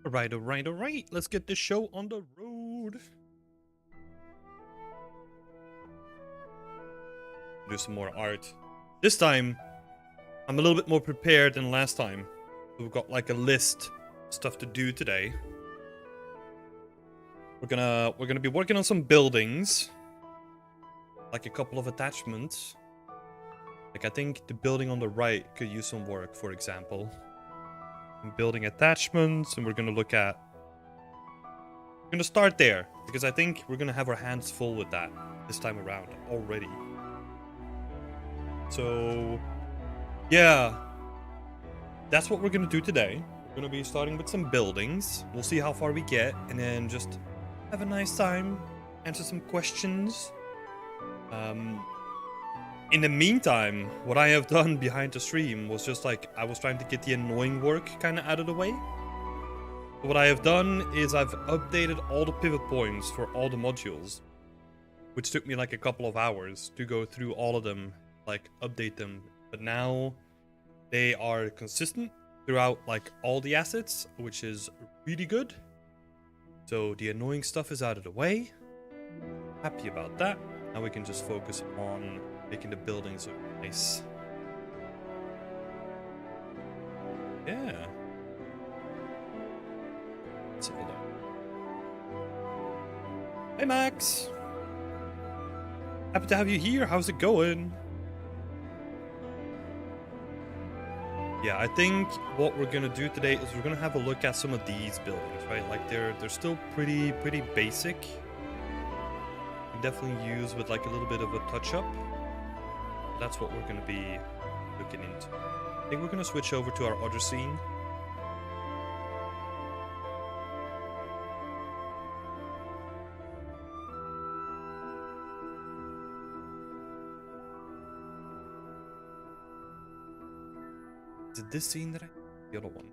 All right. Let's get this show on the road. Do some more art. This time, I'm a little bit more prepared than last time. We've got like a list of stuff to do today. We're gonna be working on some buildings, like a couple of attachments. Like I think the building on the right could use some work, for example. Building attachments, and we're gonna look at. We're gonna start there because I think we're gonna have our hands full with that this time around already. So, yeah, that's what we're gonna do today. We're gonna be starting with some buildings. We'll see how far we get, and then just have a nice time, answer some questions. In the meantime, what I have done behind the stream was just like, I was trying to get the annoying work kind of out of the way. So what I have done is I've updated all the pivot points for all the modules, which took me like a couple of hours to go through all of them, like update them. But now they are consistent throughout like all the assets, which is really good. So the annoying stuff is out of the way. Happy about that. Now we can just focus on making the buildings look nice. Yeah. Let's have a look. Hey Max! Happy to have you here. How's it going? Yeah, I think what we're gonna do today is we're gonna have a look at some of these buildings, right? Like they're still pretty basic. Definitely use with like a little bit of a touch up. That's what we're going to be looking into. I think we're going to switch over to our other scene. Is it this scene that the other one?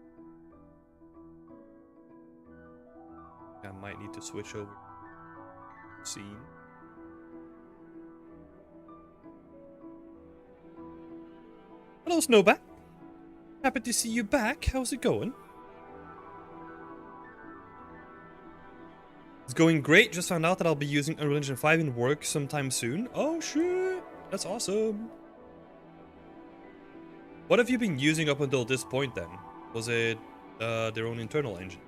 I might need to switch over scene. Hello, Snowbat. Happy to see you back. How's it going? It's going great. Just found out that I'll be using Unreal Engine 5 in work sometime soon. Oh, shit. That's awesome. What have you been using up until this point, then? Was it their own internal engine?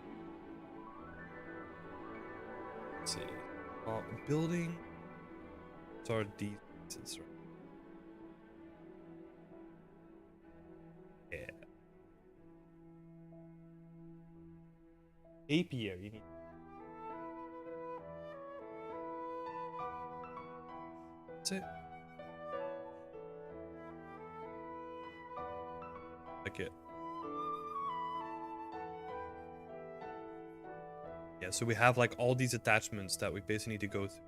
Let's see. Building. Start these. Right? Yeah. Apiary, you need. That's it. Like it. Yeah, so we have like all these attachments that we basically need to go through.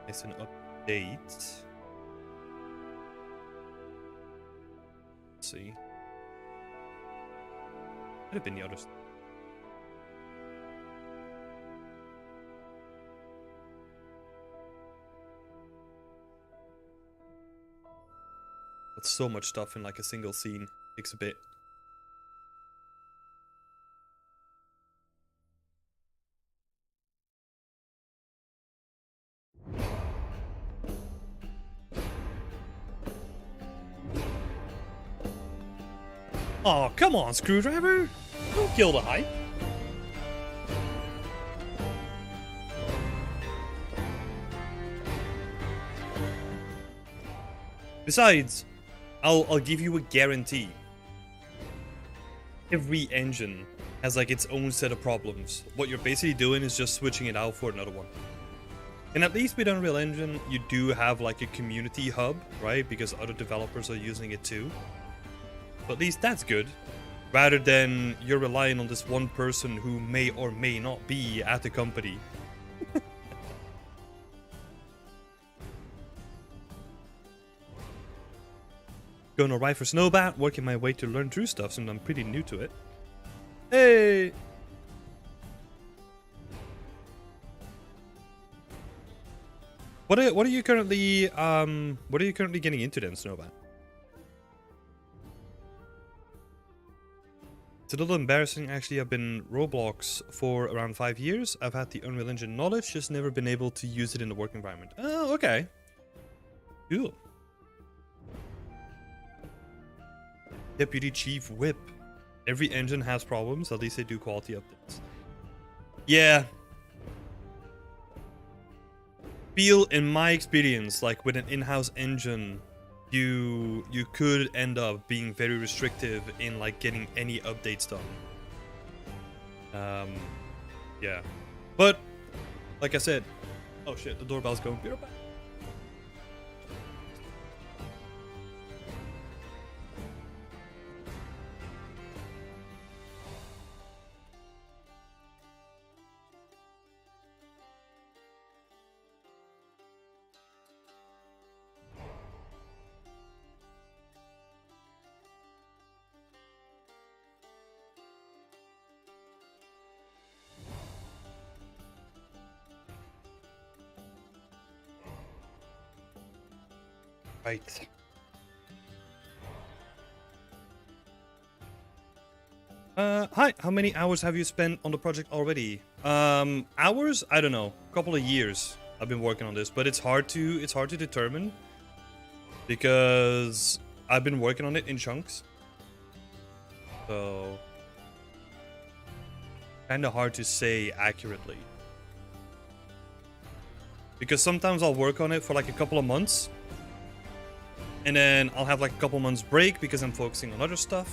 It's an update. Let's see. Could have been the other stuff. But so much stuff in like a single scene. Takes a bit. Oh, come on, Screwdriver! Don't kill the hype. Besides, I'll give you a guarantee. Every engine has like its own set of problems. What you're basically doing is just switching it out for another one. And at least with Unreal Engine, you do have like a community hub, right? Because other developers are using it too. But at least that's good. Rather than you're relying on this one person who may or may not be at the company. Going alright for Snowbat, working my way to learn through stuff since I'm pretty new to it. Hey! What are you currently getting into then, Snowbat? It's a little embarrassing actually. I've been Roblox for around 5 years. I've had the Unreal Engine knowledge, just never been able to use it in the work environment. Oh, okay. Cool. Deputy Chief Whip. Every engine has problems, at least they do quality updates. Yeah. Feel, in my experience, like with an in-house engine, you could end up being very restrictive in like getting any updates done. Yeah. But, like I said, oh shit, the doorbell's going. Be right back. Right. Hi, how many hours have you spent on the project already? Hours? I don't know. A couple of years I've been working on this, but it's hard to determine because I've been working on it in chunks. So kind of hard to say accurately. Because sometimes I'll work on it for like a couple of months. And then I'll have like a couple months break because I'm focusing on other stuff.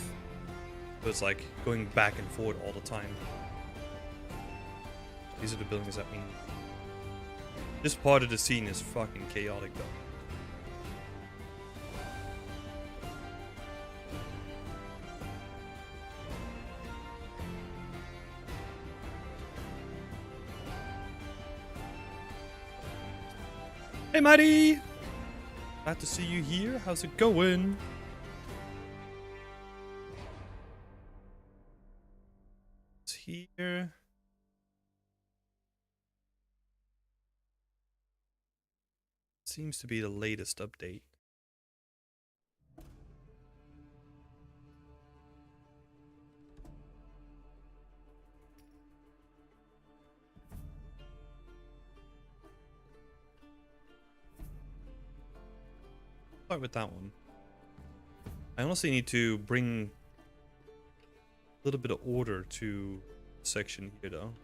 So it's like going back and forth all the time. These are the buildings that mean. This part of the scene is fucking chaotic though. Hey Maddie! Glad to see you here. How's it going? It's here. Seems to be the latest update. Start with that one. I honestly need to bring a little bit of order to the section here though.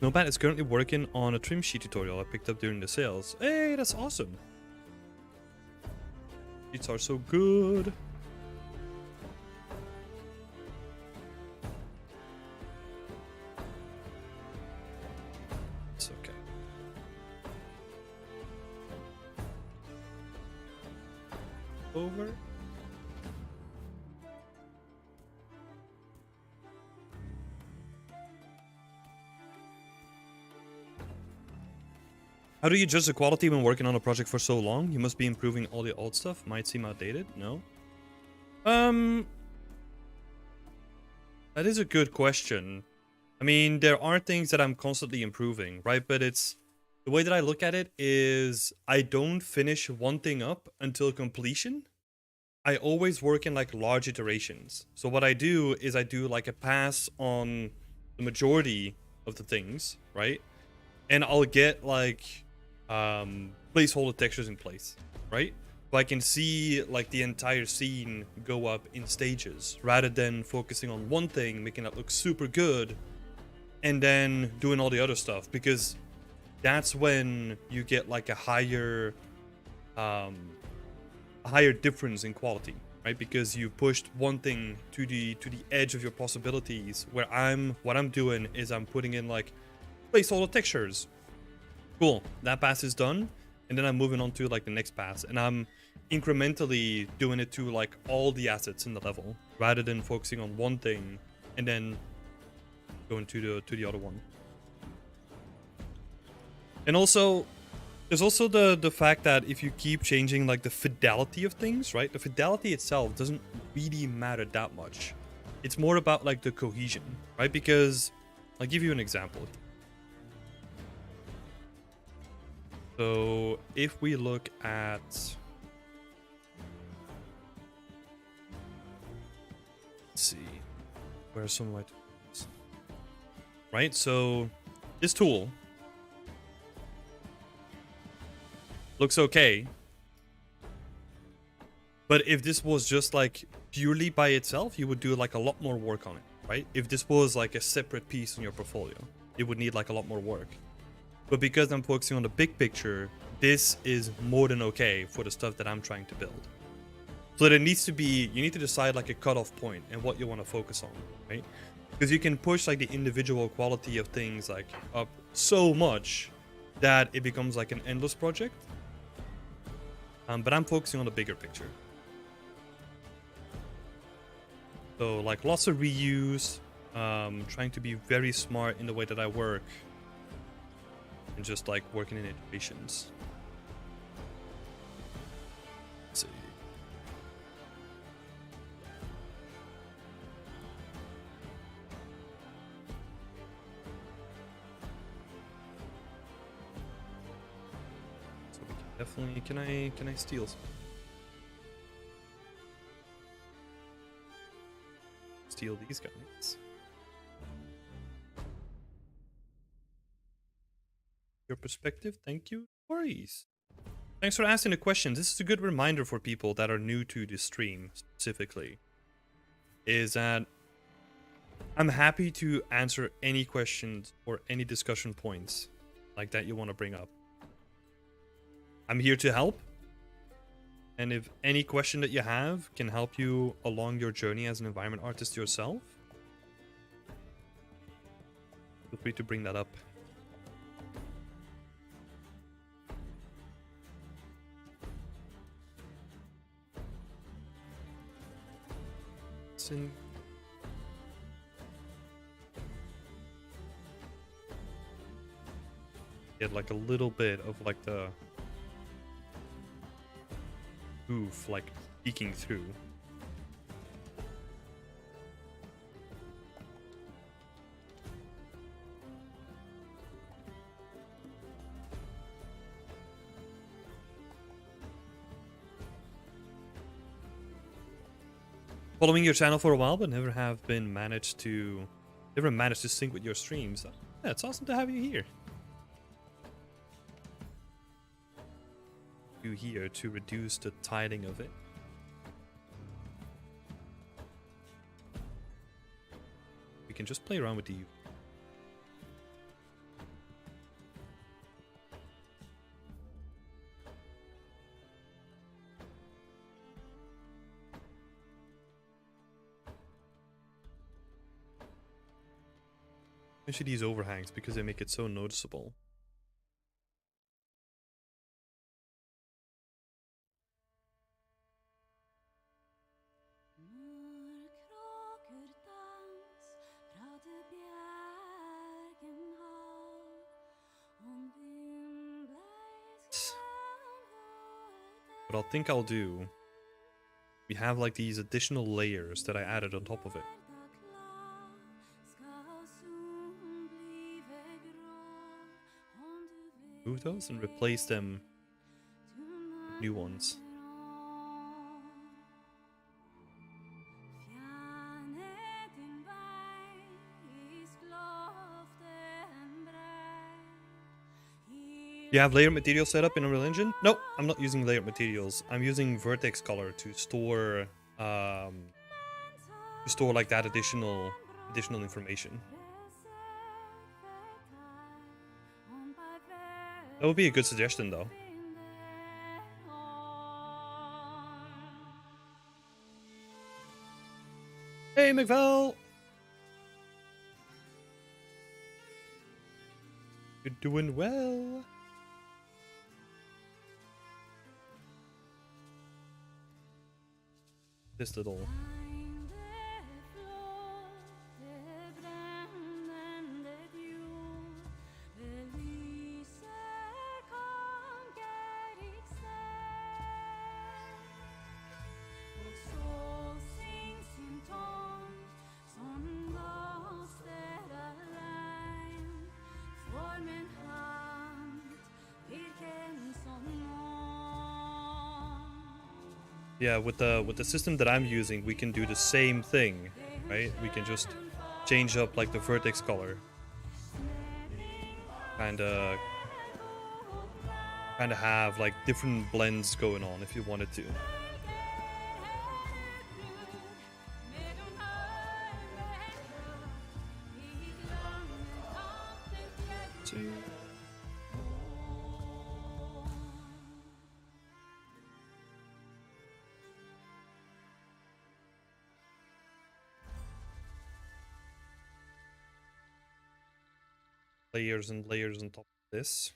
Snowbat is currently working on a trim sheet tutorial I picked up during the sales. Hey, that's awesome. Sheets are so good. It's okay. Over. How do you judge the quality when working on a project for so long? You must be improving all the old stuff. Might seem outdated. No. That is a good question. I mean, there are things that I'm constantly improving, right? But it's the way that I look at it is I don't finish one thing up until completion. I always work in like large iterations. So what I do is I do like a pass on the majority of the things, right? And I'll get like placeholder textures in place, right? So I can see like the entire scene go up in stages rather than focusing on one thing, making that look super good and then doing all the other stuff, because that's when you get like a higher difference in quality, right? Because you pushed one thing to the edge of your possibilities, where what I'm doing is I'm putting in like placeholder textures. Cool, that pass is done, and then I'm moving on to like the next pass, and I'm incrementally doing it to like all the assets in the level, rather than focusing on one thing and then going to the other one. And also, there's also the fact that if you keep changing like the fidelity of things, right? The fidelity itself doesn't really matter that much. It's more about like the cohesion, right? Because I'll give you an example. So if we look at, let's see, where's some of my tools? Right? So this tool looks okay. But if this was just like purely by itself, you would do like a lot more work on it, right? If this was like a separate piece in your portfolio, it would need like a lot more work. But because I'm focusing on the big picture, this is more than okay for the stuff that I'm trying to build. So there needs to be, you need to decide like a cutoff point and what you want to focus on, right? Because you can push like the individual quality of things like up so much that it becomes like an endless project. But I'm focusing on the bigger picture. So like lots of reuse, trying to be very smart in the way that I work, and just like working in iterations. Let's see. So we can definitely, can I steal some? Steal these guys. Your perspective, thank you. No worries. Thanks for asking the question. This is a good reminder for people that are new to the stream specifically. Is that I'm happy to answer any questions or any discussion points like that you want to bring up. I'm here to help. And if any question that you have can help you along your journey as an environment artist yourself, feel free to bring that up. Get like a little bit of like the oof, like peeking through. Following your channel for a while, but never managed to sync with your streams. Yeah, it's awesome to have you here. You here to reduce the tiling of it. We can just play around with the especially these overhangs because they make it so noticeable. What I think I'll do, we have like these additional layers that I added on top of it. Move those and replace them with new ones. You have layered material set up in Unreal Engine? Nope, I'm not using layered materials. I'm using vertex color to store like that additional information. That would be a good suggestion though. Hey McVell! You're doing well. this little. Yeah, with the system that I'm using, we can do the same thing, right? We can just change up like the vertex color, kinda have like different blends going on if you wanted to. See. Layers and layers on top of this.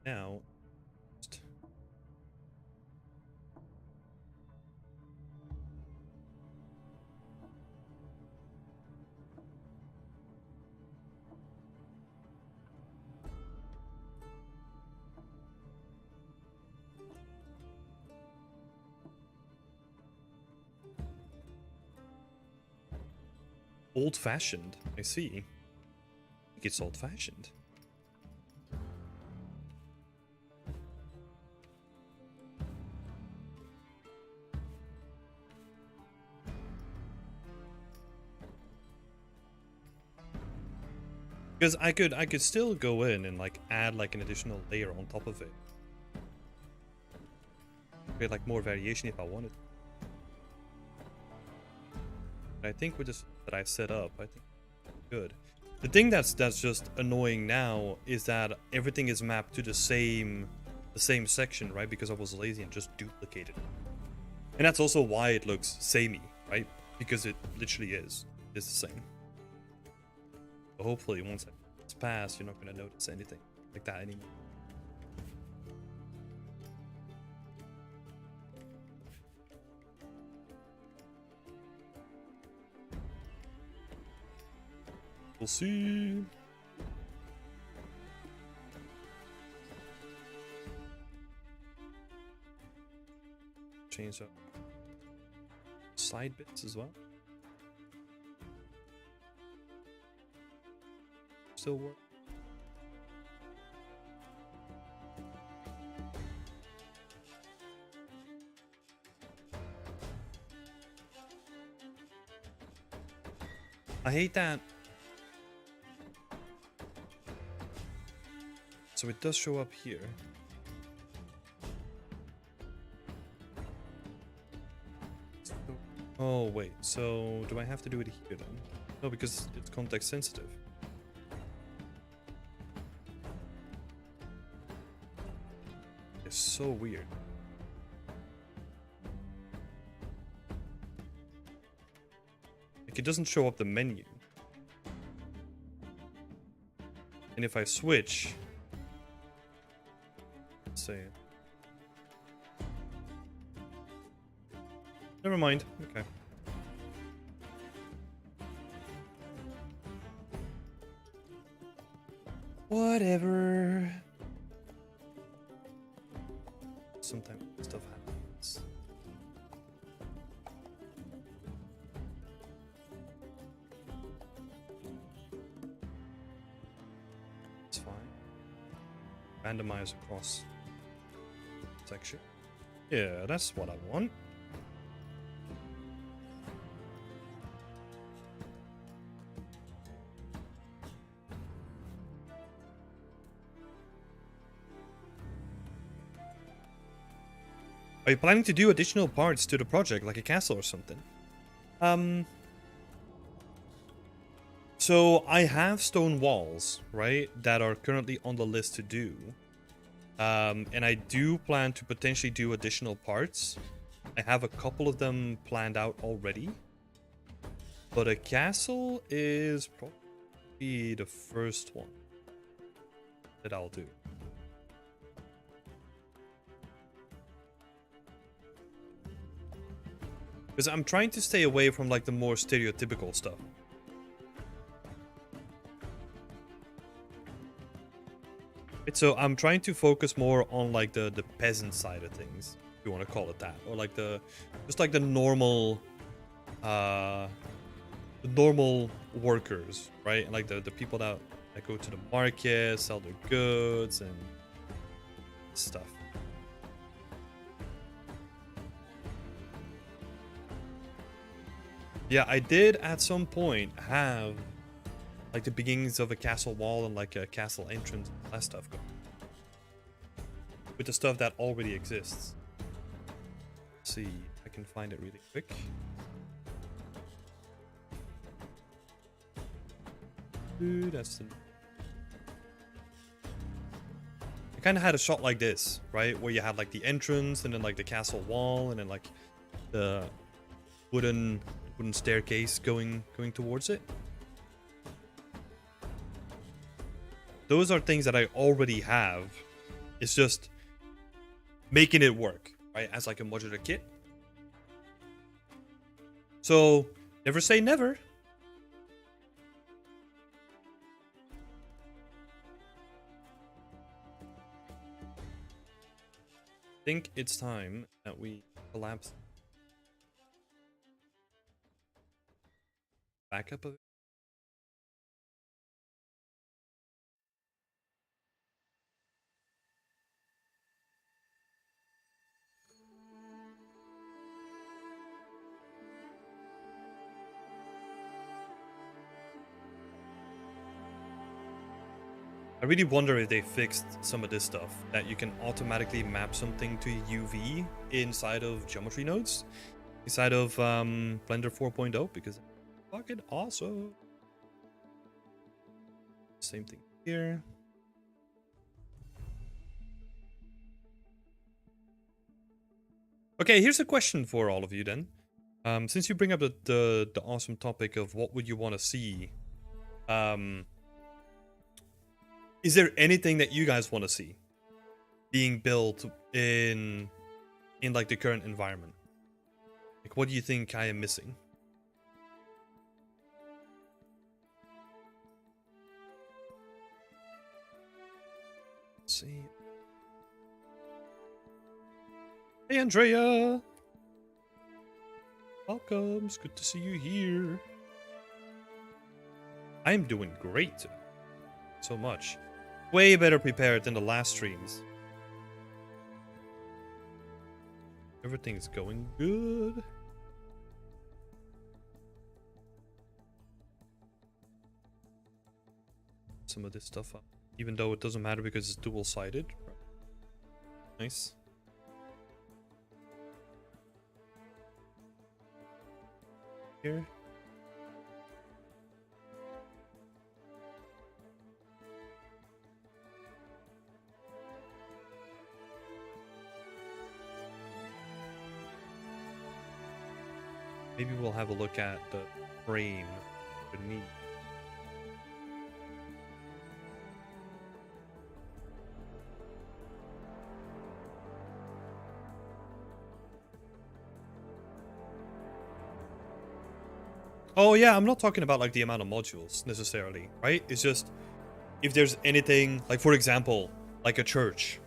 Now, old-fashioned. I see. I think it's old-fashioned. Because I could still go in and like add like an additional layer on top of it. Create like more variation if I wanted. But I think with this that I set up, I think good. The thing that's just annoying now is that everything is mapped to the same section, right? Because I was lazy and just duplicated it. And that's also why it looks samey, right? Because it literally is. It's the same. So hopefully once it's passed, you're not going to notice anything like that anymore. We'll see. Change up side bits as well. Still work. I hate that. So it does show up here. Oh wait, so do I have to do it here then? No, because it's context sensitive. It's so weird. Like it doesn't show up the menu. And if I switch, let's say, never mind. Okay. Whatever. Sometimes stuff happens. It's fine. Randomize across section. Yeah, that's what I want. Are you planning to do additional parts to the project, like a castle or something? So I have stone walls, right, that are currently on the list to do. And I do plan to potentially do additional parts. I have a couple of them planned out already. But a castle is probably the first one that I'll do. Because I'm trying to stay away from like the more stereotypical stuff. So I'm trying to focus more on like the peasant side of things, if you want to call it that, or like just like the normal workers, right? And like the people that go to the market, sell their goods and stuff. Yeah, I did at some point have like the beginnings of a castle wall and like a castle entrance and all that stuff going. With the stuff that already exists. Let's see, I can find it really quick. Dude, that's the... I kind of had a shot like this, right? Where you had like the entrance and then like the castle wall and then like the wooden staircase going towards it. Those are things that I already have. It's just making it work, right? As like a modular kit. So never say never. I think it's time that we collapse back up a bit. I really wonder if they fixed some of this stuff, that you can automatically map something to UV inside of geometry nodes, inside of Blender 4.0, because it's fucking awesome. Same thing here. Okay, here's a question for all of you then. Since you bring up the awesome topic of what would you want to see, is there anything that you guys want to see being built in like the current environment? Like, what do you think I am missing? Let's see. Hey, Andrea. Welcome. It's good to see you here. I am doing great. So much. Way better prepared than the last streams. Everything's going good. Some of this stuff up. Even though it doesn't matter because it's dual-sided. Nice. Here. Maybe we'll have a look at the frame beneath. Oh yeah, I'm not talking about like the amount of modules necessarily, right? It's just if there's anything, like for example, like a church,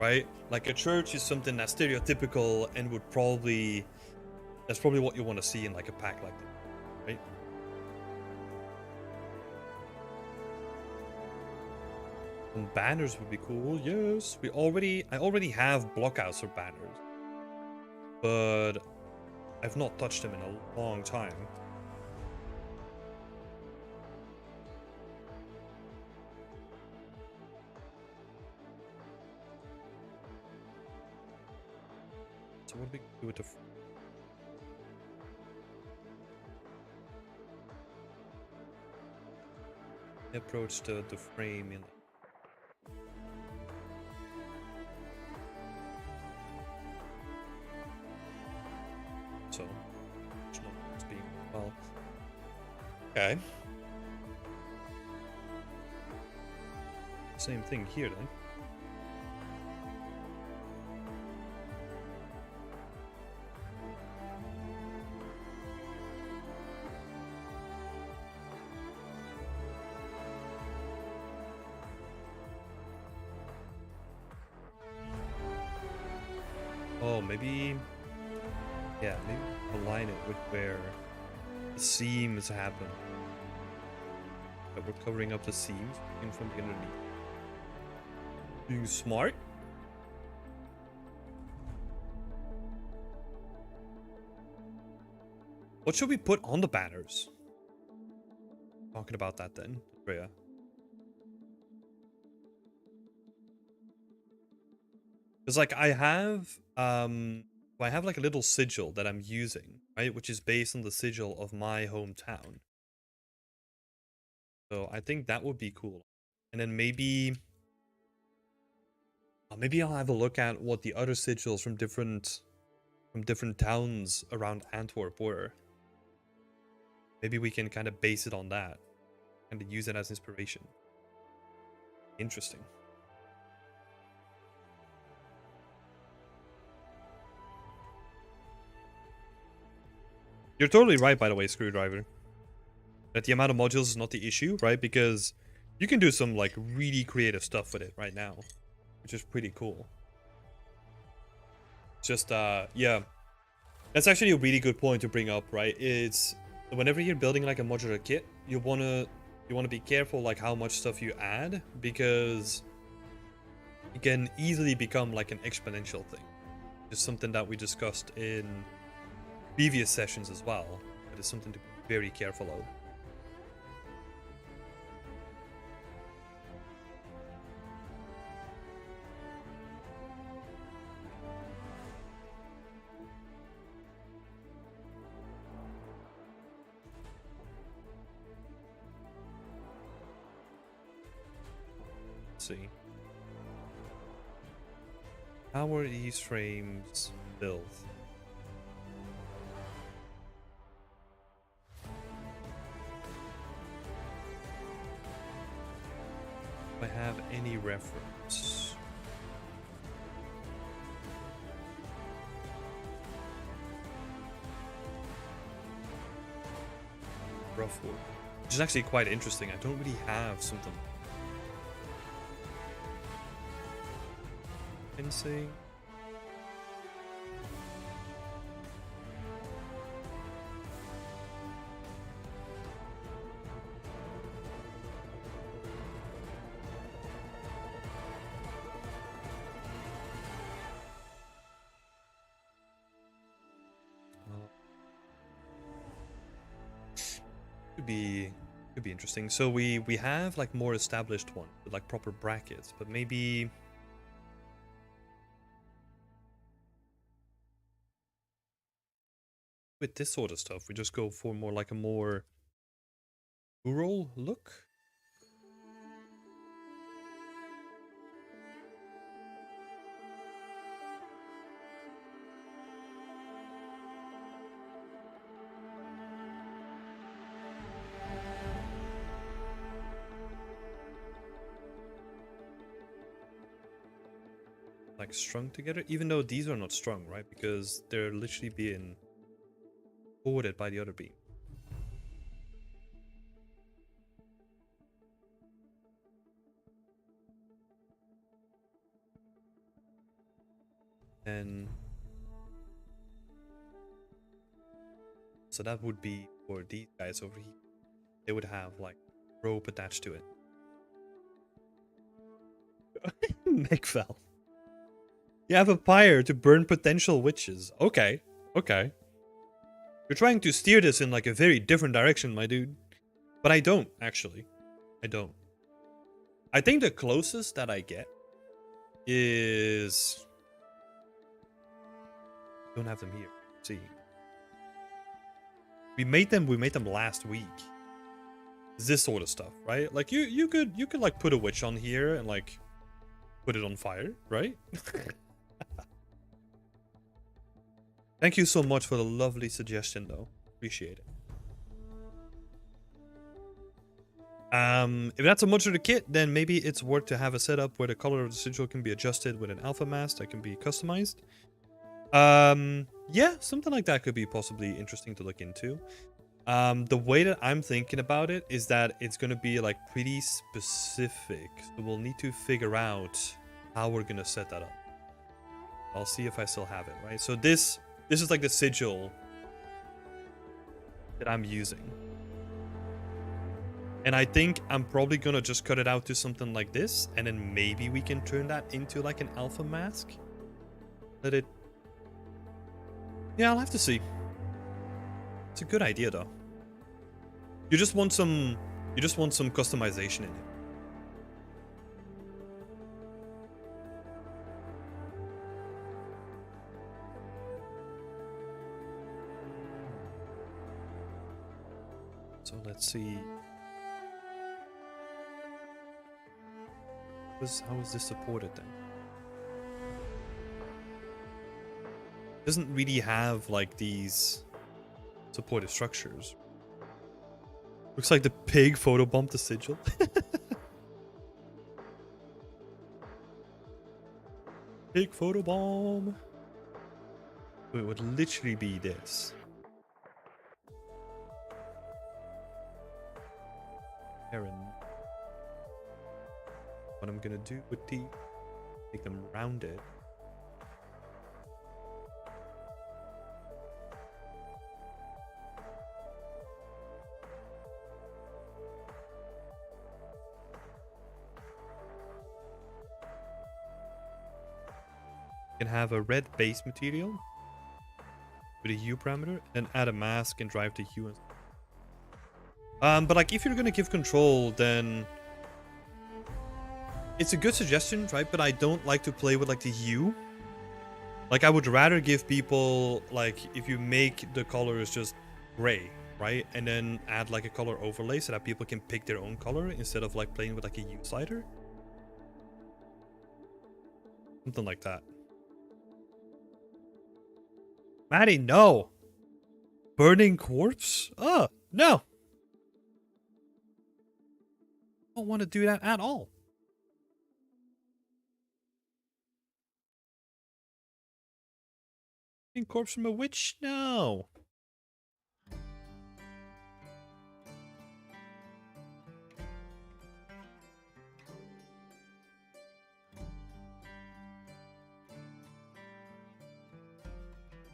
right? Like a church is something that's stereotypical and would probably, that's probably what you want to see in like a pack like that, right? And banners would be cool, yes. I already have blockouts for banners, but I've not touched them in a long time. So what do we do with the approach the frame in? So it's not being well. Okay. Same thing here then. maybe... Yeah, maybe align it with where the seams happen. But we're covering up the seams in from the underneath. Being smart. What should we put on the banners? Talking about that then, Rhea. Because like I have like a little sigil that I'm using, right? Which is based on the sigil of my hometown. So I think that would be cool. And then maybe I'll have a look at what the other sigils from different towns around Antwerp were. Maybe we can kind of base it on that and use it as inspiration. Interesting. You're totally right, by the way, Screwdriver. That the amount of modules is not the issue, right? Because you can do some like really creative stuff with it right now, which is pretty cool. Just yeah, that's actually a really good point to bring up, right? It's whenever you're building like a modular kit, you wanna be careful like how much stuff you add, because it can easily become like an exponential thing. It's something that we discussed in previous sessions as well, but it's something to be very careful of. Let's see. How are these frames built? Do I have any reference? Rough wood. Which is actually quite interesting. I don't really have something. Fencing. Could be interesting. So we have like more established one with like proper brackets, but maybe with this sort of stuff we just go for more like a more rural look. Like strung together, even though these are not strung, right? Because they're literally being forwarded by the other beam. And so that would be for these guys over here. They would have like rope attached to it. Megval. You have a pyre to burn potential witches. Okay, okay. You're trying to steer this in like a very different direction, my dude. But I don't, actually. I don't. I think the closest that I get is... Don't have them here. Let's see. We made them last week. This sort of stuff, right? Like you could like put a witch on here and like put it on fire, right? Thank you so much for the lovely suggestion, though. Appreciate it. If that's a modular kit, then maybe it's worth to have a setup where the color of the sigil can be adjusted with an alpha mask that can be customized. Yeah, something like that could be possibly interesting to look into. The way that I'm thinking about it is that it's going to be like pretty specific. So we'll need to figure out how we're going to set that up. I'll see if I still have it, right? So this is like the sigil that I'm using. And I think I'm probably gonna just cut it out to something like this, and then maybe we can turn that into like an alpha mask. Let it... Yeah, I'll have to see. It's a good idea though. You just want some customization in it. So let's see. How is this supported then? Doesn't really have like these supportive structures. Looks like the pig photobombed the sigil. Pig photobomb. So it would literally be this. Aaron. What I'm gonna do with the... make them rounded. You can have a red base material with a hue parameter, and add a mask and drive the hue. But like if you're gonna give control, then it's a good suggestion, right? But I don't like to play with like the hue. Like I would rather give people like if you make the colors just gray, right? And then add like a color overlay so that people can pick their own color instead of like playing with like a hue slider. Something like that. Maddie, no. Burning corpse? Oh, no. I don't want to do that at all. Burning corpse from a witch? No.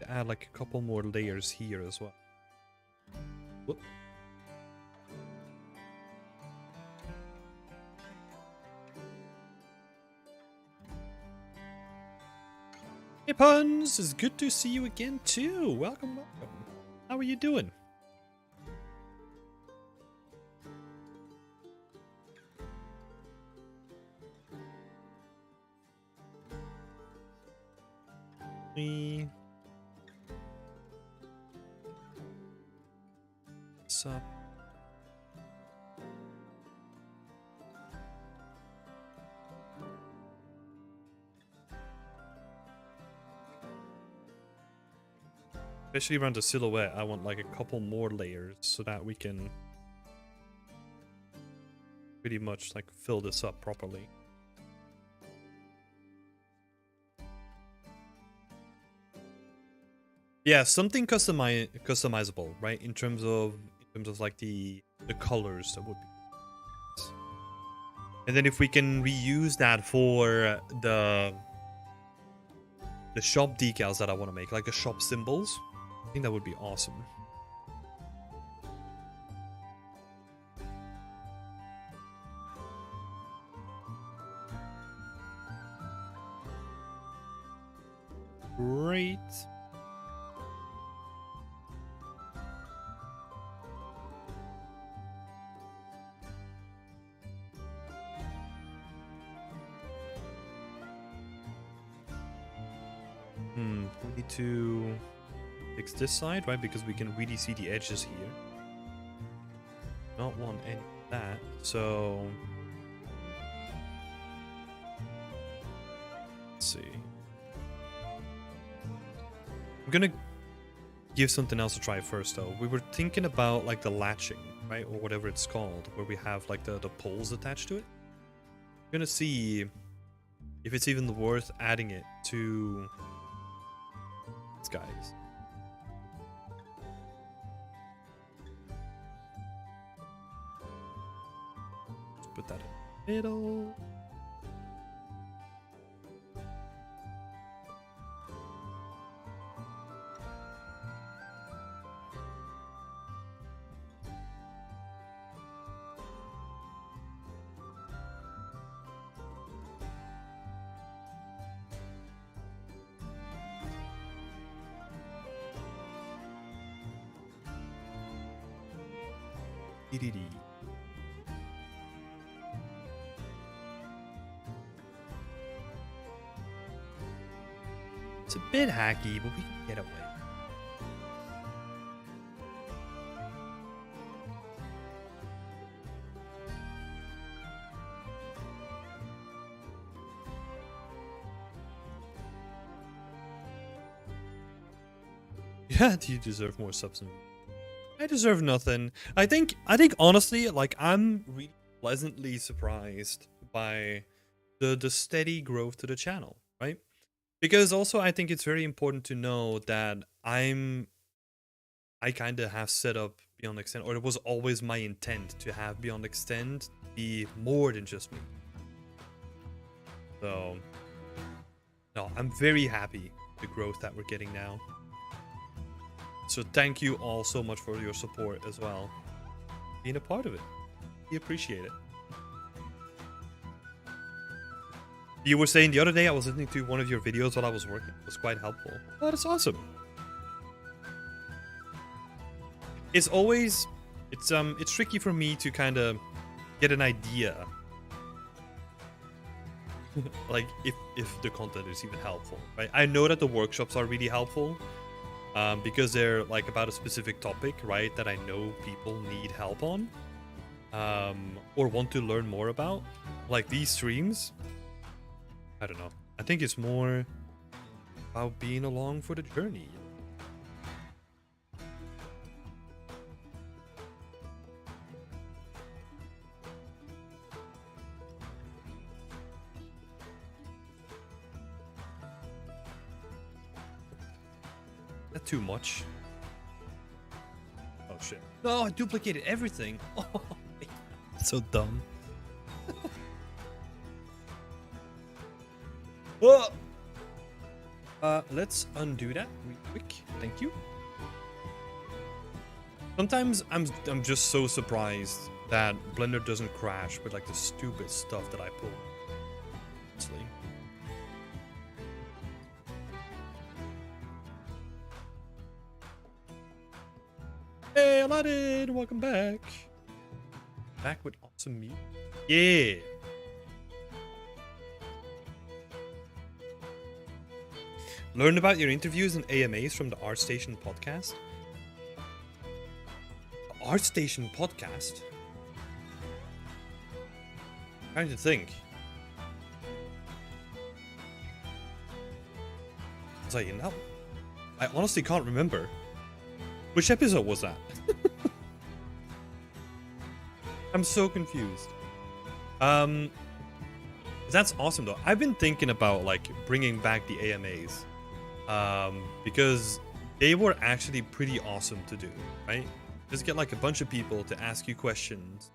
Add like a couple more layers here as well. Whoop. Hey Puns, it's good to see you again too. Welcome, welcome. How are you doing? What's up? Especially around the silhouette, I want like a couple more layers so that we can pretty much like fill this up properly. Yeah, something customizable, right? In terms of like the colors that would be. And then if we can reuse that for the shop decals that I want to make, like the shop symbols, I think that would be awesome. Great. We need to fix this side, right? Because we can really see the edges here. Not want any of that, so let's see. I'm gonna give something else a try first, though. We were thinking about like the latching, right, or whatever it's called, where we have like the poles attached to it. I'm gonna see if it's even worth adding it to these guys. Just put that in the middle. Dee-dee-dee. It's a bit hacky, but we can get away. Yeah, do you deserve more substance? I deserve nothing. I think honestly, like, I'm really pleasantly surprised by the steady growth to the channel, right? Because also I think it's very important to know that I kind of have set up Beyond Extend, or it was always my intent to have Beyond Extend be more than just me. So, no, I'm very happy with the growth that we're getting now. So thank you all so much for your support as well. Being a part of it. We appreciate it. You were saying the other day I was listening to one of your videos while I was working. It was quite helpful. Oh, that's awesome. It's always it's tricky for me to kind of get an idea like if the content is even helpful, right? I know that the workshops are really helpful because they're like about a specific topic, right, that I know people need help on or want to learn more about. Like these streams, I don't know, I think it's more about being along for the journey. Not too much. Oh shit. No, I duplicated everything. Oh, so dumb. Oh! Let's undo that real quick. Thank you. Sometimes I'm just so surprised that Blender doesn't crash with like the stupid stuff that I pull. Honestly. Hey, Aladdin! Welcome back. Back with awesome music. Yeah. Learned about your interviews and AMAs from the ArtStation podcast. The ArtStation podcast? I'm trying to think. Was I in that? I honestly can't remember. Which episode was that? I'm so confused. That's awesome though. I've been thinking about like bringing back the AMAs. Because they were actually pretty awesome to do, right? Just get like a bunch of people to ask you questions.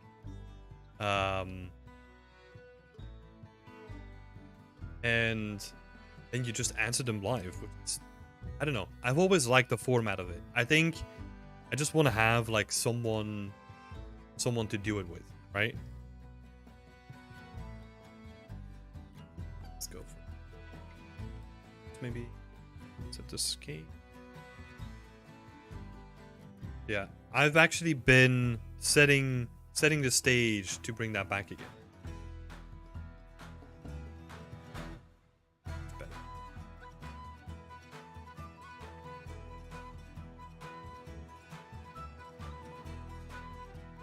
And then you just answer them live. I don't know. I've always liked the format of it. I think I just want to have like someone to do it with, right? Let's go for it. Maybe set escape. Yeah, I've actually been setting the stage to bring that back again.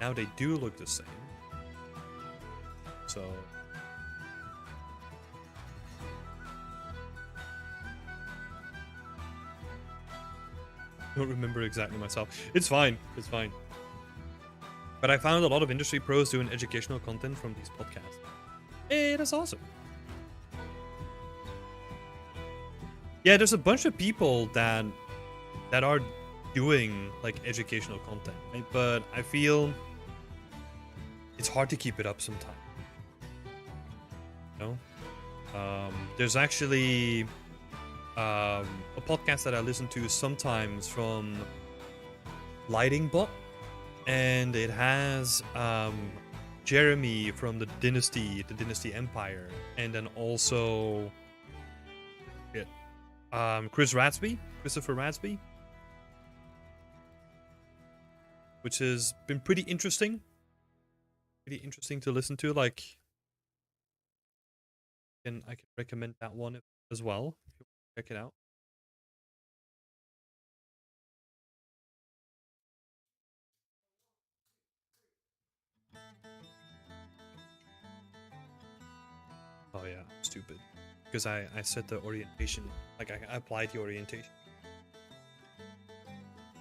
Now they do look the same. So I don't remember exactly myself. It's fine. It's fine. But I found a lot of industry pros doing educational content from these podcasts. Hey, that's awesome. Yeah, there's a bunch of people that are doing like educational content, right? But I feel it's hard to keep it up sometimes. You know? There's actually a podcast that I listen to sometimes from Lighting Bot, and it has Jeremy from the Dynasty Empire, and then also Christopher Radsby. which has been pretty interesting. Pretty interesting to listen to. Like, I can recommend that one as well. If you check it out. Oh yeah, stupid. Because I set the orientation, like I applied the orientation.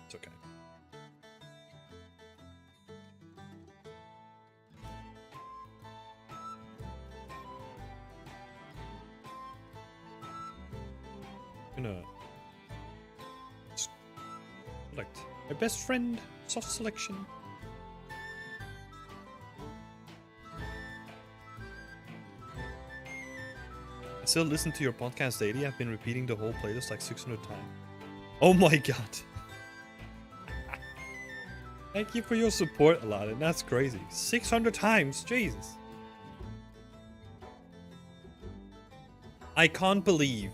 It's okay. I'm gonna select my best friend, soft selection. I still listen to your podcast daily. I've been repeating the whole playlist like 600 times. Oh my god. Thank you for your support, Aladdin. That's crazy. 600 times. Jesus. I can't believe.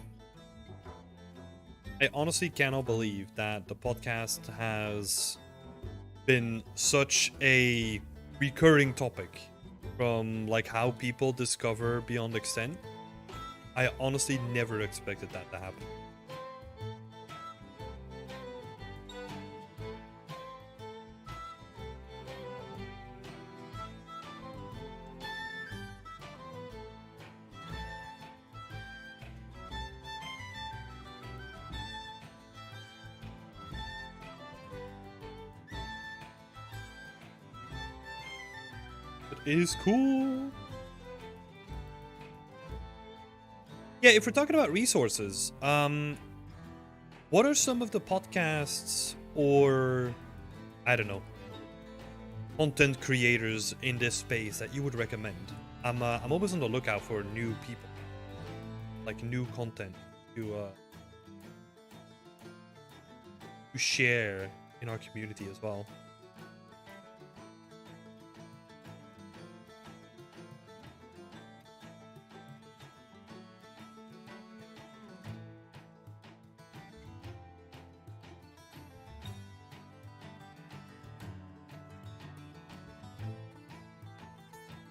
I honestly cannot believe that the podcast has been such a recurring topic from like how people discover Beyond Extent. I honestly never expected that to happen. It is cool. Yeah, if we're talking about resources, what are some of the podcasts or, I don't know, content creators in this space that you would recommend? I'm always on the lookout for new people, like new content to share in our community as well.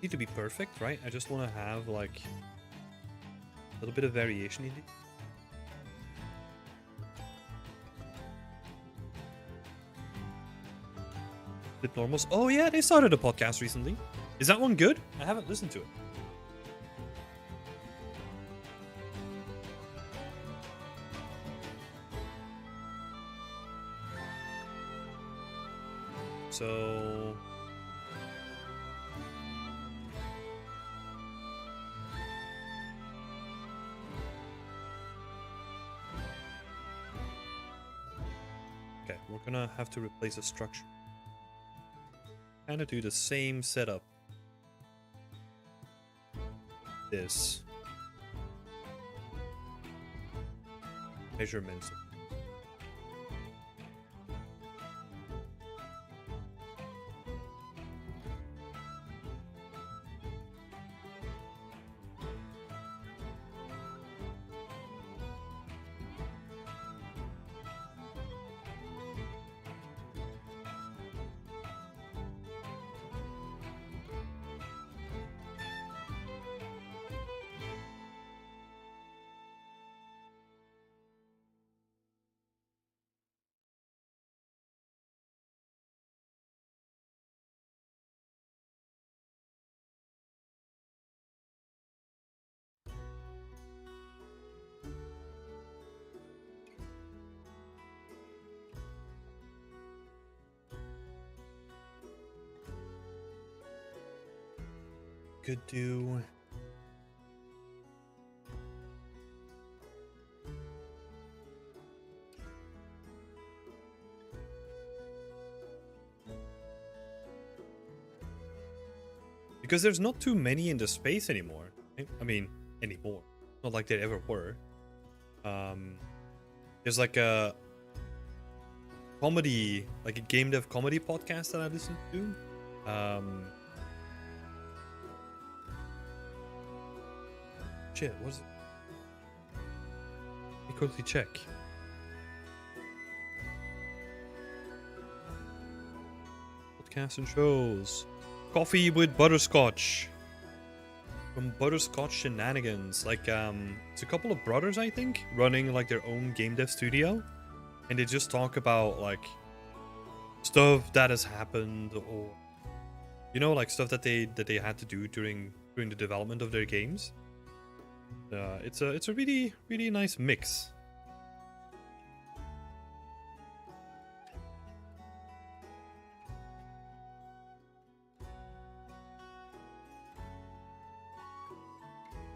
Need to be perfect, right? I just want to have like a little bit of variation in it. Bit normals. Oh yeah, they started a podcast recently. Is that one good? I haven't listened to it. So okay, we're gonna have to replace the structure. Kind of do the same setup. This measurements. Could do because there's not too many in the space anymore. I mean, anymore. Not like there ever were. There's like a comedy, like a game dev comedy podcast that I listen to. Shit, what is it? Let me quickly check. podcasts and shows. Coffee with Butterscotch. From Butterscotch Shenanigans. Like, it's a couple of brothers, I think, running like their own game dev studio. And they just talk about like stuff that has happened, or you know, like stuff that they had to do during the development of their games. It's a really nice mix.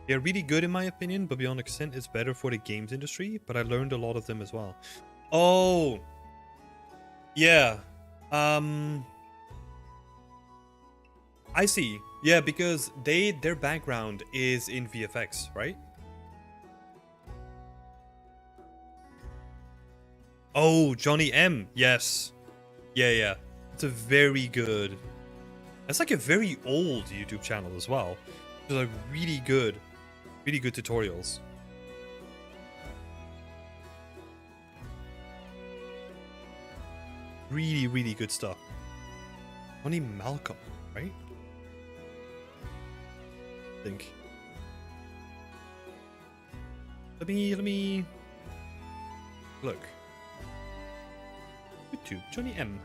They're really good in my opinion, but Beyond Extent is better for the games industry, but I learned a lot of them as well. Oh, yeah. I see. Yeah, because their background is in VFX, right? Oh, Johnny M. Yes. Yeah. It's a very good. It's like a very old YouTube channel as well. It's like really good tutorials. Really good stuff. Johnny Malcolm, right? I think. Let me look. YouTube, Johnny M.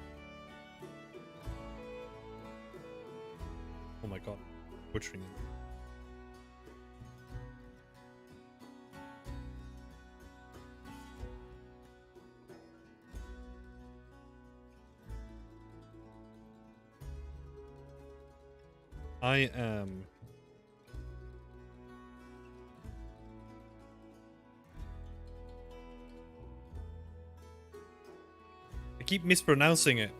Oh my god, butchering it. I am. I keep mispronouncing it.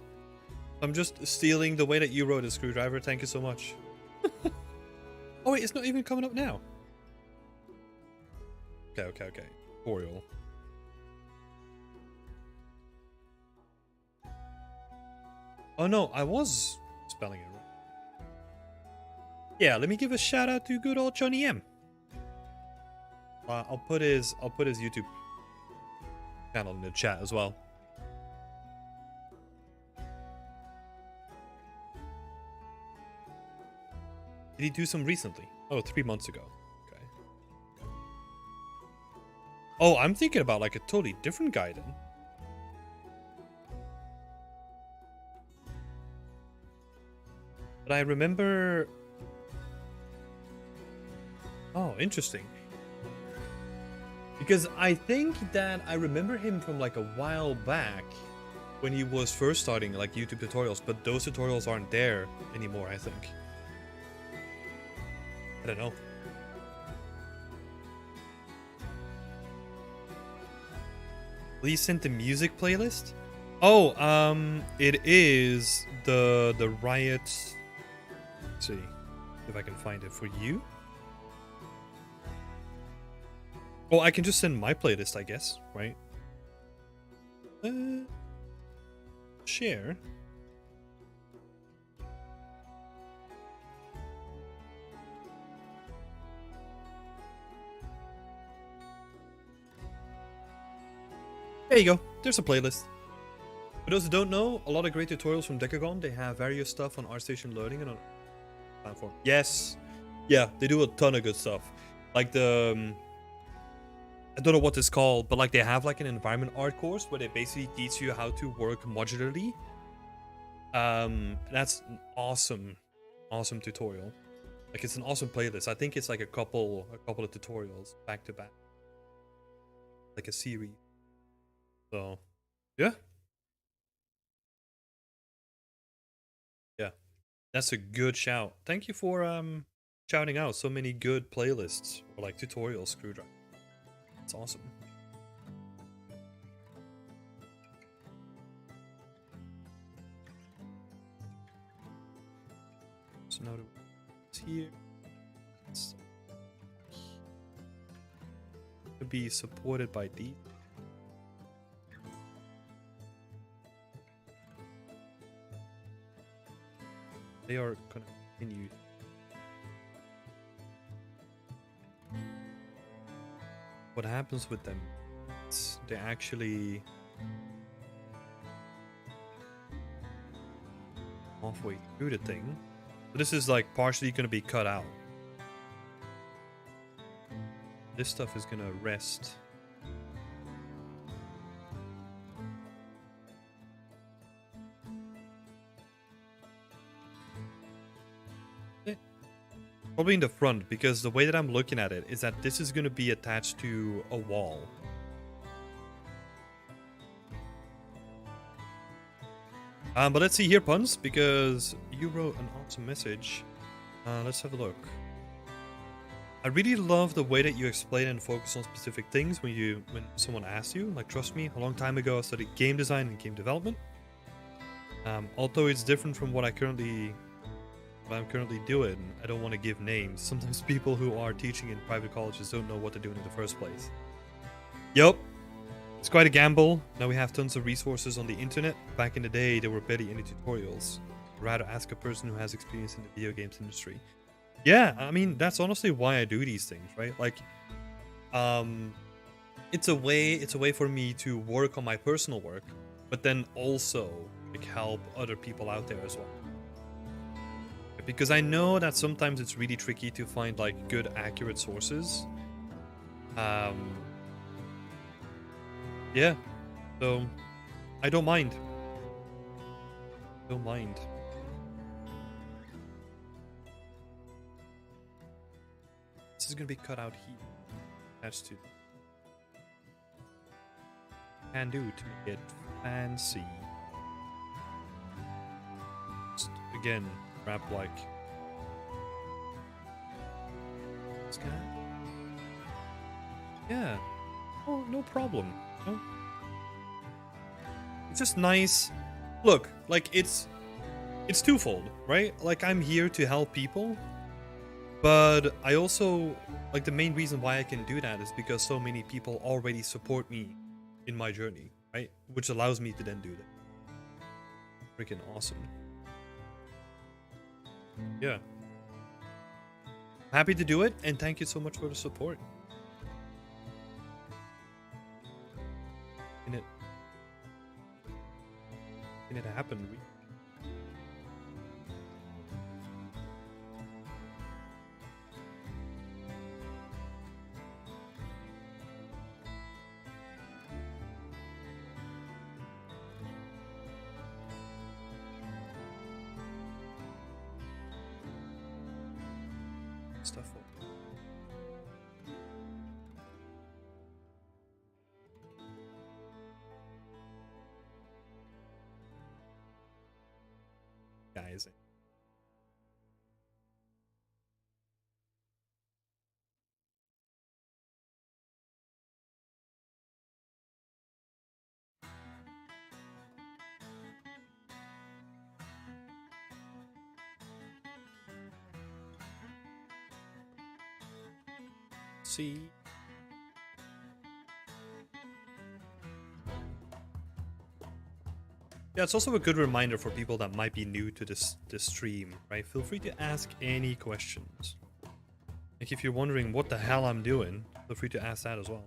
I'm just stealing the way that you wrote it, Screwdriver. Thank you so much. Oh wait, it's not even coming up now. Okay. Tutorial. Oh no, I was spelling it wrong. Yeah, let me give a shout out to good old Johnny M. I'll put his YouTube channel in the chat as well. Did he do some recently? Oh, 3 months ago. Okay. Oh, I'm thinking about like a totally different guy then. But I remember. Oh, interesting. Because I think that I remember him from like a while back when he was first starting like YouTube tutorials, but those tutorials aren't there anymore, I think. I don't know. Please send the music playlist? Oh, it is the Riot. Let's see if I can find it for you. Oh, I can just send my playlist, I guess, right? Share. There you go. There's a playlist. For those who don't know, a lot of great tutorials from Decagon. They have various stuff on ArtStation Learning and on platform. Yes. Yeah, they do a ton of good stuff. Like the I don't know what it's called, but like they have like an environment art course where they basically teach you how to work modularly. That's an awesome tutorial. Like it's an awesome playlist. I think it's like a couple of tutorials back to back, like a series. So, yeah, that's a good shout. Thank you for shouting out so many good playlists or like tutorials, Screwdriver. It's awesome. So now it's here. It's to be supported by these. They are gonna continue. What happens with them? They actually halfway through the thing. So this is like partially going to be cut out. This stuff is going to rest. Probably in the front, because the way that I'm looking at it is that this is going to be attached to a wall. But let's see here, Puns, because you wrote an awesome message. Let's have a look. I really love the way that you explain and focus on specific things when someone asks you. Like, trust me, a long time ago I studied game design and game development. Although it's different from what I'm currently doing, I don't want to give names. Sometimes people who are teaching in private colleges don't know what they're doing in the first place. Yup. It's quite a gamble. Now we have tons of resources on the internet. Back in the day, there were barely any tutorials. I'd rather ask a person who has experience in the video games industry. Yeah, I mean, that's honestly why I do these things, right? Like, it's a way for me to work on my personal work, but then also like help other people out there as well. Because I know that sometimes it's really tricky to find like good, accurate sources. Yeah, so I don't mind. Don't mind. This is gonna be cut out here. That's to can do to make it fancy. Just, again, wrap like this guy. Yeah. Oh, no problem. No. It's just nice. Look, like it's twofold, right? Like I'm here to help people, but I also like the main reason why I can do that is because so many people already support me in my journey, right? Which allows me to then do that. Freaking awesome. Yeah. Happy to do it, and thank you so much for the support. Can it happen? Stuff up. Guys. See. Yeah, it's also a good reminder for people that might be new to this stream, right? Feel free to ask any questions. Like if you're wondering what the hell I'm doing, feel free to ask that as well.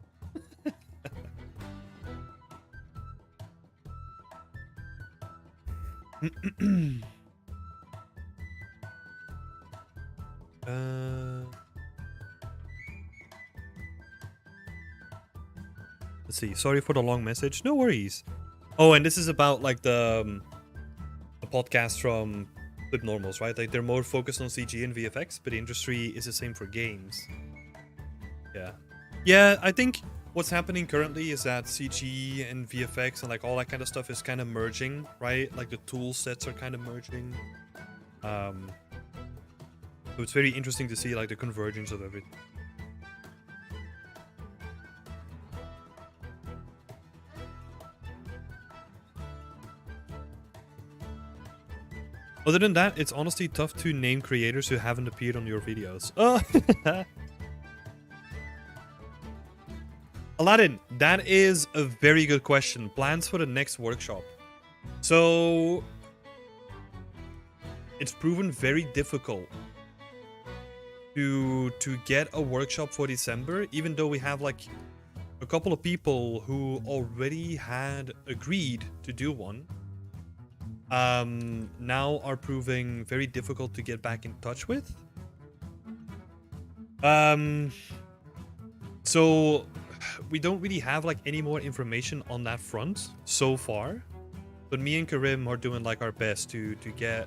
Let's see. Sorry for the long message. No worries. Oh, and this is about like the podcast from Flip Normals, right? Like they're more focused on CG and VFX, but the industry is the same for games. Yeah. Yeah, I think what's happening currently is that CG and VFX and like all that kind of stuff is kind of merging, right? Like the tool sets are kind of merging. So it's very interesting to see like the convergence of everything. Other than that, it's honestly tough to name creators who haven't appeared on your videos. Oh. Aladdin, that is a very good question. Plans for the next workshop. So, it's proven very difficult to get a workshop for December, even though we have like a couple of people who already had agreed to do one. now are proving very difficult to get back in touch with. So we don't really have like any more information on that front so far, but me and Karim are doing like our best to get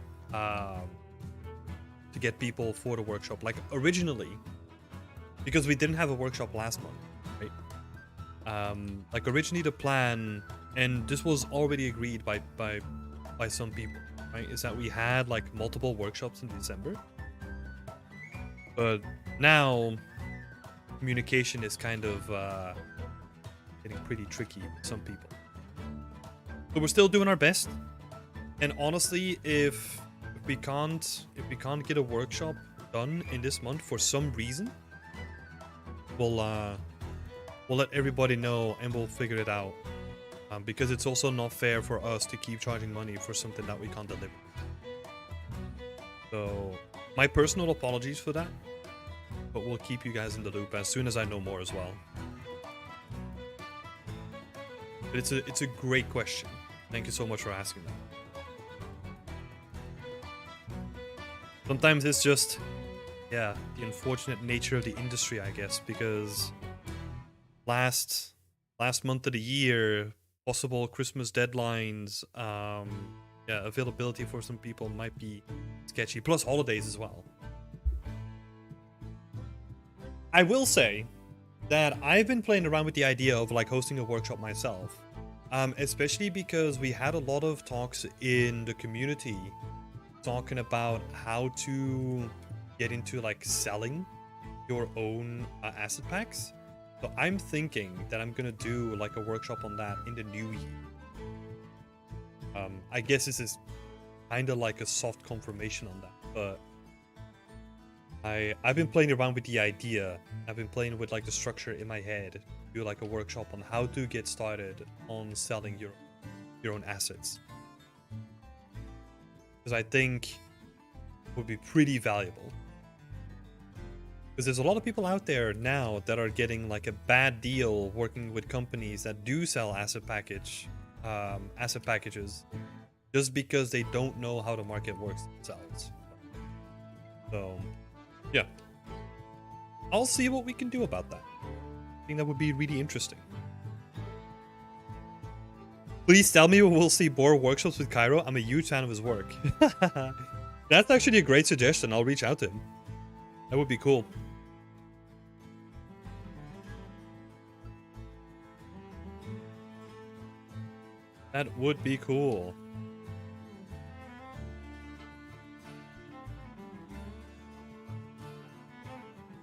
people for the workshop. Like originally, because we didn't have a workshop last month, right? Like originally the plan, and this was already agreed by some people, right, is that we had like multiple workshops in December, but now communication is kind of getting pretty tricky with some people. But we're still doing our best. And honestly, if we can't get a workshop done in this month for some reason, we'll let everybody know and we'll figure it out. Because it's also not fair for us to keep charging money for something that we can't deliver. So my personal apologies for that, but we'll keep you guys in the loop as soon as I know more as well. But it's a great question. Thank you so much for asking that. Sometimes it's just, yeah, the unfortunate nature of the industry, I guess, because last month of the year, possible Christmas deadlines, yeah, availability for some people might be sketchy, plus holidays as well. I will say that I've been playing around with the idea of like hosting a workshop myself, especially because we had a lot of talks in the community talking about how to get into like selling your own asset packs. So I'm thinking that I'm gonna do like a workshop on that in the new year. I guess this is kind of like a soft confirmation on that, but I've been playing around with the idea. I've been playing with like the structure in my head, do like a workshop on how to get started on selling your own assets, because I think it would be pretty valuable. Because there's a lot of people out there now that are getting like a bad deal working with companies that do sell asset packages, just because they don't know how the market works themselves. So, yeah, I'll see what we can do about that. I think that would be really interesting. Please tell me we'll see more workshops with Cairo. I'm a huge fan of his work. That's actually a great suggestion. I'll reach out to him. That would be cool. That would be cool.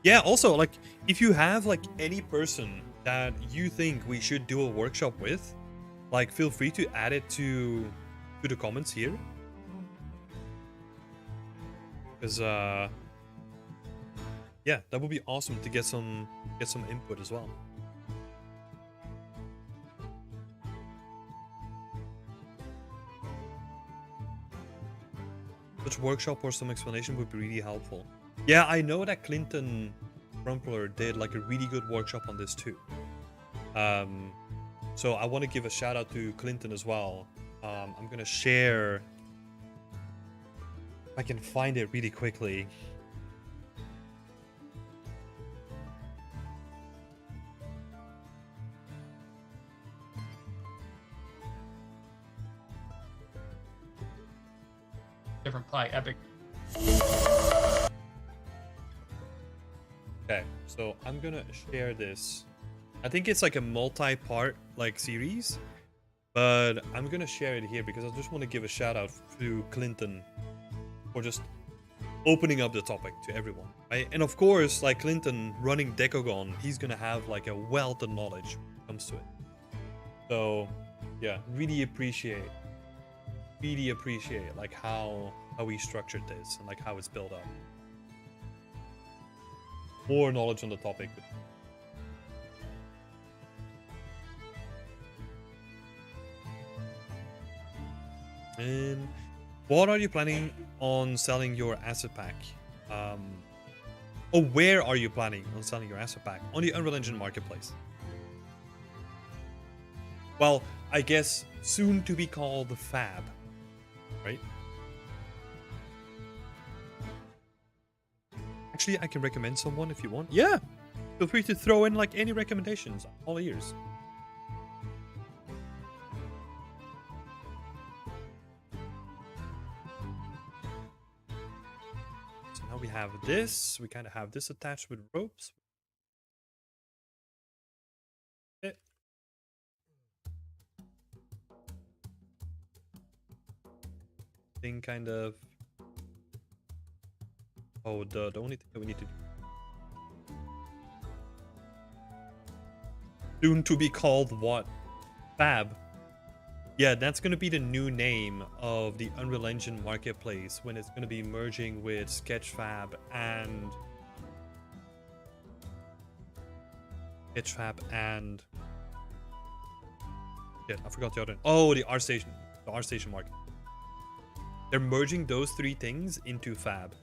Yeah, also, like, if you have, like, any person that you think we should do a workshop with, like, feel free to add it to the comments here. Because, yeah, that would be awesome to get some input as well. Such workshop or some explanation would be really helpful. Yeah, I know that Clinton Crumpler did like a really good workshop on this too. So I want to give a shout out to Clinton as well. I'm gonna share, if I can find it really quickly. Different play, epic. Okay, so I'm gonna share this. I think it's like a multi-part like series, but I'm gonna share it here because I just want to give a shout out to Clinton for just opening up the topic to everyone, right? And of course, like Clinton running Decagon, he's gonna have like a wealth of knowledge when it comes to it. So yeah, really appreciate like how we structured this and like how it's built up. More knowledge on the topic. What are you planning on selling your asset pack? Or where are you planning on selling your asset pack? On the Unreal Engine marketplace. Well, I guess soon to be called the Fab. right? Actually, I can recommend someone if you want. Yeah, feel free to throw in like any recommendations. All ears. So now we have this. We kind of have this attached with ropes. Thing kind of. Oh, the only thing that we need to do. Soon to be called what? Fab. Yeah, that's going to be the new name of the Unreal Engine marketplace when it's going to be merging with Sketchfab and shit, I forgot the other. Oh, the ArtStation. The ArtStation market. They're merging those three things into Fab.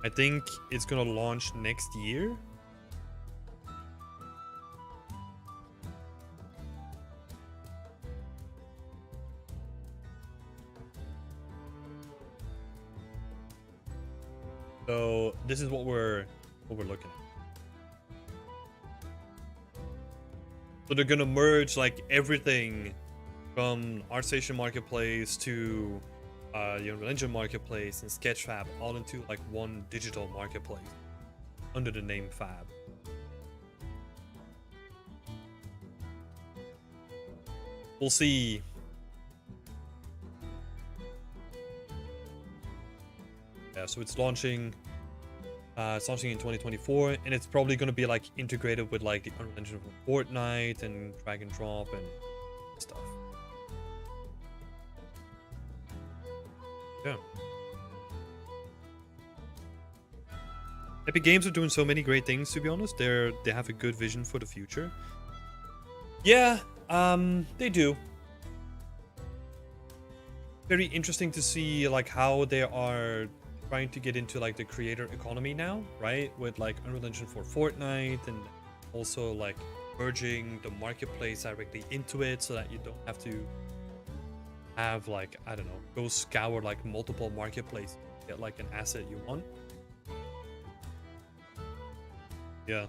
I think it's going to launch next year. So this is what we're looking at. So they're gonna merge like everything from ArtStation Marketplace to the Unreal Engine Marketplace and Sketchfab all into like one digital marketplace under the name Fab. We'll see. Yeah, so it's launching in 2024, and it's probably going to be like integrated with like the Unreal Engine for Fortnite and drag and drop and stuff. Yeah. Epic Games are doing so many great things, to be honest. They have a good vision for the future. Yeah, they do. Very interesting to see like how they are trying to get into like the creator economy now, right? With like Unreal Engine for Fortnite and also like merging the marketplace directly into it so that you don't have to have like, I don't know, go scour like multiple marketplaces to get like an asset you want. Yeah.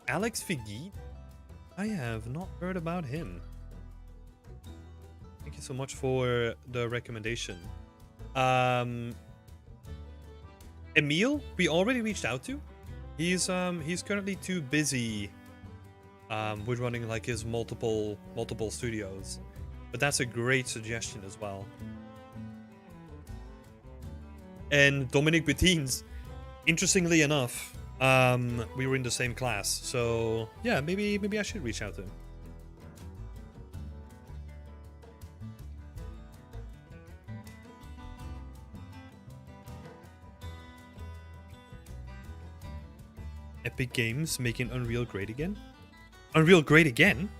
Alex Figui? I have not heard about him. Thank you so much for the recommendation. Emil, we already reached out to. He's currently too busy with running like his multiple studios. But that's a great suggestion as well. And Dominic Bettines, interestingly enough, we were in the same class. So yeah, maybe I should reach out to him. Epic Games making Unreal great again? Unreal great again?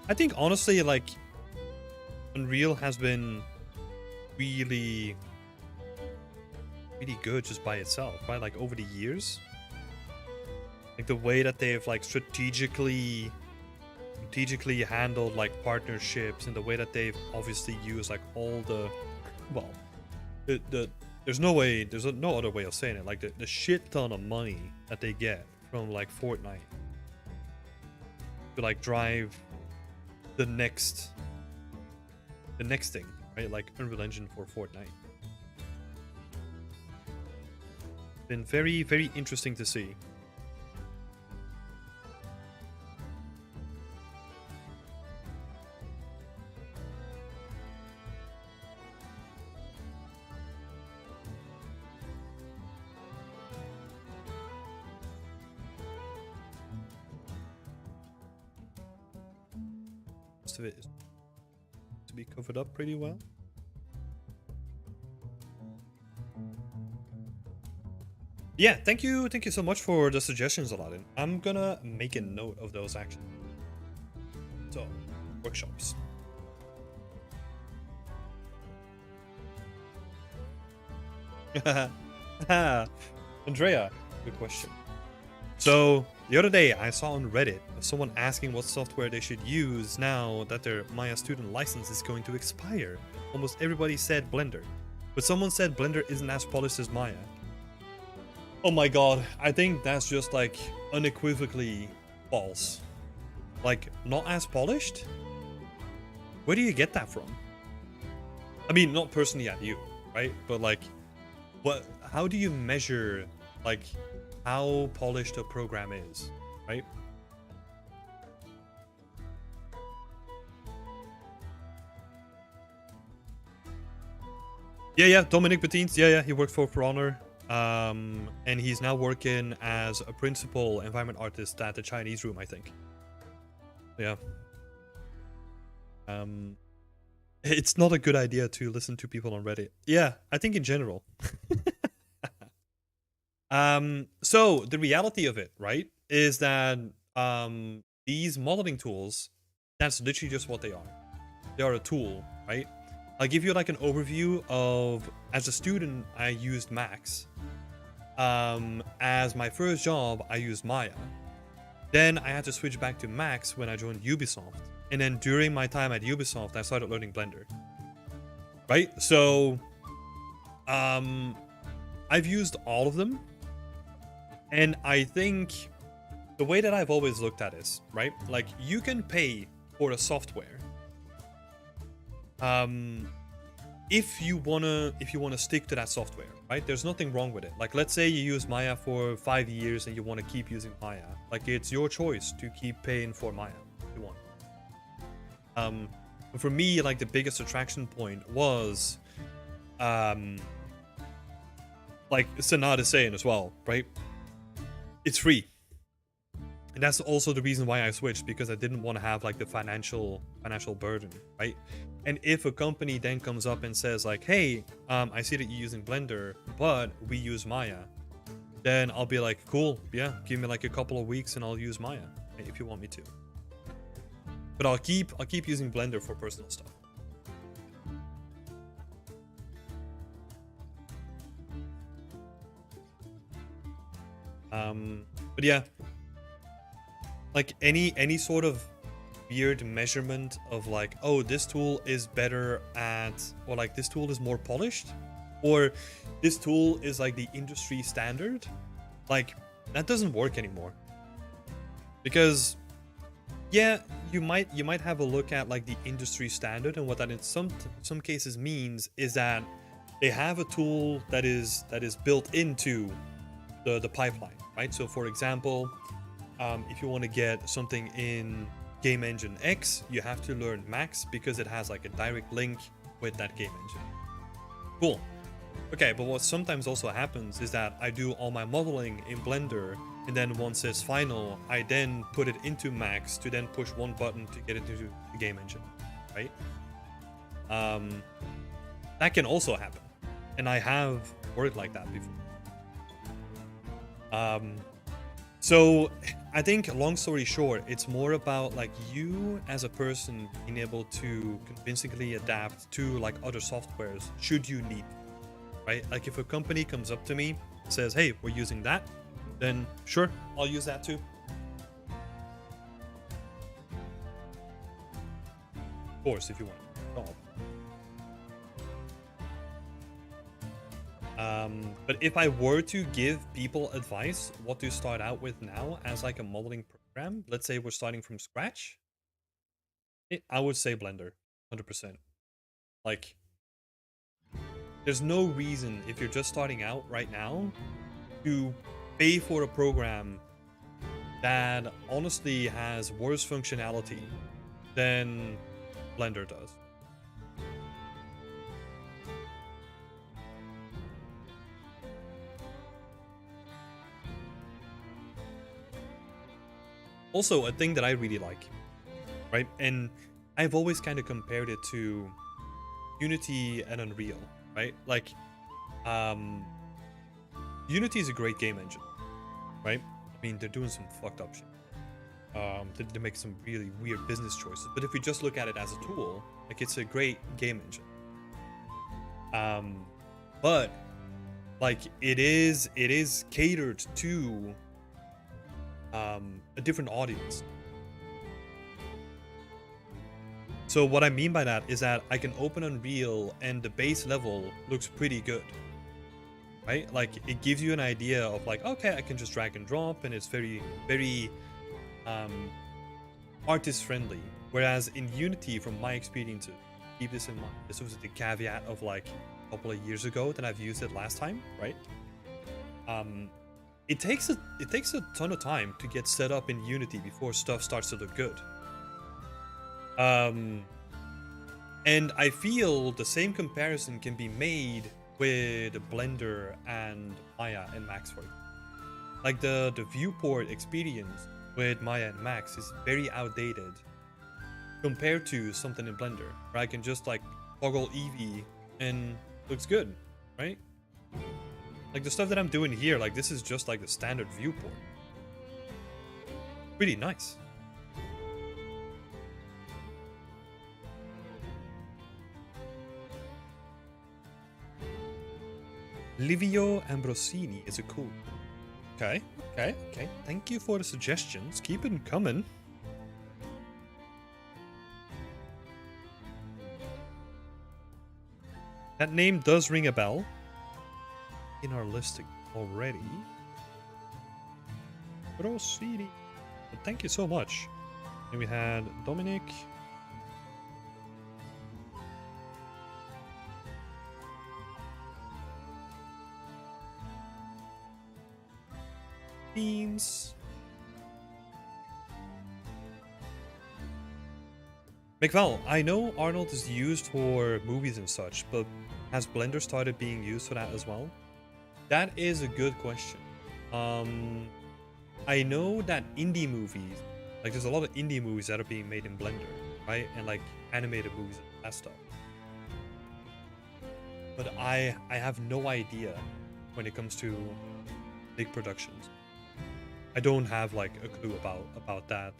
I think honestly, like, Unreal has been really good just by itself, right? Like over the years. Like the way that they've like strategically handled like partnerships and the way that they've obviously used like all the, well, there's no other way of saying it. Like the shit ton of money that they get from like Fortnite to like drive the next thing, right? Like Unreal Engine for Fortnite. Been very, very interesting to see. Most of it is to be covered up pretty well. Yeah, thank you so much for the suggestions, Aladdin. I'm gonna make a note of those actually. So, workshops. Andrea, good question. So, The other day, I saw on Reddit someone asking what software they should use now that their Maya student license is going to expire. Almost everybody said Blender, but someone said Blender isn't as polished as Maya. Oh my god, I think that's just like unequivocally false. Like, not as polished? Where do you get that from? I mean, not personally at you, right? But like, what? How do you measure like how polished a program is, right? Yeah, Dominic Bettines, yeah, he worked for Honor, and he's now working as a principal environment artist at the Chinese Room, I think. Yeah. It's not a good idea to listen to people on Reddit. Yeah, I think in general. So the reality of it, right, is that these modeling tools, that's literally just what they are. They are a tool, right? I'll give you like an overview of, as a student, I used Max. As my first job, I used Maya. Then I had to switch back to Max when I joined Ubisoft. And then during my time at Ubisoft, I started learning Blender. Right? So, I've used all of them. And I think the way that I've always looked at this, right? Like, you can pay for a software. If you wanna stick to that software, right? There's nothing wrong with it. Like, let's say you use Maya for 5 years and you want to keep using Maya. Like, it's your choice to keep paying for Maya if you want. For me, like, the biggest attraction point was, like Sanad is saying as well, right? It's free. And that's also the reason why I switched, because I didn't want to have like the financial burden, right? And if a company then comes up and says like, hey, I see that you're using Blender, but we use Maya, then I'll be like, cool, yeah, give me like a couple of weeks and I'll use Maya if you want me to. But I'll keep using Blender for personal stuff. But yeah, like any sort of weird measurement of like, oh, this tool is better at, or like this tool is more polished, or this tool is like the industry standard, like that doesn't work anymore. Because yeah, you might have a look at like the industry standard, and what that in some cases means is that they have a tool that is built into the pipeline, right? So for example, if you want to get something in Game Engine X, you have to learn Max because it has like a direct link with that game engine. Cool. Okay, but what sometimes also happens is that I do all my modeling in Blender, and then once it's final, I then put it into Max to then push one button to get it into the game engine, right? That can also happen, and I have worked like that before. So I think, long story short, it's more about like you as a person being able to convincingly adapt to like other softwares should you need, right? Like if a company comes up to me, says, hey, we're using that, then sure, I'll use that too. Of course, if you want. But if I were to give people advice what to start out with now as like a modeling program, let's say we're starting from scratch, I would say Blender, 100%. Like, there's no reason if you're just starting out right now to pay for a program that honestly has worse functionality than Blender does. Also, a thing that I really like, right? And I've always kind of compared it to Unity and Unreal, right? Like, Unity is a great game engine, right? I mean, they're doing some fucked up shit. They make some really weird business choices. But if you just look at it as a tool, like, it's a great game engine. But like, it is catered to a different audience. So what I mean by that is that I can open Unreal and the base level looks pretty good, right? Like it gives you an idea of like, okay, I can just drag and drop, and it's very, very artist friendly. Whereas in Unity, from my experience, keep this in mind, this was the caveat of like a couple of years ago that I've used it last time, right? It takes a ton of time to get set up in Unity before stuff starts to look good. And I feel the same comparison can be made with Blender and Maya and Max for it. Like the viewport experience with Maya and Max is very outdated compared to something in Blender, where I can just like toggle Eevee and looks good, right? Like the stuff that I'm doing here, like this is just like the standard viewport. Pretty nice. Livio Ambrosini is a cool. Okay. Thank you for the suggestions. Keep them coming. That name does ring a bell in our listing already. Ambrosini. Well, thank you so much. And we had Dominic. Beans. McVal, I know Arnold is used for movies and such, but has Blender started being used for that as well? That is a good question. I know that indie movies, like there's a lot of indie movies that are being made in Blender, right? And like animated movies and that stuff. But I have no idea when it comes to big productions. I don't have like a clue about that.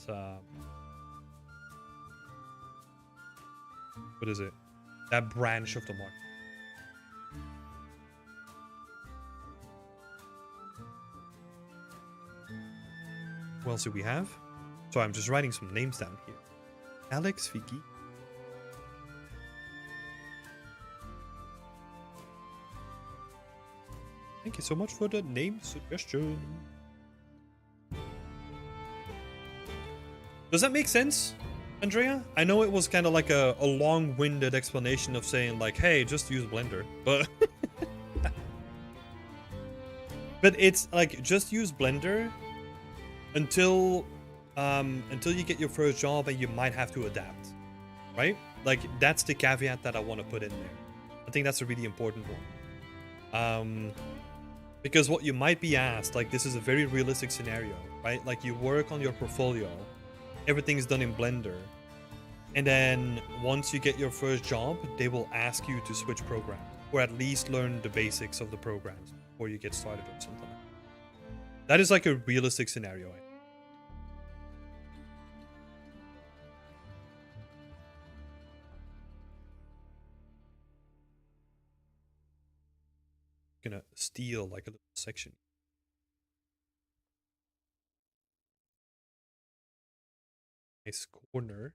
What is it? That branch of the market. What else do we have? So I'm just writing some names down here. Alex Vicky. Thank you so much for the name suggestion. Does that make sense, Andrea? I know it was kind of like a long-winded explanation of saying like, hey, just use Blender, but but it's like just use Blender until you get your first job, and you might have to adapt, right? Like that's the caveat that I want to put in there. I think that's a really important one. Because what you might be asked, like this is a very realistic scenario, right? Like you work on your portfolio, everything's done in Blender, and then once you get your first job, they will ask you to switch programs, or at least learn the basics of the programs before you get started with something. That is like a realistic scenario. Gonna steal like a little section. Nice corner.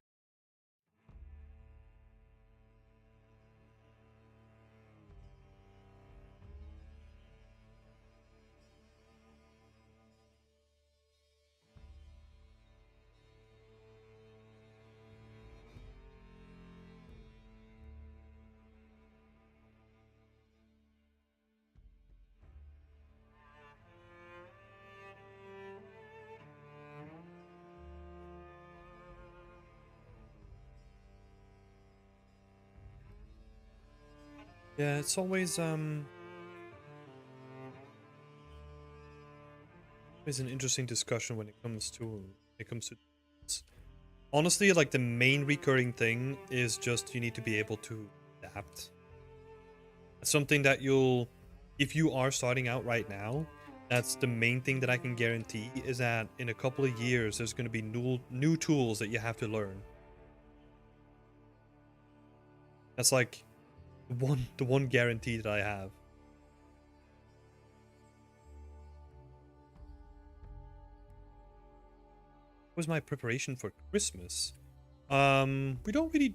Yeah, it's always an interesting discussion when it comes to honestly, like the main recurring thing is just you need to be able to adapt. It's something that if you are starting out right now, that's the main thing that I can guarantee, is that in a couple of years there's going to be new tools that you have to learn. That's like the one guarantee that I have. was my preparation for Christmas. We don't really,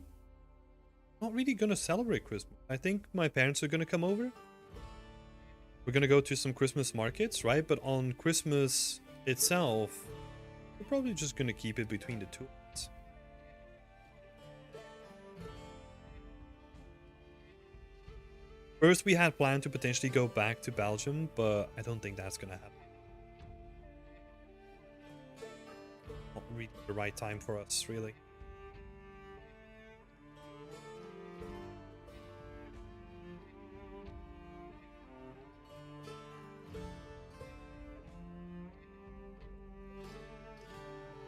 not really gonna celebrate Christmas. I think my parents are gonna come over. We're gonna go to some Christmas markets, right? But on Christmas itself, we're probably just gonna keep it between the two of us. First, we had planned to potentially go back to Belgium, but I don't think that's gonna happen. Not really the right time for us, really.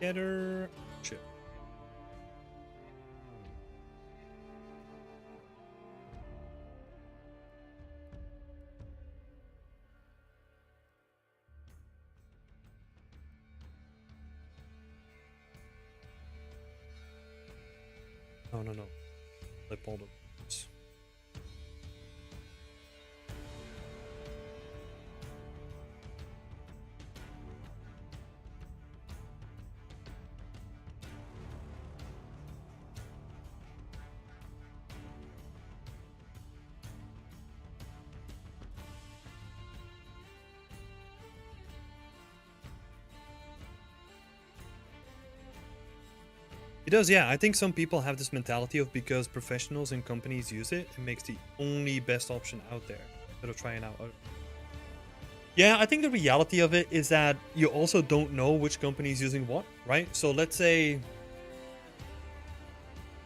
Getter chip. No. Flip all the words. It does, yeah. I think some people have this mentality of because professionals and companies use it, it makes the only best option out there instead of trying out other. Yeah, I think the reality of it is that you also don't know which company is using what, right? So let's say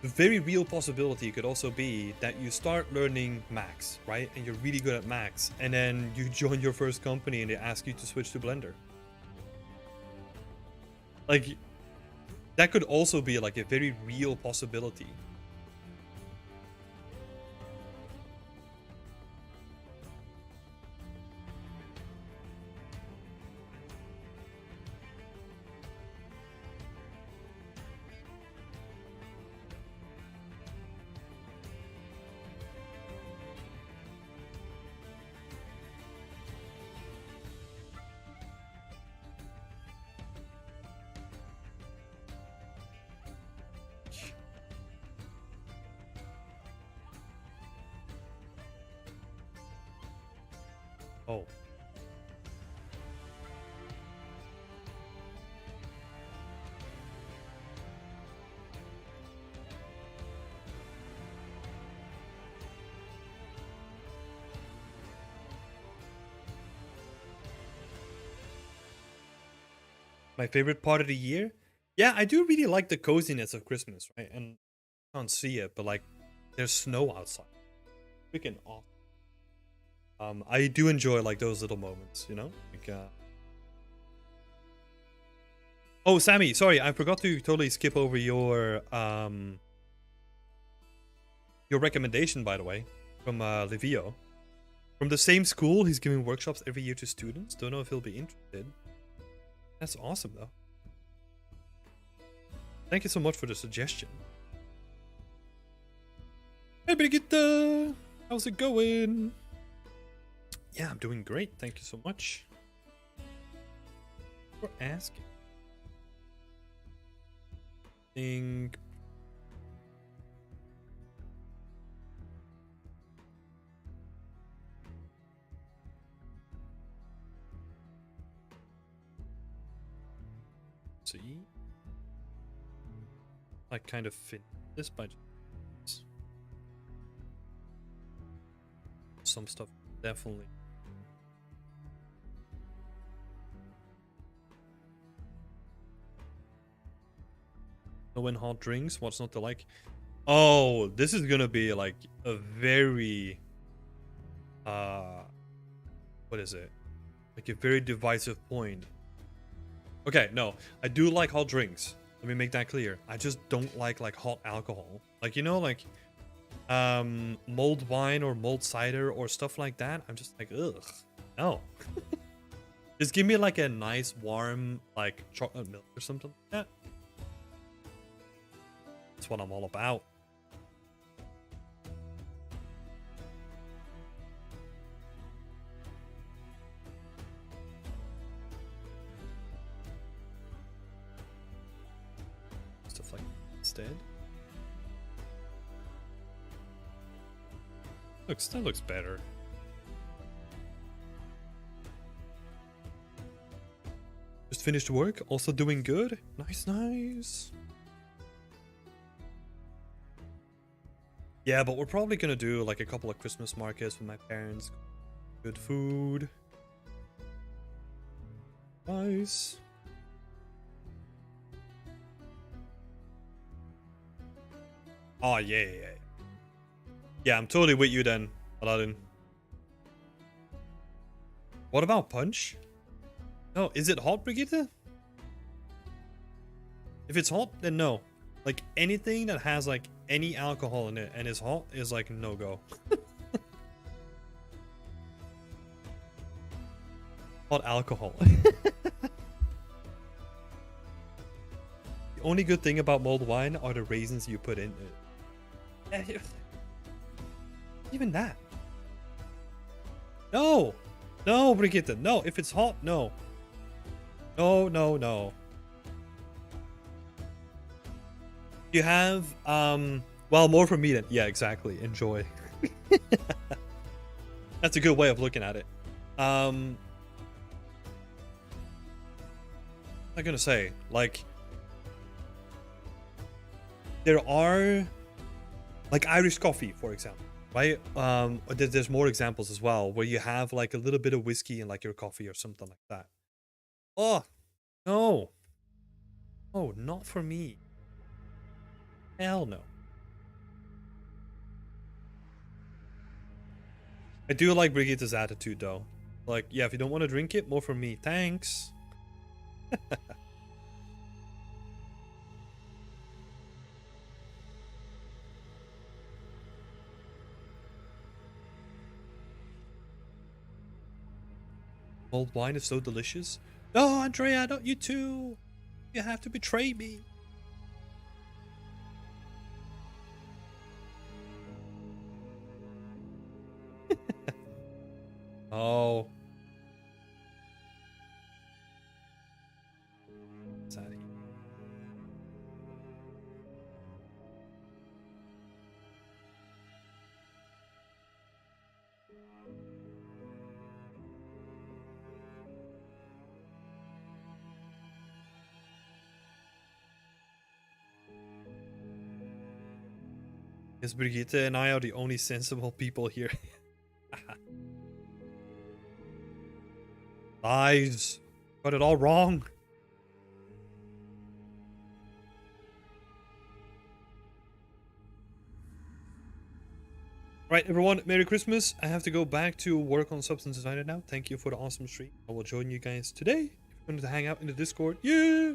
the very real possibility could also be that you start learning Max, right? And you're really good at Max, and then you join your first company and they ask you to switch to Blender. Like, that could also be like a very real possibility. Oh. My favorite part of the year? Yeah, I do really like the coziness of Christmas, right? And I can't see it, but like there's snow outside. Freaking awesome. I do enjoy like those little moments, you know? Like Oh, Sammy, sorry, I forgot to totally skip over your recommendation, by the way, from Livio. From the same school, he's giving workshops every year to students. Don't know if he'll be interested. That's awesome, though. Thank you so much for the suggestion. Hey, Brigitte! How's it going? Yeah, I'm doing great. Thank you so much for asking. Think. See, I kind of fit this budget. Some stuff definitely. No and hot drinks. What's not to like? Oh, this is gonna be like a very what is it? Like a very divisive point. Okay, no, I do like hot drinks. Let me make that clear. I just don't like hot alcohol. Like, you know, like mulled wine or mulled cider or stuff like that. I'm just like, ugh, no. Just give me like a nice warm like chocolate milk or something like that. That's what I'm all about. instead. That looks better. Just finished work, also doing good. Nice, nice. Yeah, but we're probably gonna do like a couple of Christmas markets with my parents. Good food. Nice. Oh, yeah. Yeah, I'm totally with you then, Aladdin. What about punch? No, is it hot, Brigitte? If it's hot, then no. Like, anything that has, like, any alcohol in it and is hot is, like, no-go. Hot alcohol. The only good thing about mulled wine are the raisins you put in it. Even that. No! No, Brigitte, no. If it's hot, no. No. You have, well, more for me then. Yeah, exactly. Enjoy. That's a good way of looking at it. I'm gonna say, like, there are, like, Irish coffee, for example, right? There's more examples as well, where you have, like, a little bit of whiskey in, like, your coffee or something like that. Oh, no. Oh, not for me. Hell no. I do like Brigitte's attitude, though. Like, yeah, if you don't want to drink it, more for me. Thanks. Mulled wine is so delicious. No, Andrea, not you too. You have to betray me. Oh. Sad. Because Brigitte and I are the only sensible people here. Lies. Got it all wrong. Right, everyone, Merry Christmas. I have to go back to work on Substance Designer now. Thank you for the awesome stream. I will join you guys today. If you're going to hang out in the Discord, yeah!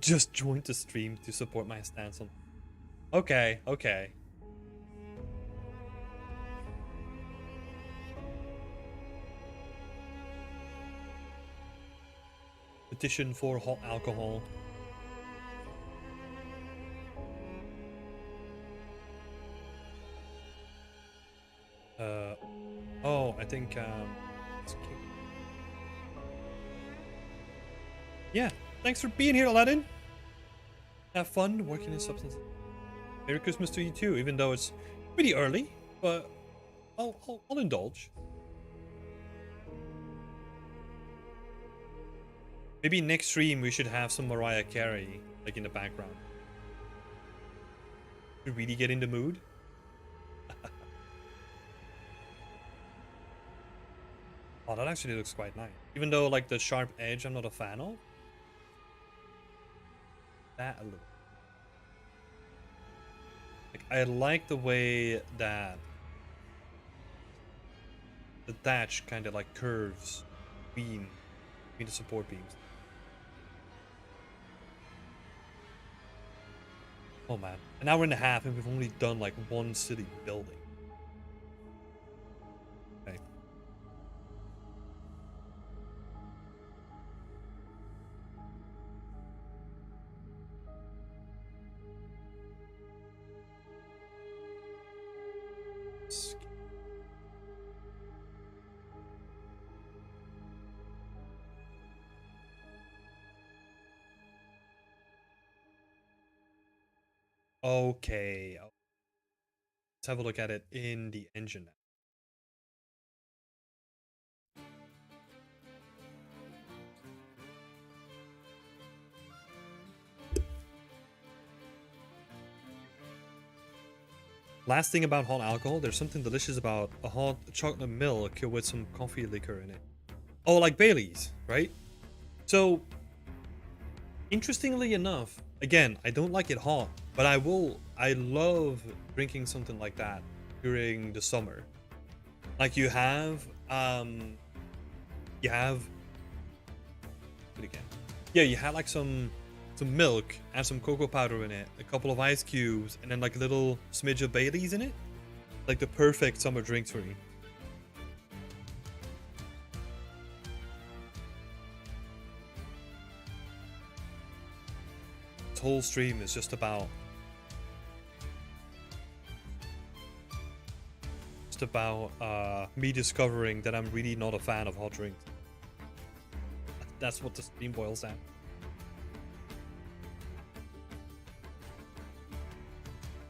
Just joined the stream to support my stance on... Okay. Petition for hot alcohol. Oh, I think, yeah, thanks for being here, Aladdin. Have fun working in Substance. Merry Christmas to you too, even though it's pretty early, but I'll indulge. Maybe next stream we should have some Mariah Carey, like, in the background. To really get in the mood. Oh, that actually looks quite nice. Even though, like, the sharp edge I'm not a fan of. That a little. Like, I like the way that the thatch kind of, like, curves between the support beams. Oh man, an hour and a half and we've only done like one city building. Okay. Okay. Let's have a look at it in the engine now. Last thing about hot alcohol, there's something delicious about a hot chocolate milk with some coffee liquor in it. Oh, like Bailey's, right? So, interestingly enough, again, I don't like it hot, but I love drinking something like that during the summer. Like you have it again. Yeah, you had like some milk and some cocoa powder in it, a couple of ice cubes, and then like a little smidge of Bailey's in it. Like the perfect summer drink for me. This whole stream is just about me discovering that I'm really not a fan of hot drinks. That's what the stream boils down.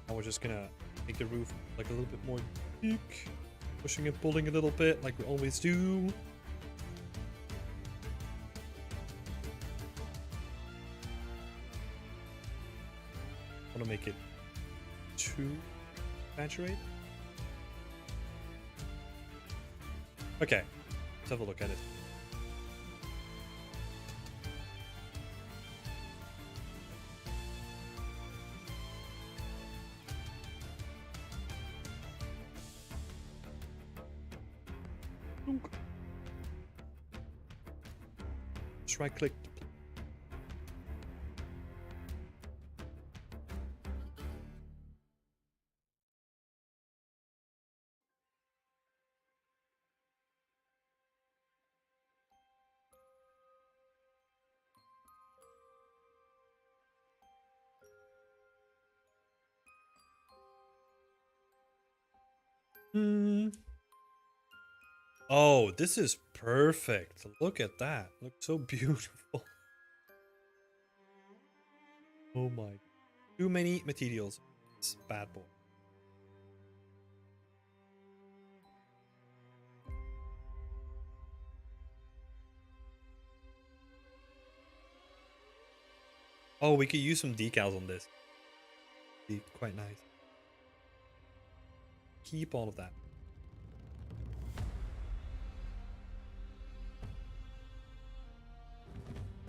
Now we're just gonna make the roof like a little bit more thick, pushing and pulling a little bit like we always do. I want to make it too saturated. Okay, let's have a look at it. Just right click. Oh, this is perfect. Look at that. Looks so beautiful. Oh my. Too many materials. It's bad boy. Oh, we could use some decals on this. Be quite nice. Keep all of that.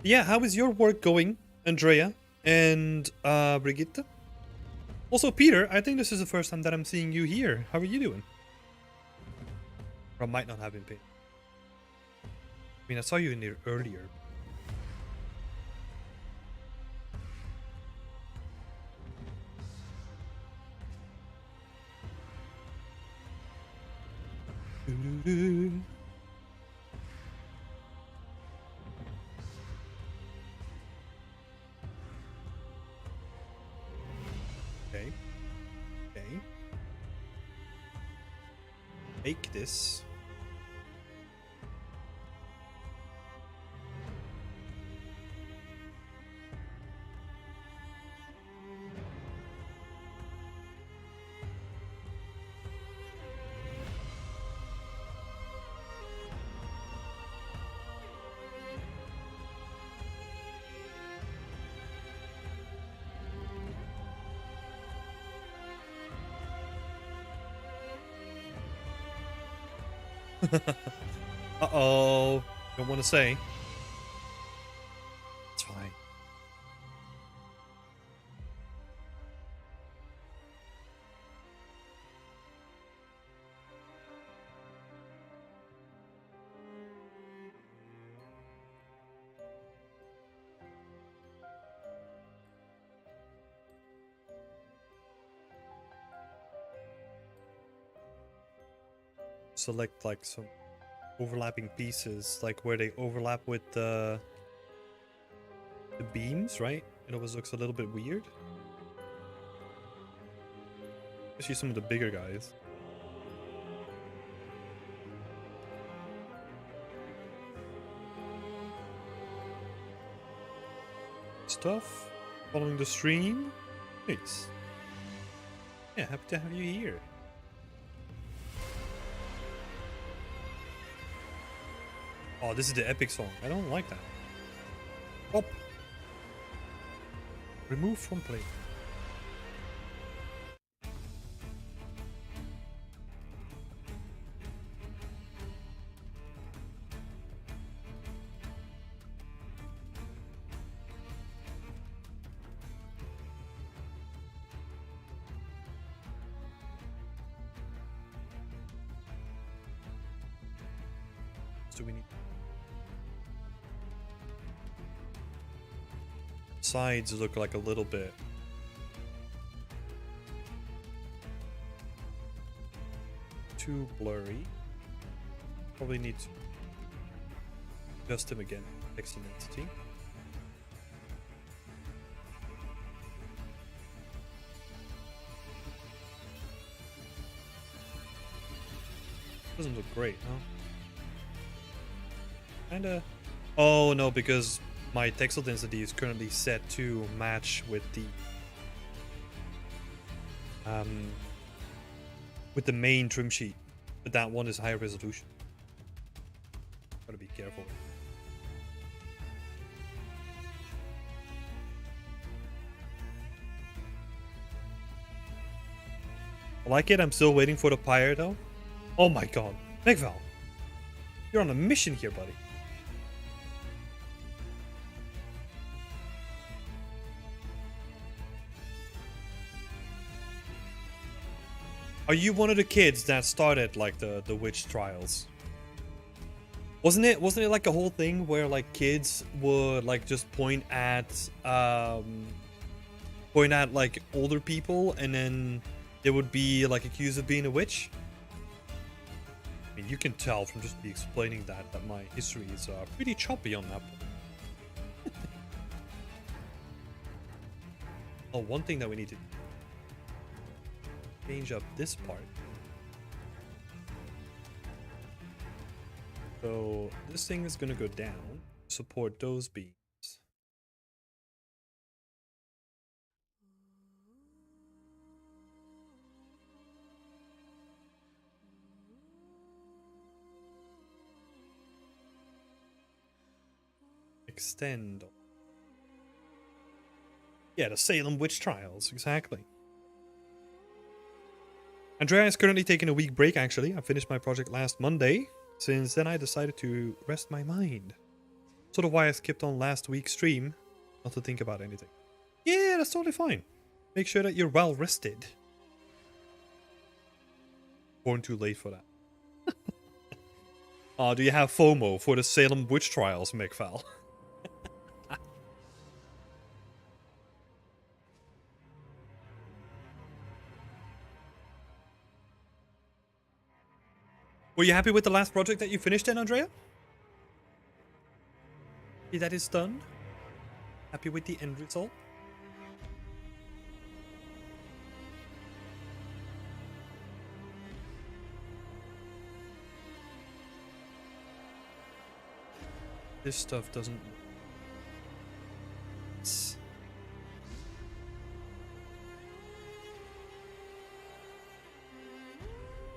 Yeah, how is your work going, Andrea and Brigitte? Also, Peter, I think this is the first time that I'm seeing you here. How are you doing? Or I might not have been paid. I mean, I saw you in here earlier. Okay. Okay. Make this. Uh-oh. Don't want to say. It's fine. Select like some overlapping pieces, like where they overlap with the beams, right? It always looks a little bit weird. Especially some of the bigger guys. Stuff. Following the stream. Nice. Yeah, happy to have you here. Oh, this is the epic song. I don't like that. Stop. Remove from play. Do we need sides look like a little bit too blurry. Probably need to adjust them again. Text intensity. Doesn't look great, huh? Kinda. Oh no, because my text density is currently set to match with the main trim sheet, but that one is higher resolution. Gotta be careful. I like it. I'm still waiting for the pyre though. Oh my god, Megval, you're on a mission here, buddy. Are you one of the kids that started like the witch trials? Wasn't it like a whole thing where like kids would like just point at like older people and then they would be like accused of being a witch? I mean, you can tell from just me explaining that my history is pretty choppy on that point. Oh, one thing that we need to change up this part. So this thing is gonna go down, support those beams. Extend. Yeah, the Salem witch trials, exactly. Andrea is currently taking a week break, actually. I finished my project last Monday. Since then, I decided to rest my mind. Sort of why I skipped on last week's stream, not to think about anything. Yeah, that's totally fine. Make sure that you're well rested. Born too late for that. Do you have FOMO for the Salem witch trials, Megval? Were you happy with the last project that you finished then, Andrea? Happy that is done? Happy with the end result? This stuff doesn't...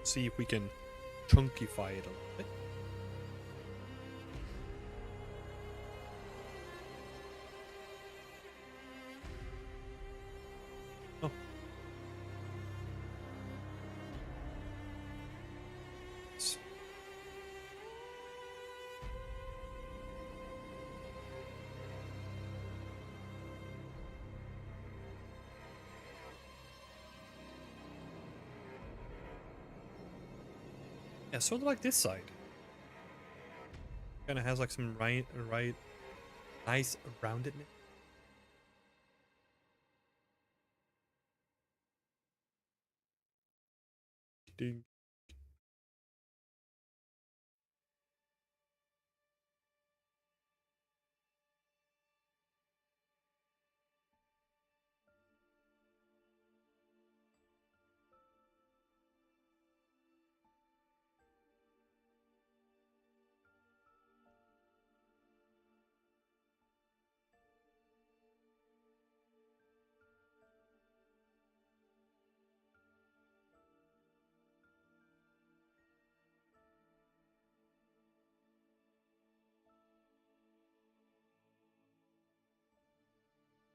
See if we can chunkify it a little bit. Oh. Yeah, sort of like this side. Kind of has like some right, nice roundedness. Ding.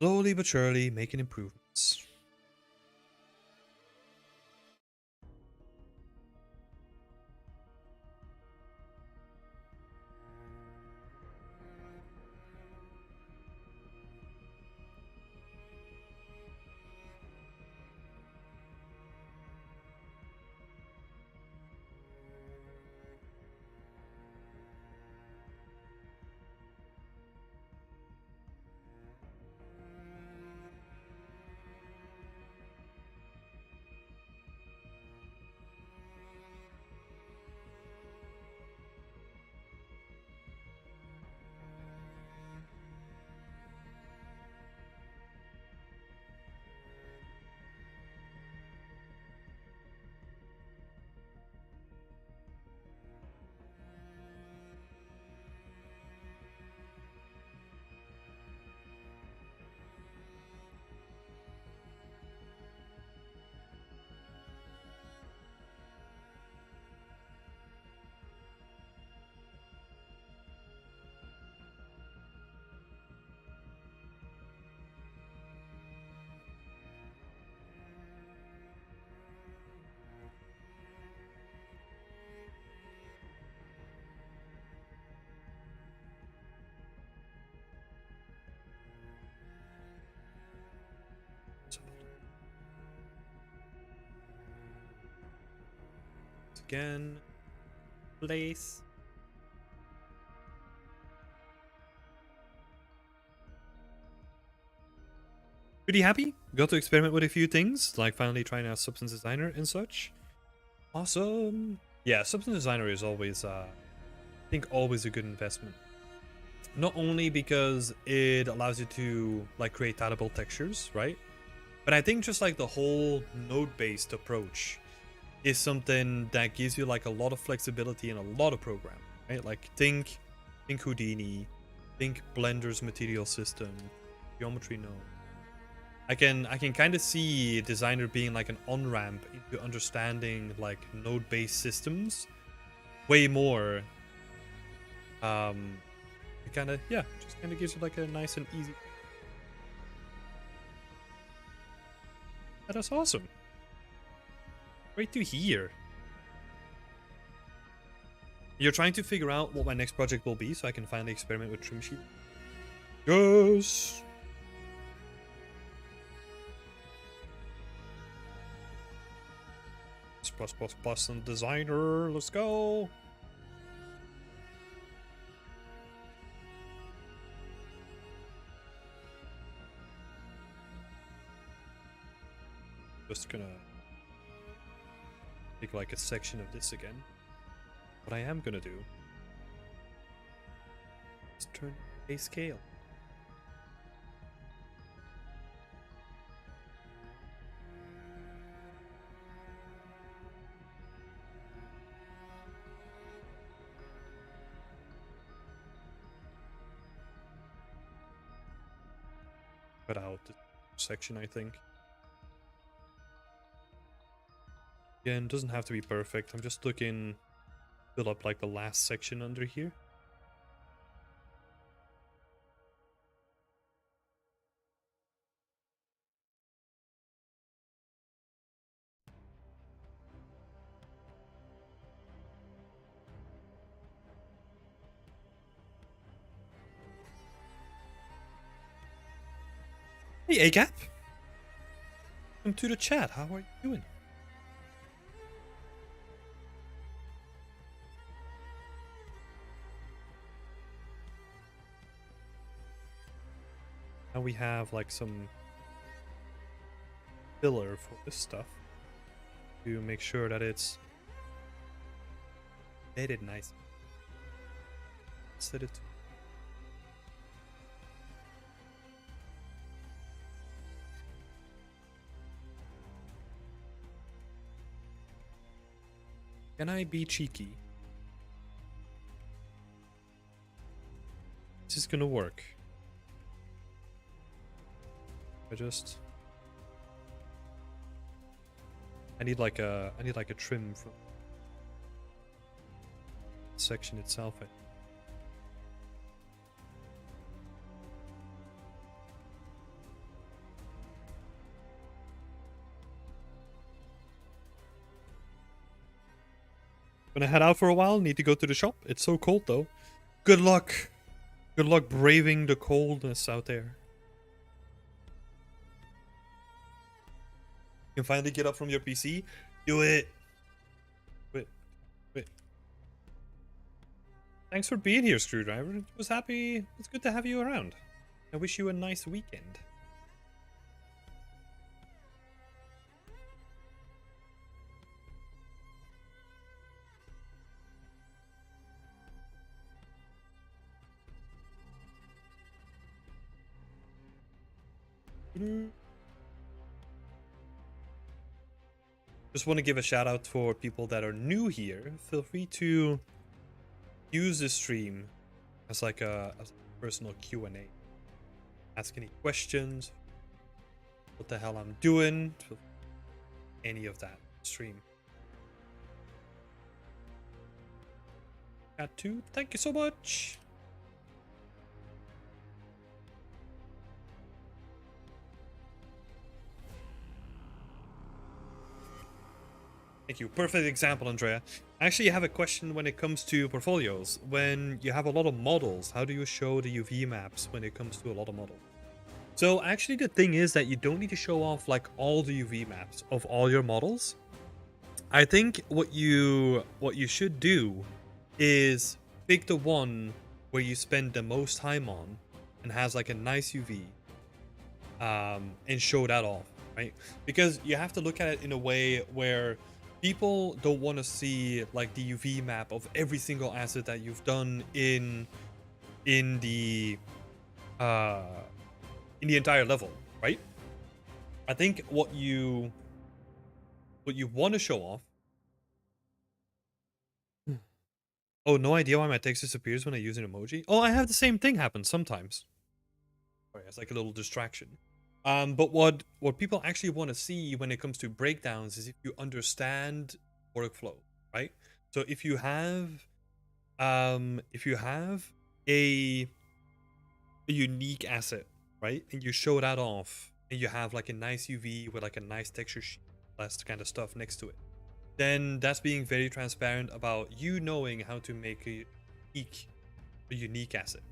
Slowly but surely making improvements. Again, place. Pretty happy. Got to experiment with a few things, like finally trying out Substance Designer and such. Awesome. Yeah, Substance Designer is always, I think, always a good investment. Not only because it allows you to like create tileable textures, right? But I think just like the whole node-based approach is something that gives you like a lot of flexibility in a lot of programming, right? Like think Houdini, think Blender's material system, geometry node. I can kind of see Designer being like an on-ramp into understanding like node-based systems way more. It kind of, yeah, just kind of gives you like a nice and easy. That's awesome. Great to hear. You're trying to figure out what my next project will be so I can finally experiment with trim sheet. Yes. Plus and Designer. Let's go. Just gonna take like a section of this again. What I am gonna do is turn a scale. Cut out the section, I think. Again, doesn't have to be perfect. I'm just looking, fill up like the last section under here. Hey, AGAP! Welcome to the chat. How are you doing? Now we have like some filler for this stuff to make sure that it's edited nice. Set it. Can I be cheeky? This is gonna work. I need like a trim from the section itself. Gonna head out for a while. Need to go to the shop. It's so cold though. Good luck. Good luck braving the coldness out there. You can finally get up from your PC. Do it. Wait. Thanks for being here, Screwdriver. It was happy. It's good to have you around. I wish you a nice weekend. Just want to give a shout out for people that are new here. Feel free to use this stream as like a personal Q&A. Ask any questions, what the hell I'm doing, any of that stream. Got to, thank you so much. Thank you. Perfect example, Andrea. I actually have a question when it comes to portfolios. When you have a lot of models, how do you show the UV maps when it comes to a lot of models? So actually the thing is that you don't need to show off like all the UV maps of all your models. I think what you should do is pick the one where you spend the most time on and has like a nice UV and show that off, right? Because you have to look at it in a way where people don't want to see like the UV map of every single asset that you've done in the entire level, right? I think what you want to show off. Oh, no idea why my text disappears when I use an emoji. Oh, I have the same thing happen sometimes. Sorry, it's like a little distraction. But what people actually want to see when it comes to breakdowns is if you understand workflow, right? So if you have a unique asset, right, and you show that off, and you have like a nice UV with like a nice texture sheet, that kind of stuff next to it, then that's being very transparent about you knowing how to make a unique asset.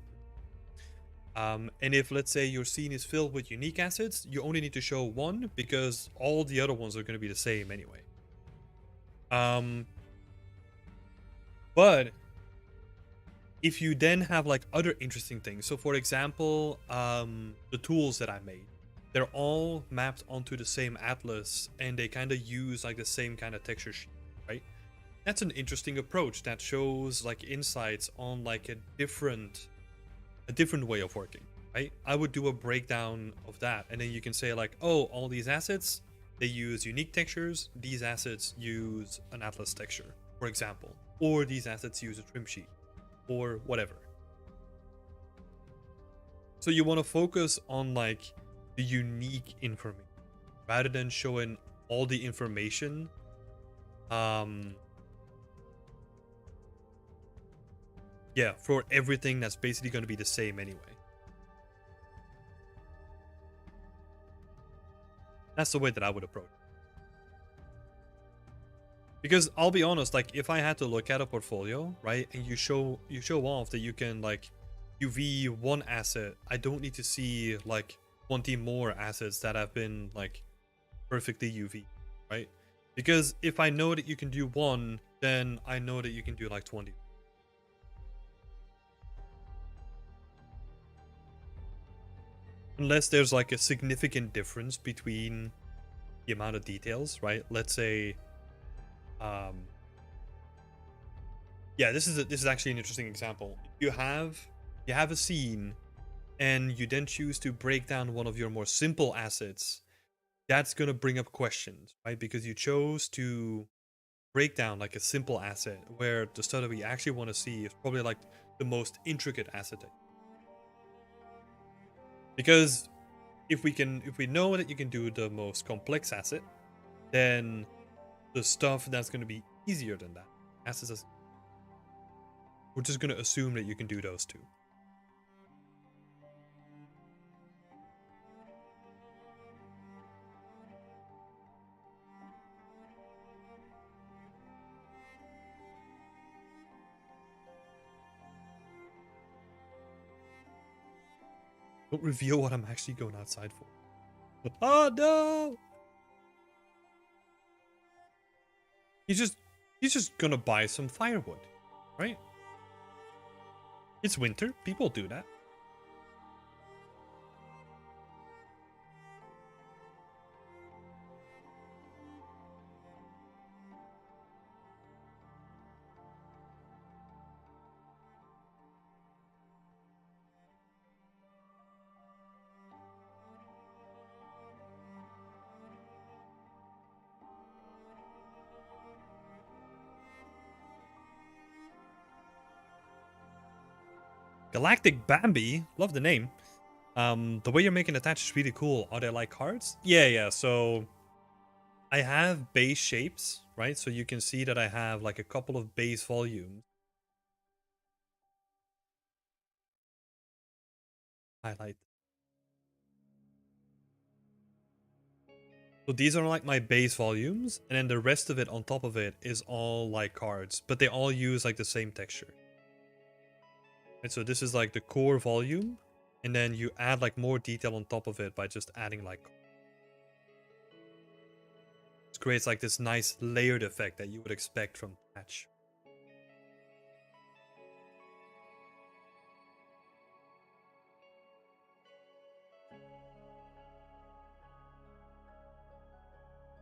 And if, let's say, your scene is filled with unique assets, you only need to show one because all the other ones are going to be the same anyway. But if you then have like other interesting things, so for example, the tools that I made, they're all mapped onto the same atlas and they kind of use like the same kind of texture sheet, right? That's an interesting approach that shows like insights on like a different way of working, right? I would do a breakdown of that, and then you can say like, oh, all these assets, they use unique textures. These assets use an atlas texture, for example, or these assets use a trim sheet, or whatever. So you want to focus on like the unique information rather than showing all the information. Yeah, for everything that's basically going to be the same anyway. That's the way that I would approach it. Because I'll be honest, like if I had to look at a portfolio, right, and you show off that you can like UV one asset, I don't need to see like 20 more assets that have been like perfectly UV, right? Because if I know that you can do one, then I know that you can do like 20. Unless there's like a significant difference between the amount of details, right? Let's say, yeah, this is actually an interesting example. You have a scene, and you then choose to break down one of your more simple assets. That's gonna bring up questions, right? Because you chose to break down like a simple asset, where the stuff that we actually want to see is probably like the most intricate asset. Because if we know that you can do the most complex asset, then the stuff that's going to be easier than that assets, we're just going to assume that you can do those two. Don't reveal what I'm actually going outside for. Oh no! He's just gonna buy some firewood, right? It's winter. People do that. Galactic Bambi, love the name. The way you're making attach is really cool. Are they like cards? Yeah. So I have base shapes, right? So you can see that I have like a couple of base volumes. Highlight. So these are like my base volumes, and then the rest of it on top of it is all like cards, but they all use like the same texture. And so this is like the core volume, and then you add like more detail on top of it by just adding like. It creates like this nice layered effect that you would expect from patch.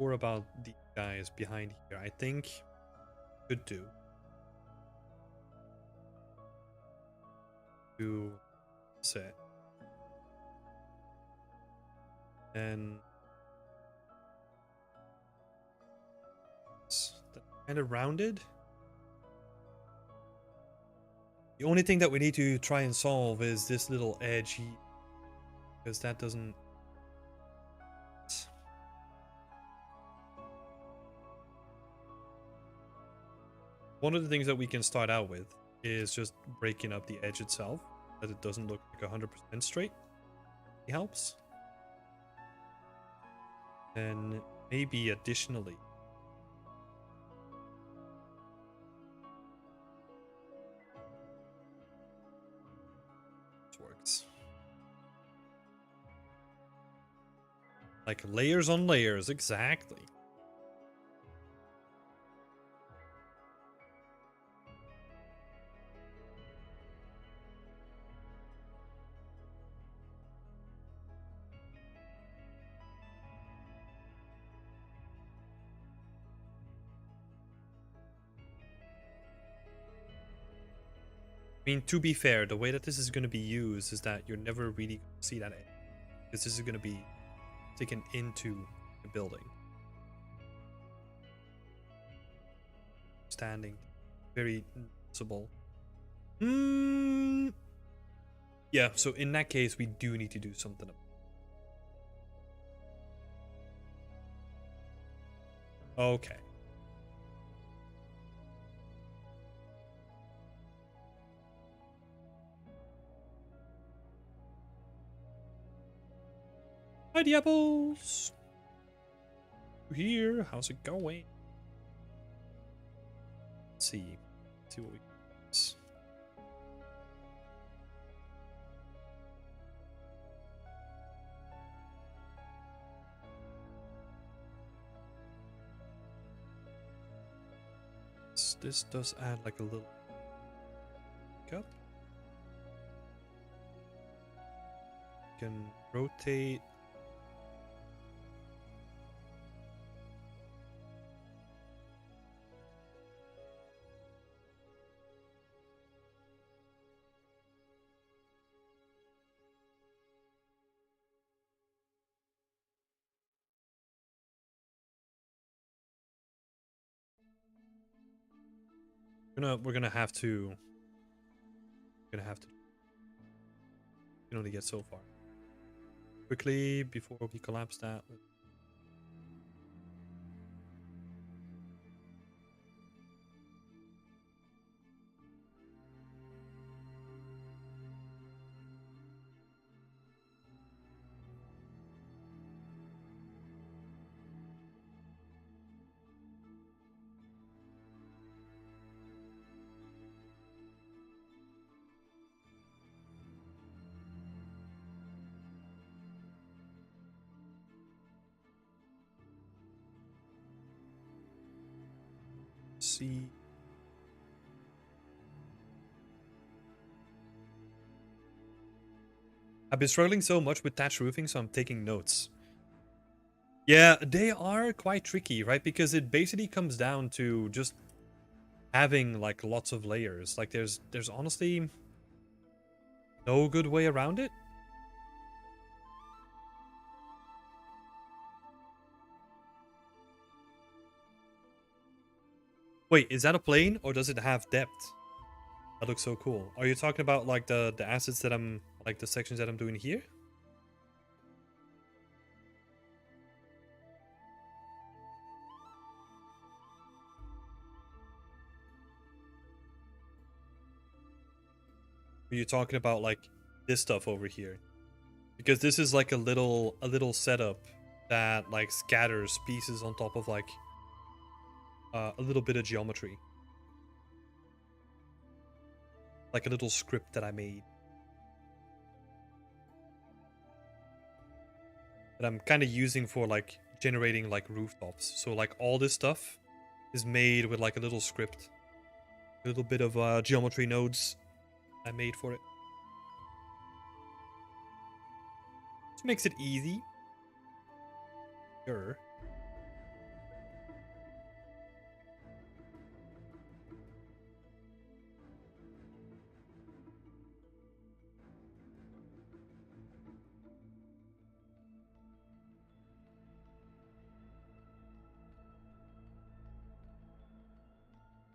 Or about these guys behind here, I think could do. To set. And kind of rounded. The only thing that we need to try and solve is this little edge here, because that doesn't. One of the things that we can start out with is just breaking up the edge itself, that it doesn't look like 100% straight. It helps. And maybe additionally, this works. Like layers on layers, exactly. I mean, to be fair, the way that this is going to be used is that you're never really going to see that edge, because this is going to be taken into the building. Standing. Very noticeable. Yeah, so in that case, we do need to do something. Okay. Hi, Diablos! Here, how's it going? Let's see what we can do. This does add like a little cup. You can rotate. We're gonna have to. We can only get so far. Quickly before we collapse that. see. I've been struggling so much with thatch roofing, so I'm taking notes. Yeah, they are quite tricky, right? Because it basically comes down to just having like lots of layers. Like there's honestly no good way around it. Wait, is that a plane or does it have depth? That looks so cool. Are you talking about like the assets that I'm like the sections that I'm doing here? Are you talking about like this stuff over here? Because this is like a little setup that like scatters pieces on top of like a little bit of geometry. Like a little script that I made. That I'm kind of using for like generating like rooftops. So like all this stuff is made with like a little script. A little bit of geometry nodes I made for it. Which makes it easy. Sure.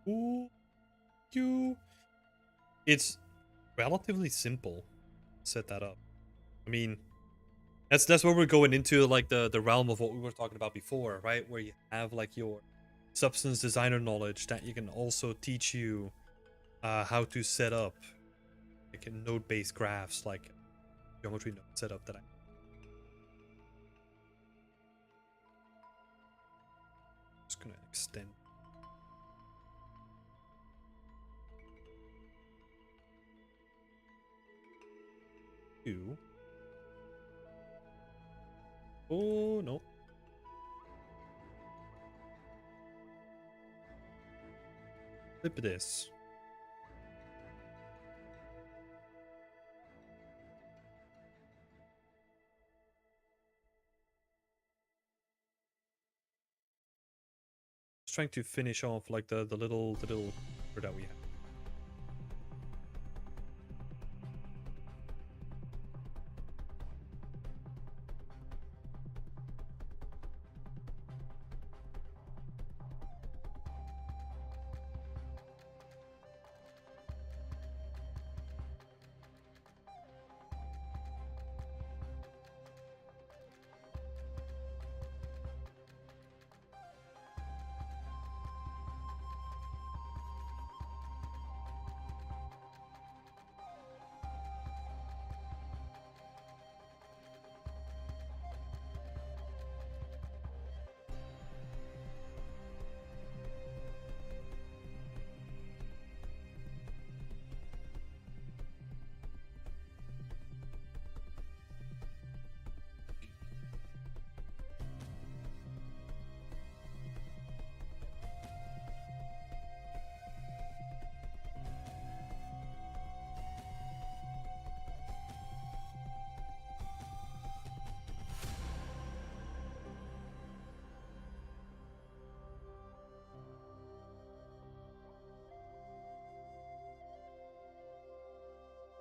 Ooh, you. It's relatively simple to set that up. I mean, that's where we're going into like the realm of what we were talking about before, right? Where you have like your substance designer knowledge that you can also teach you how to set up like node-based graphs, like geometry node setup that I. Just gonna extend. Two. Oh no. Flip this. Just trying to finish off like the little that we have.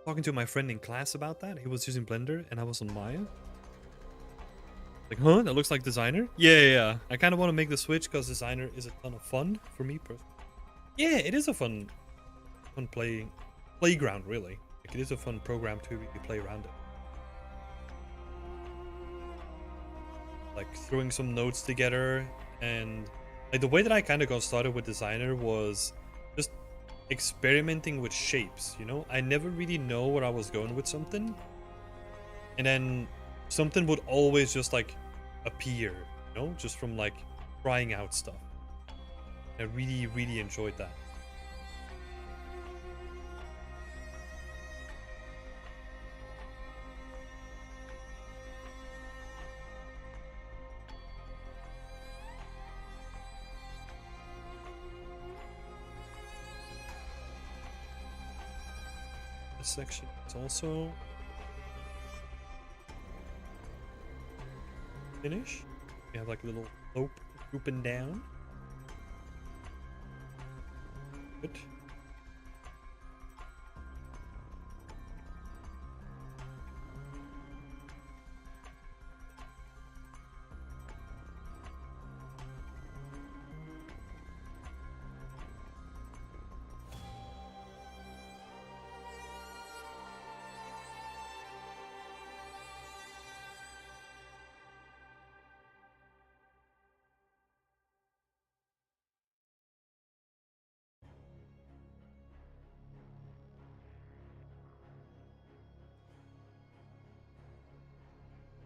Talking to my friend in class about that. He was using Blender and I was on Maya. Like, huh? That looks like Designer? Yeah. I kind of want to make the switch because Designer is a ton of fun for me personally. Yeah, it is a fun playground, really. Like, it is a fun program to really play around it. Like, throwing some nodes together and... Like, the way that I kind of got started with Designer was just experimenting with shapes, you know? I never really know where I was going with something. And then something would always just, like, appear, you know? Just from, like, trying out stuff. I really enjoyed that. This section is also finished. We have like a little slope drooping down. Good.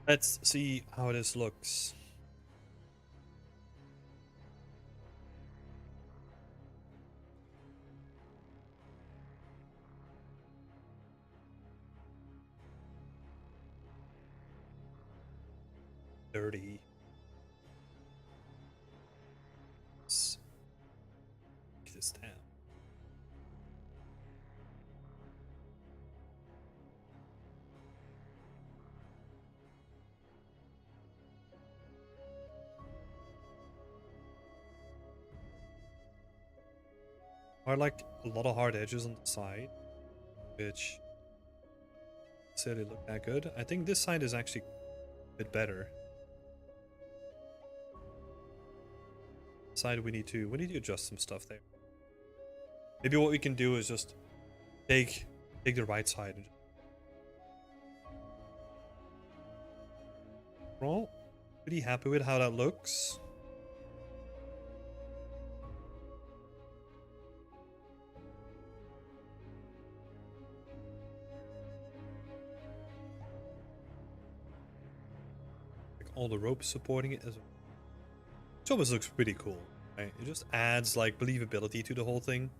Let's see how this looks. Dirty. Let's take this down. Are like a lot of hard edges on the side, which necessarily look that good. I think this side is actually a bit better. Side we need to adjust some stuff there. Maybe what we can do is just take the right side and well, pretty happy with how that looks. Like all the ropes supporting it as well. Which always looks pretty cool, right? It just adds like believability to the whole thing.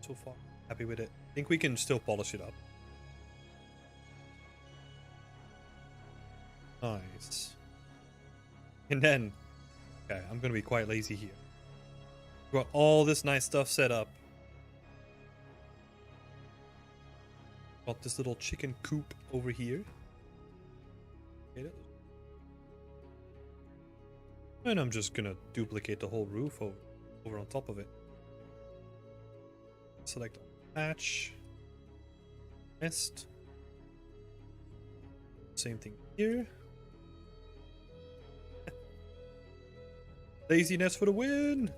So far, happy with it. I think we can still polish it up. Nice. And then, okay, I'm gonna be quite lazy here. Got all this nice stuff set up. Got this little chicken coop over here. And I'm just gonna duplicate the whole roof over on top of it. Select patch. Nest. Same thing here. Laziness for the win!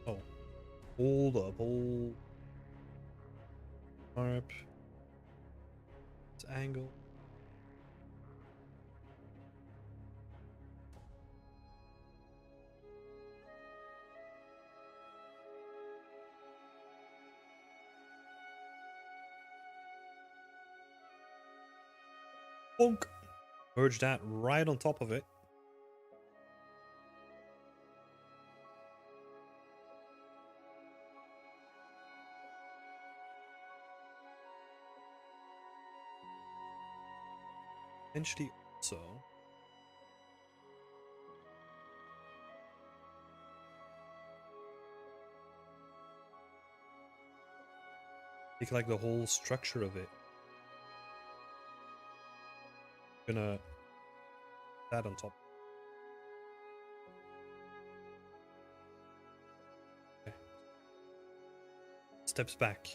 Oh. Hold up, hold. Sharp. This angle. Bonk. Merge that right on top of it. Potentially also take like the whole structure of it. Gonna that on top. Okay. Steps back.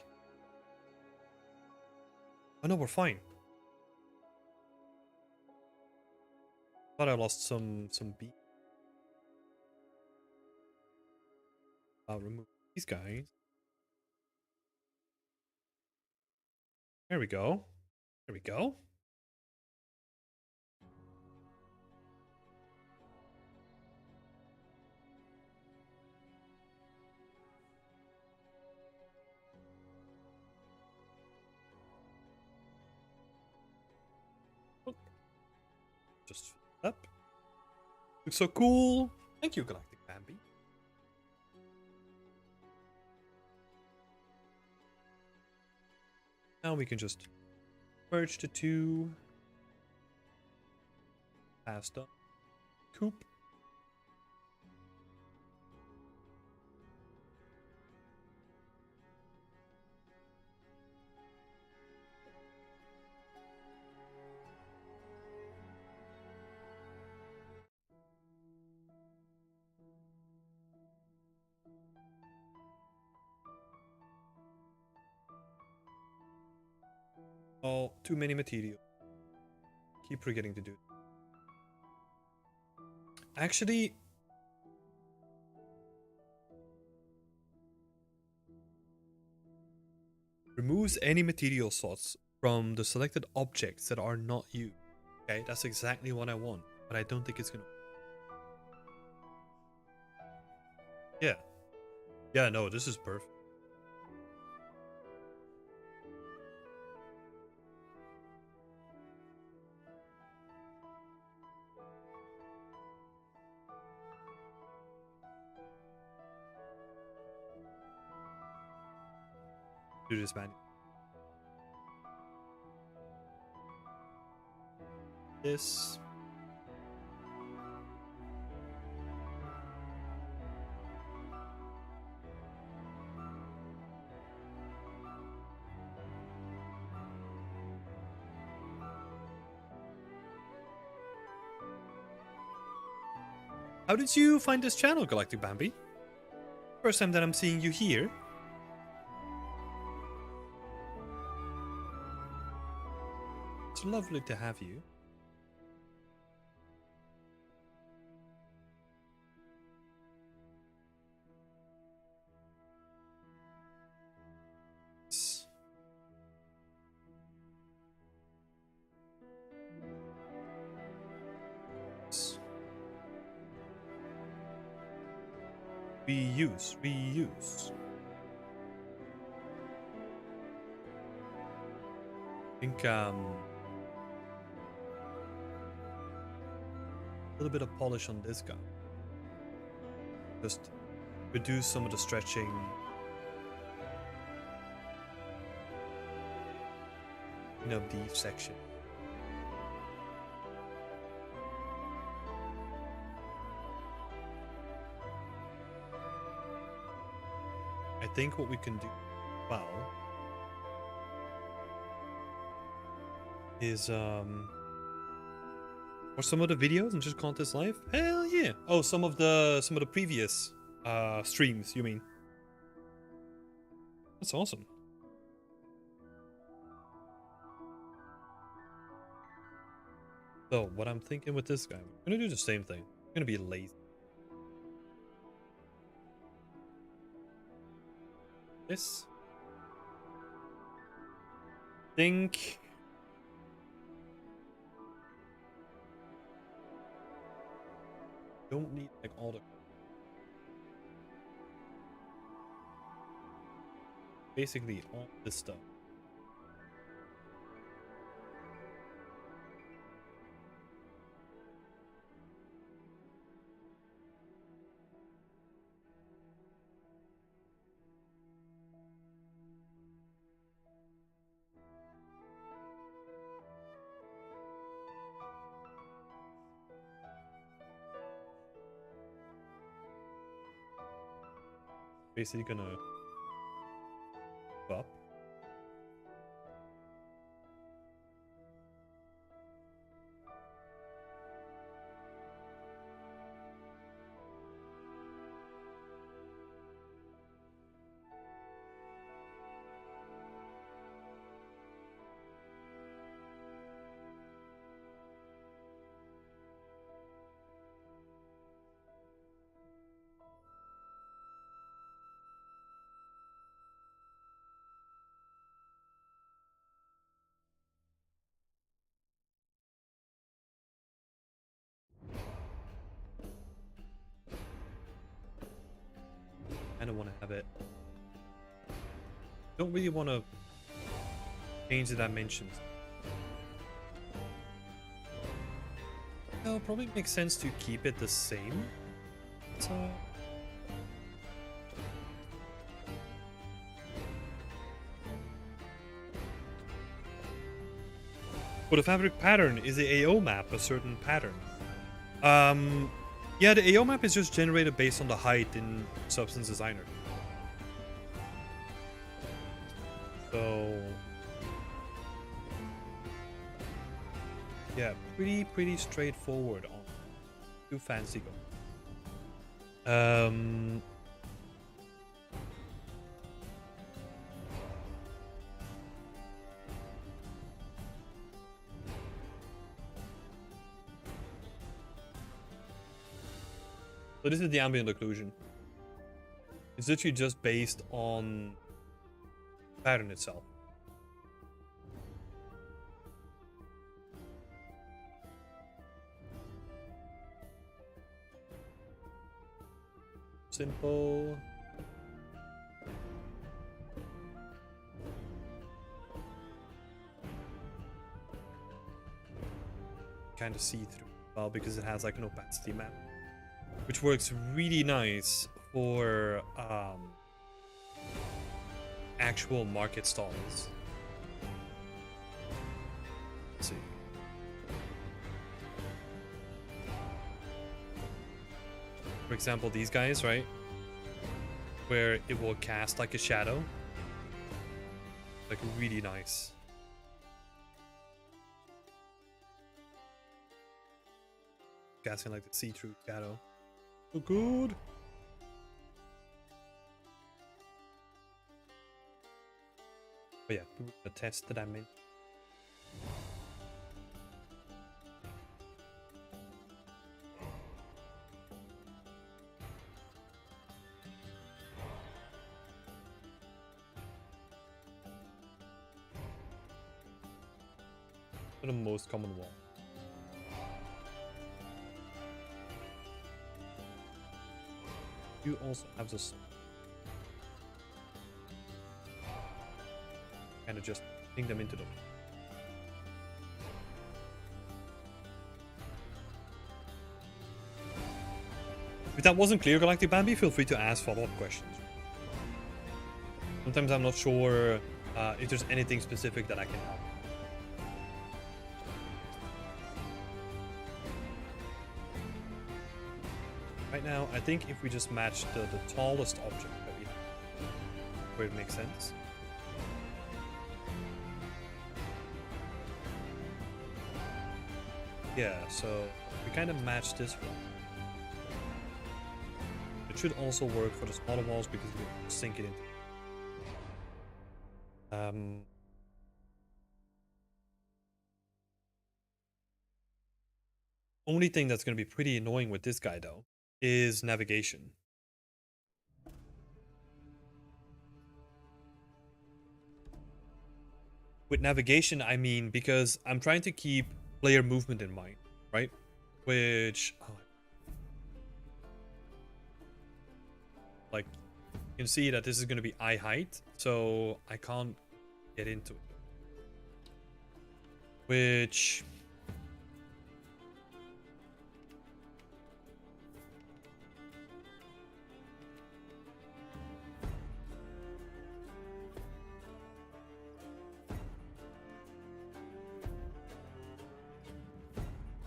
Oh no, we're fine. Thought I lost some beat. I'll remove these guys. There we go. There we go. just fill it up. Looks so cool. Thank you, Galactic Bambi. Now we can just merge the two. Past up. Coop. Oh, too many material. Keep forgetting to do it. Actually, removes any material slots from the selected objects that are not you. Okay, that's exactly what I want, but I don't think it's gonna. Yeah. Yeah, no, this is perfect. Do this, man. This. How did you find this channel, Galactic Bambi? First time that I'm seeing you here. It's lovely to have you. Reuse. I think a little bit of polish on this guy. Just reduce some of the stretching. In a beef section. I think what we can do well is or some of the videos and just call this live? Hell yeah. Oh, some of the previous streams, you mean? That's awesome. So what I'm thinking with this guy, I'm gonna do the same thing. I'm gonna be lazy. This. Think. Don't need like all the. Basically all this stuff. Basically gonna go up. I don't want to have it. Don't really want to change the dimensions. It'll probably make sense to keep it the same. So for the fabric pattern, is the AO map a certain pattern? Yeah, the AO map is just generated based on the height in Substance Designer. So yeah, pretty straightforward on too fancy go. So this is the ambient occlusion. It's literally just based on pattern itself. Simple. Kind of see through, well, because it has like an opacity map, which works really nice for actual market stalls. Let's see. For example, these guys, right? Where it will cast like a shadow. Like really nice. Casting like the see-through shadow. So good. But yeah, we're gonna test the damage. For the most common one. You also have this kind of just ping them into them. If that wasn't clear, Galactic Bambi, feel free to ask follow-up questions. Sometimes I'm not sure if there's anything specific that I can help. Right now, I think if we just match the tallest object that we have, where it makes sense. Yeah, so we kind of match this one. It should also work for the smaller walls because we can sink it into. Only thing that's going to be pretty annoying with this guy though is navigation. With navigation, I mean because I'm trying to keep player movement in mind, right? Which, like, you can see that this is going to be eye height, so I can't get into it. Which...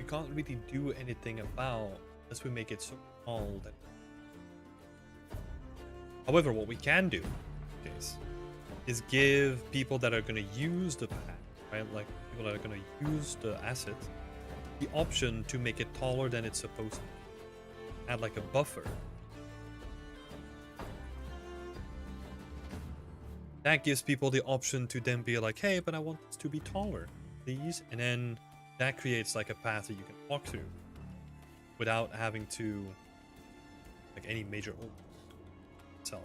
can't really do anything about unless we make it so small that... However, what we can do is give people that are going to use the path, right, like people that are going to use the asset, the option to make it taller than it's supposed to. Add like a buffer. That gives people the option to then be like, hey, but I want this to be taller, please. And then that creates like a path that you can walk through without having to like any major itself.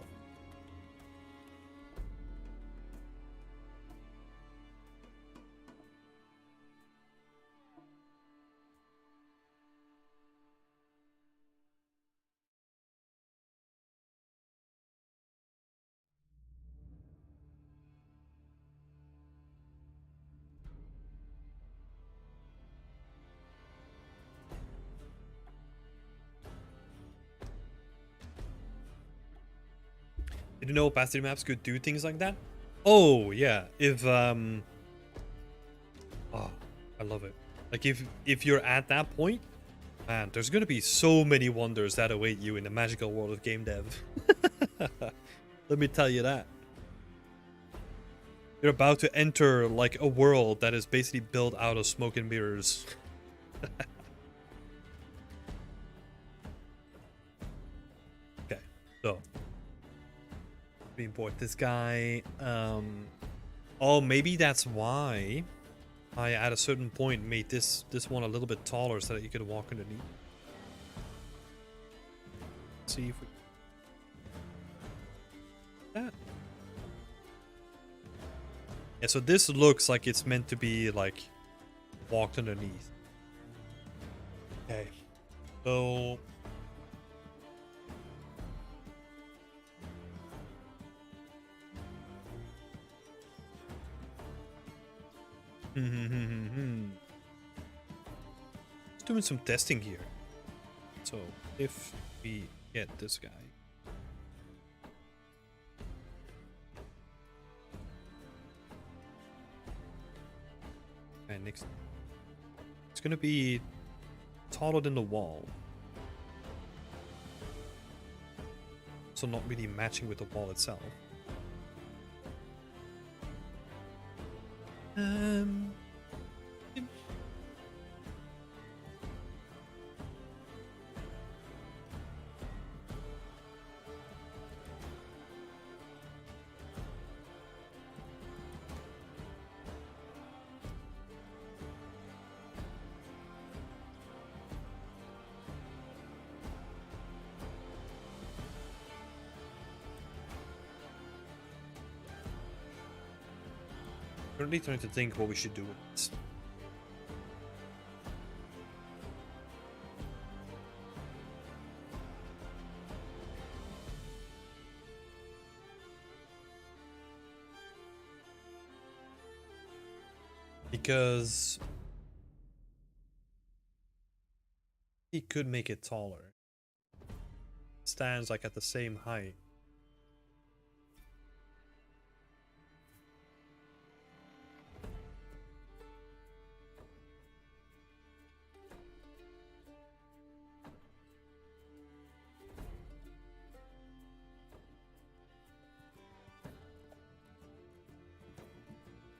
Did you know pass-through maps could do things like that? Oh yeah, if oh, I love it. Like if you're at that point, man, there's gonna be so many wonders that await you in the magical world of game dev. Let me tell you that. You're about to enter like a world that is basically built out of smoke and mirrors. Okay, so we import this guy. Oh, maybe that's why I at a certain point made this one a little bit taller so that you could walk underneath. Let's see if we that. Yeah, so this looks like it's meant to be like walked underneath. Okay. So just doing some testing here. So if we get this guy. Okay, next. It's gonna be taller than the wall. So not really matching with the wall itself. Currently trying to think what we should do with this. Because he could make it taller. Stands like at the same height.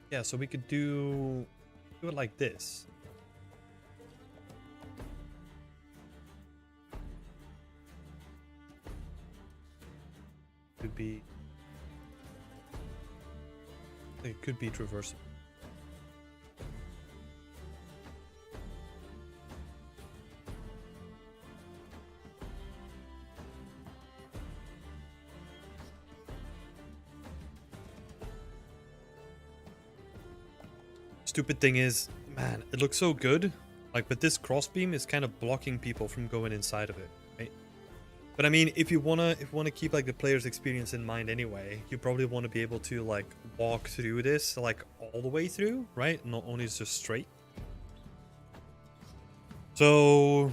Yeah, so we could do it like this. Could be, it could be traversable. Stupid thing is, man, it looks so good. Like, but this crossbeam is kind of blocking people from going inside of it, right? But I mean, if you wanna keep like the player's experience in mind anyway, you probably want to be able to like walk through this like all the way through, right? Not only just straight. So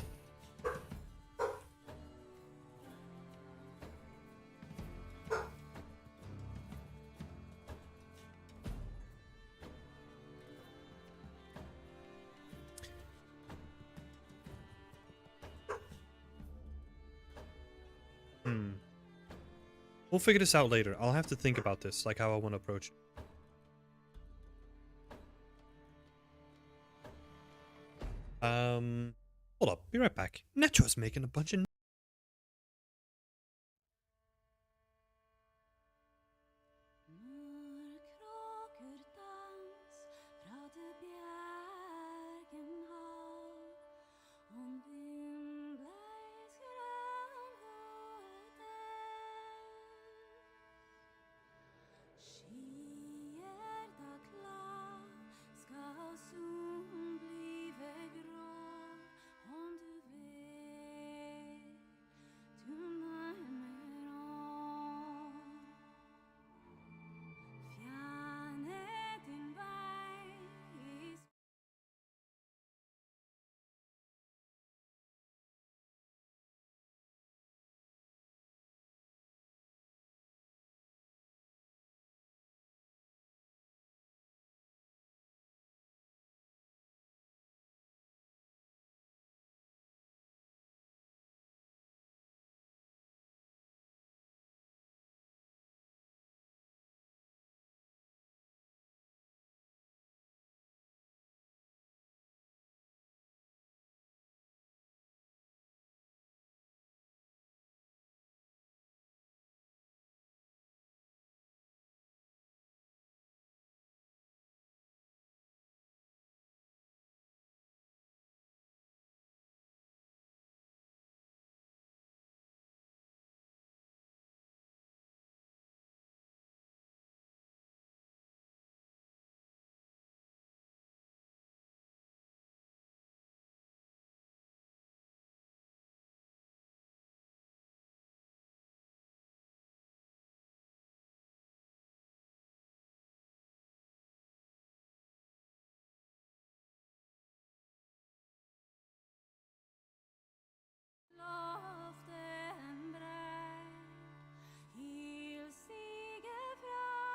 we'll figure this out later. I'll have to think about this, like how I want to approach it. Hold up, be right back. Netro's making a bunch of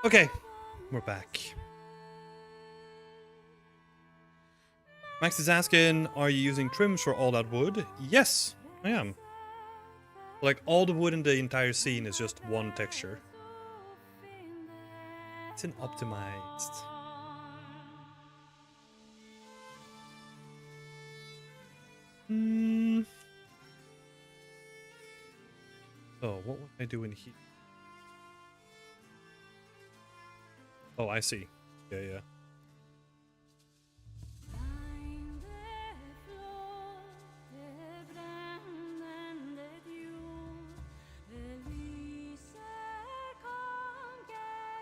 Okay, we're back. Max is asking, are you using trims for all that wood? Yes, I am. Like, all the wood in the entire scene is just one texture. It's an optimized. Oh, what was I doing here? Oh, I see. Yeah.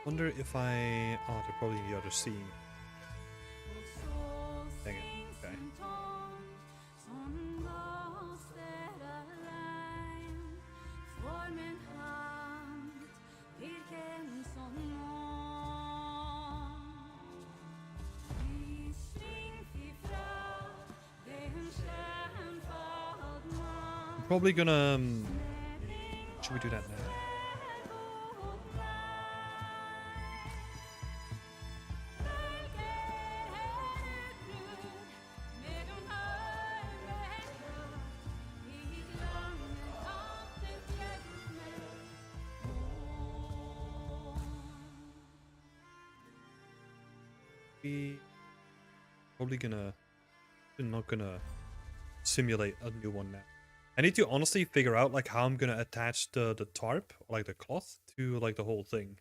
Wonder if I... Oh, they're probably in the other scene. Dang it. Okay. I'm probably gonna... should we do that now? Probably gonna... I'm not gonna simulate a new one now. I need to honestly figure out like how I'm gonna attach the tarp, or, like the cloth, to like the whole thing.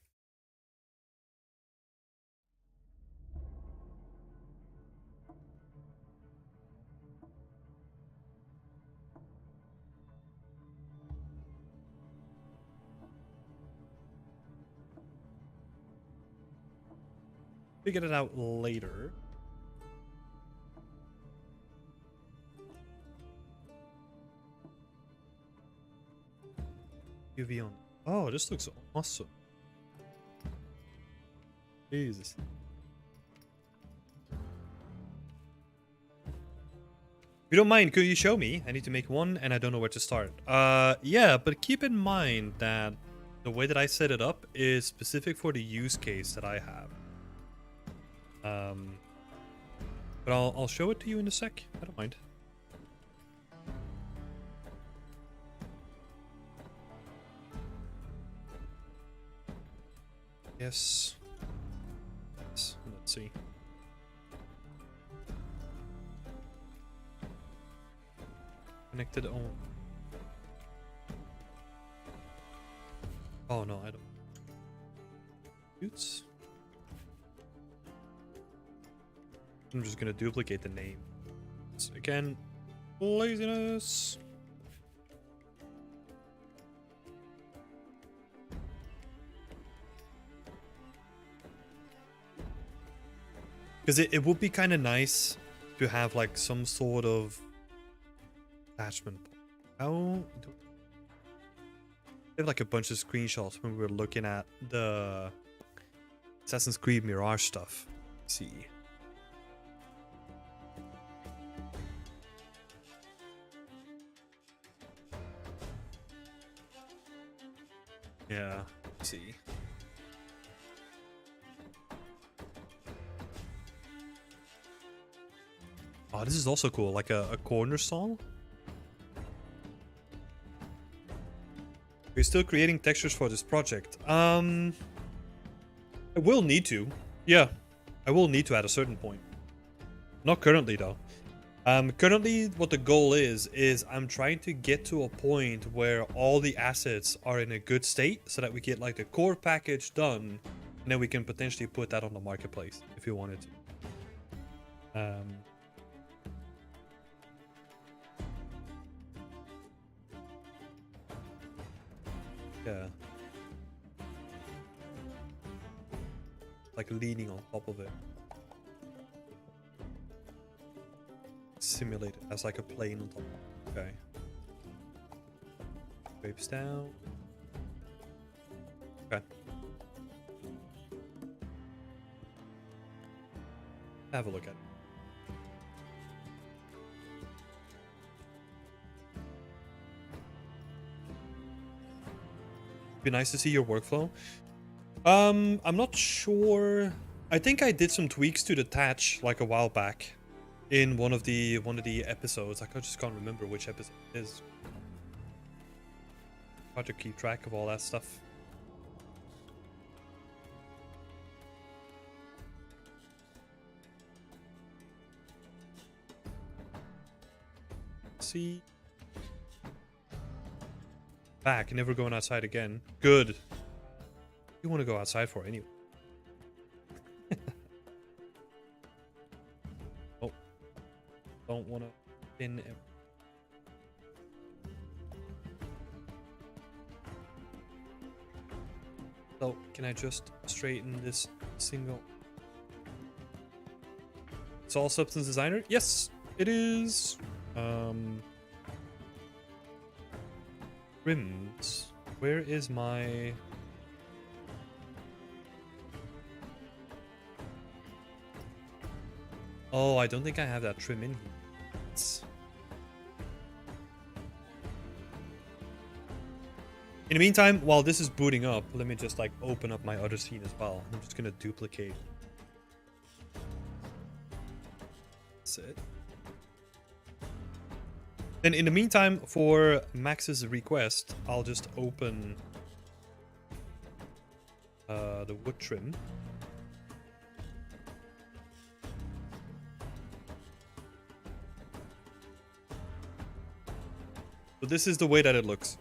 Figure it out later. UV on. Oh, this looks awesome. Jesus. If you don't mind, could you show me? I need to make one and I don't know where to start. Yeah, but keep in mind that the way that I set it up is specific for the use case that I have. But I'll show it to you in a sec. I don't mind. Yes. Let's see. Connected on. Oh no, I don't. Shoots. I'm just gonna duplicate the name. So again, laziness. Because it would be kind of nice to have like some sort of attachment. How do we have like a bunch of screenshots when we were looking at the Assassin's Creed Mirage stuff? Let's see. Yeah, let's see. Oh, this is also cool, like a corner stall. We're still creating textures for this project. I will need to. Yeah, I will need to at a certain point. Not currently though. Currently what the goal is I'm trying to get to a point where all the assets are in a good state so that we get like the core package done and then we can potentially put that on the marketplace if you wanted to. Yeah. Like leaning on top of it. Simulate it as like a plane on top. Okay. Drapes down. Okay. Have a look at it. Be nice to see your workflow. I'm not sure. I think I did some tweaks to the Thatch like a while back in one of the episodes. I just can't remember which episode it is. Hard to keep track of all that stuff. See. Back, never going outside again. Good. You want to go outside for anyway. Oh. Don't want to pin it. So, can I just straighten this single? It's all Substance Designer? Yes, it is. Rims. Where is my... Oh, I don't think I have that trim in here. In the meantime, while this is booting up, let me just like open up my other scene as well. I'm just gonna duplicate. That's it. Then in the meantime, for Max's request, I'll just open the wood trim. So this is the way that it looks.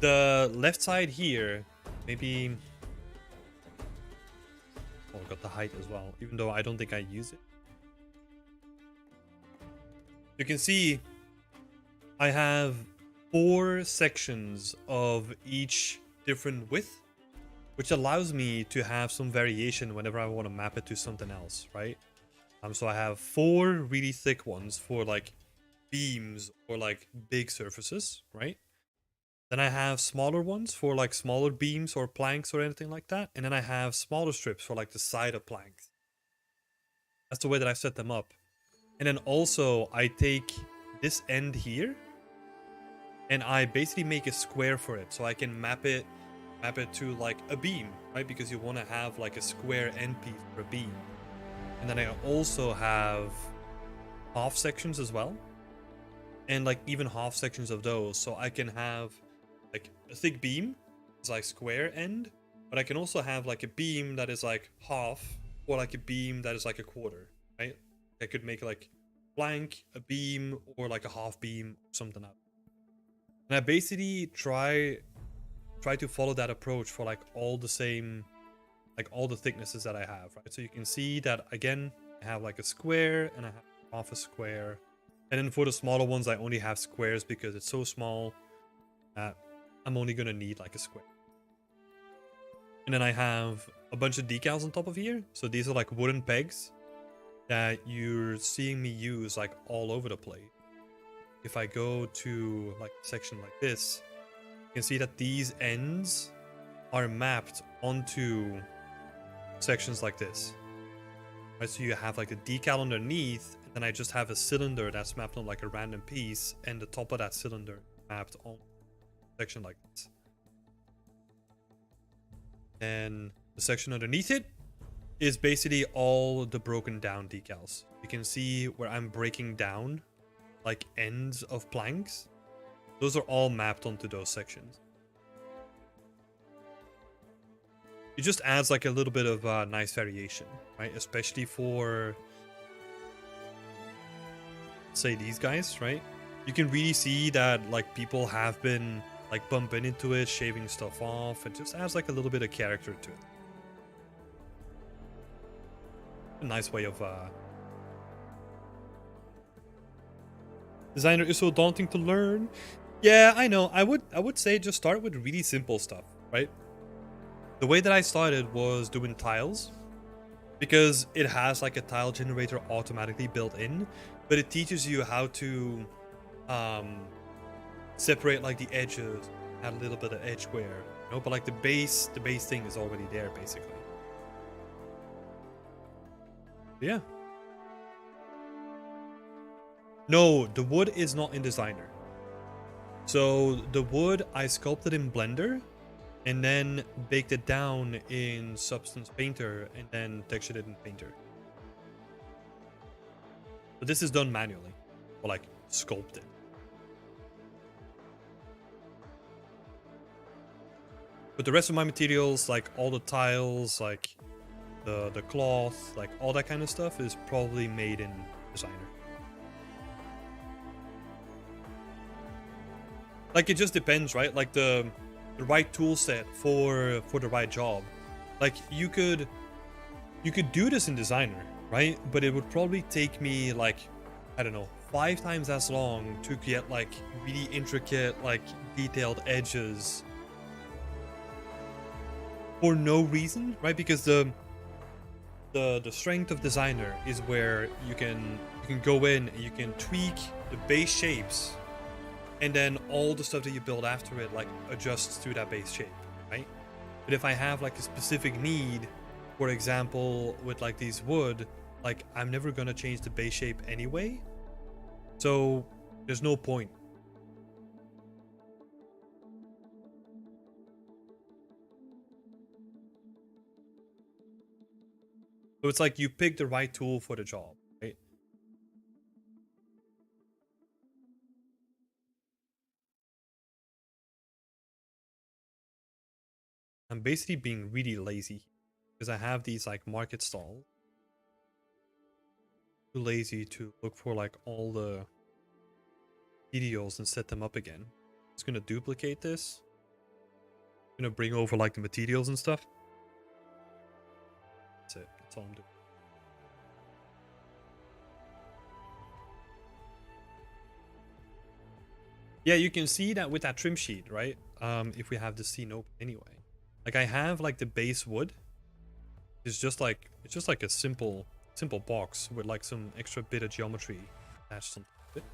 The left side here, maybe... Oh, I got the height as well, even though I don't think I use it. You can see I have 4 sections of each different width, which allows me to have some variation whenever I want to map it to something else, right? So I have 4 really thick ones for like beams or like big surfaces, right? Then I have smaller ones for like smaller beams or planks or anything like that. And then I have smaller strips for like the side of planks. That's the way that I set them up. And then also I take this end here and I basically make a square for it. So I can map it to like a beam, right? Because you want to have like a square end piece for a beam. And then I also have half sections as well. And like even half sections of those. So I can have like a thick beam is like square end, but I can also have like a beam that is like half, or like a beam that is like a quarter, right? I could make like plank, a beam, or like a half beam, something up. And I basically try to follow that approach for like all the same, like all the thicknesses that I have, right? So you can see that again, I have like a square and I have half a square. And then for the smaller ones, I only have squares because it's so small that I'm only gonna need like a square. And then I have a bunch of decals on top of here. So these are like wooden pegs that you're seeing me use like all over the place. If I go to like a section like this, you can see that these ends are mapped onto sections like this. Right, so you have like a decal underneath, and then I just have a cylinder that's mapped on like a random piece, and the top of that cylinder mapped on a section like this. And the section underneath it is basically all the broken down decals. You can see where I'm breaking down like ends of planks. Those are all mapped onto those sections. It just adds like a little bit of nice variation, right? Especially for, say, these guys, right? You can really see that like people have been like bumping into it, shaving stuff off. It just adds like a little bit of character to it. A nice way of Designer is so daunting to learn. Yeah, I know. I would say just start with really simple stuff, right? The way that I started was doing tiles, because it has like a tile generator automatically built in, but it teaches you how to separate like the edges, add a little bit of edge wear, you know, but like the base thing is already there basically. Yeah. No, the wood is not in Designer. So the wood I sculpted in Blender and then baked it down in Substance Painter and then textured it in Painter. But this is done manually, or like sculpted. But the rest of my materials, like all the tiles, like the cloth, like all that kind of stuff is probably made in Designer. Like it just depends, right? Like the right tool set for the right job. Like you could do this in Designer, right? But it would probably take me like, I don't know, 5 times as long to get like really intricate, like detailed edges for no reason, right? Because the strength of Designer is where you can go in and you can tweak the base shapes, and then all the stuff that you build after it like adjusts to that base shape, right? But if I have like a specific need, for example, with like these wood, like I'm never gonna change the base shape anyway, so there's no point. So it's like you pick the right tool for the job, right? I'm basically being really lazy because I have these like market stalls. Too lazy to look for like all the videos and set them up again. Just gonna duplicate this. Gonna bring over like the materials and stuff. That's it. That's all I'm doing. Yeah, you can see that with that trim sheet, right? If we have the scene open anyway. Like I have like the base wood. It's just like a simple box with like some extra bit of geometry attached on top of it.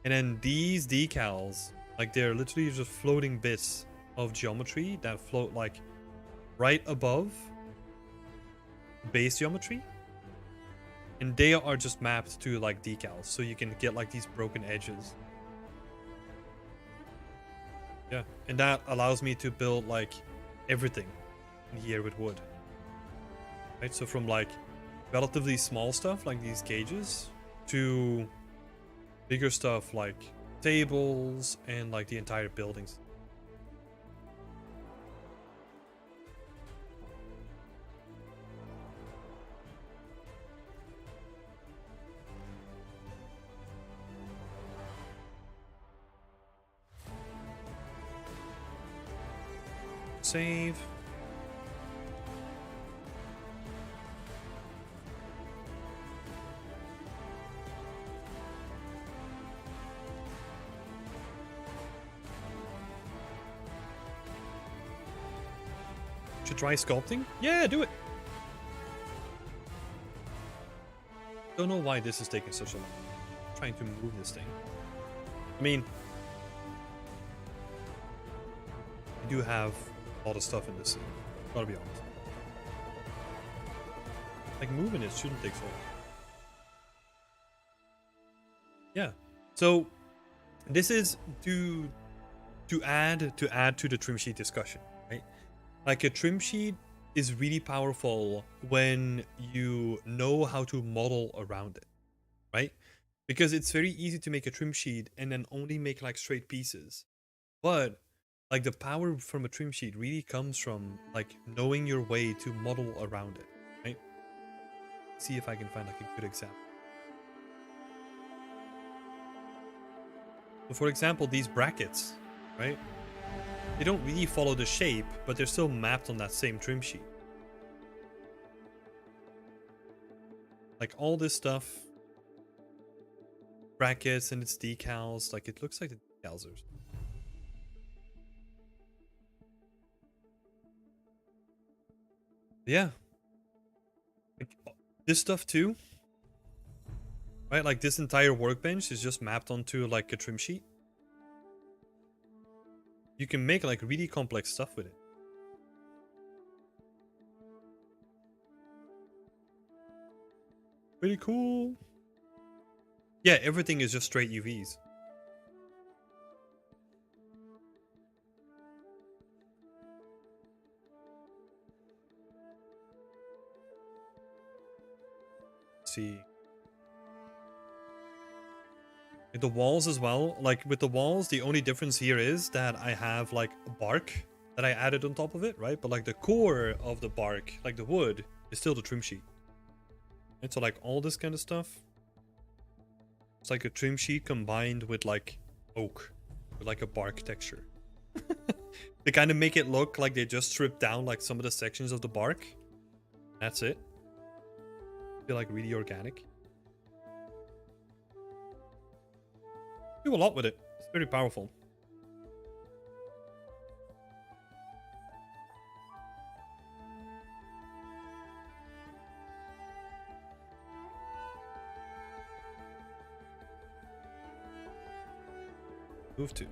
And then these decals, like they're literally just floating bits of geometry that float like right above base geometry. And they are just mapped to like decals, so you can get like these broken edges. Yeah, and that allows me to build like everything in here with wood. Right, so from like relatively small stuff like these gauges to bigger stuff like tables and like the entire buildings. Save. Should try sculpting? Yeah, do it. Don't know why this is taking such a long time. Trying to move this thing. I mean, I do have a lot of stuff in this scene. Gotta be honest. Like moving it shouldn't take so long. Yeah. So this is to add to the trim sheet discussion, right? Like a trim sheet is really powerful when you know how to model around it, right? Because it's very easy to make a trim sheet and then only make like straight pieces. But like the power from a trim sheet really comes from like knowing your way to model around it, right? See if I can find like a good example. So for example, these brackets, right? They don't really follow the shape, but they're still mapped on that same trim sheet. Like all this stuff, brackets and its decals, like it looks like the decals are. Yeah. Like this stuff too. Right, like this entire workbench is just mapped onto like a trim sheet. You can make like really complex stuff with it. Pretty cool. Yeah, everything is just straight UVs. see. The walls as well. Like with the walls, the only difference here is that I have like bark that I added on top of it, right? But like the core of the bark, like the wood, is still the trim sheet. And so like all this kind of stuff, it's like a trim sheet combined with like oak, with like a bark texture. They kind of make it look like they just stripped down like some of the sections of the bark. That's it. Feel like really organic. Do a lot with it. It's very powerful. Move to.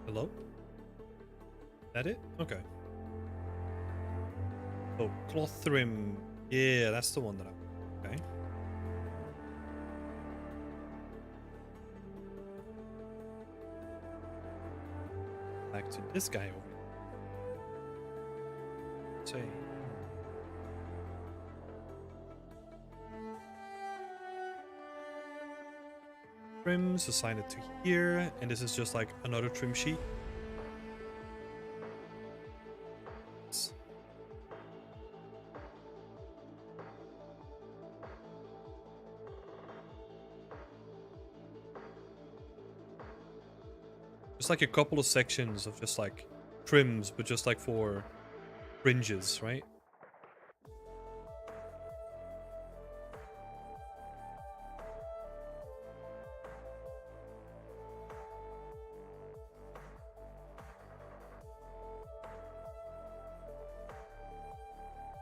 Hello? That it? Okay. Oh, cloth trim. Yeah, that's the one that I... Okay. Back to this guy over here. Say. Trims, assign it to here, and this is just like another trim sheet. Just like a couple of sections of just like trims, but just like for fringes, right?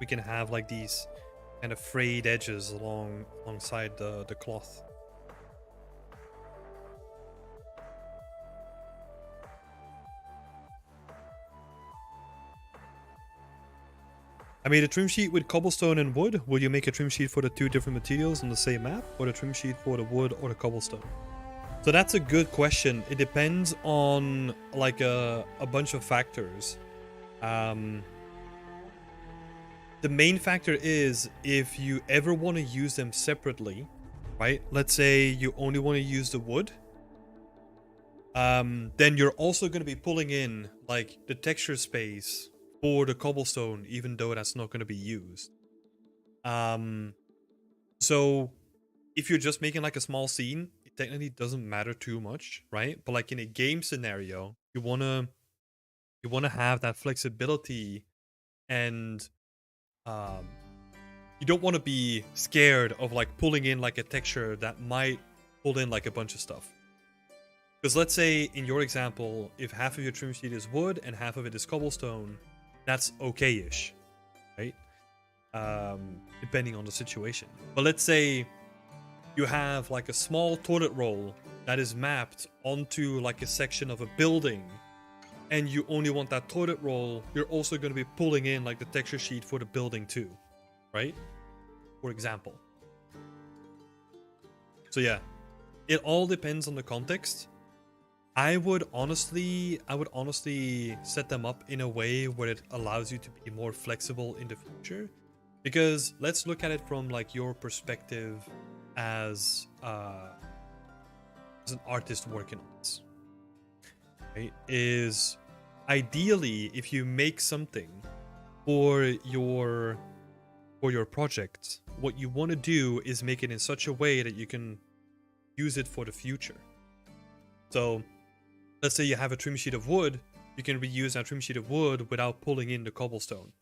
We can have like these kind of frayed edges alongside the cloth. I made a trim sheet with cobblestone and wood. Will you make a trim sheet for the two different materials on the same map, or the trim sheet for the wood or the cobblestone? So that's a good question. It depends on like a bunch of factors. The main factor is if you ever want to use them separately, right? Let's say you only want to use the wood. Then you're also going to be pulling in like the texture space for the cobblestone, even though that's not going to be used. So if you're just making like a small scene, it technically doesn't matter too much, right? But like in a game scenario, you wanna have that flexibility, and you don't want to be scared of like pulling in like a texture that might pull in like a bunch of stuff. Because let's say in your example, if half of your trim sheet is wood and half of it is cobblestone, that's okay-ish, right? Depending on the situation. But let's say you have like a small toilet roll that is mapped onto like a section of a building, and you only want that toilet roll, you're also going to be pulling in like the texture sheet for the building too, right? For example. So yeah, it all depends on the context. I would honestly set them up in a way where it allows you to be more flexible in the future. Because let's look at it from like your perspective as an artist working on this. Right? Is ideally, if you make something for your project, what you want to do is make it in such a way that you can use it for the future. So let's say you have a trim sheet of wood, you can reuse that trim sheet of wood without pulling in the cobblestone.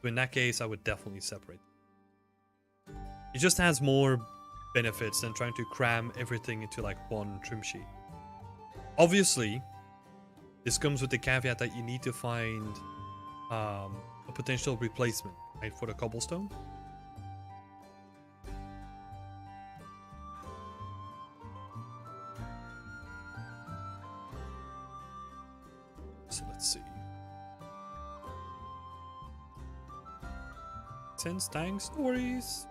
So in that case, I would definitely separate. It just has more benefits than trying to cram everything into like one trim sheet. Obviously, this comes with the caveat that you need to find a potential replacement, right, for the cobblestone. So let's see. 10 Stang stories.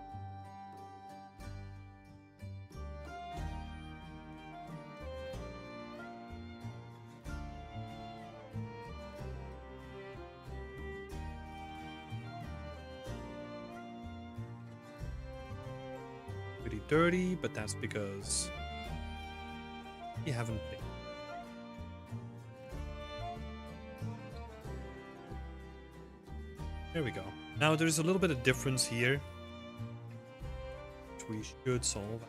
pretty dirty, but that's because you haven't played. There we go. Now there's a little bit of difference here, which we should solve.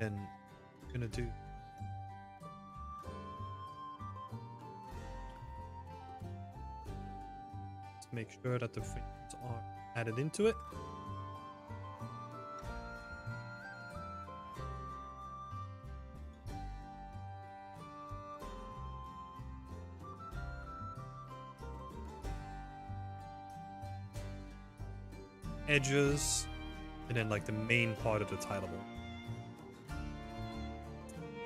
And I'm gonna do. Let's make sure that the frames are added into it. Edges, and then like the main part of the title.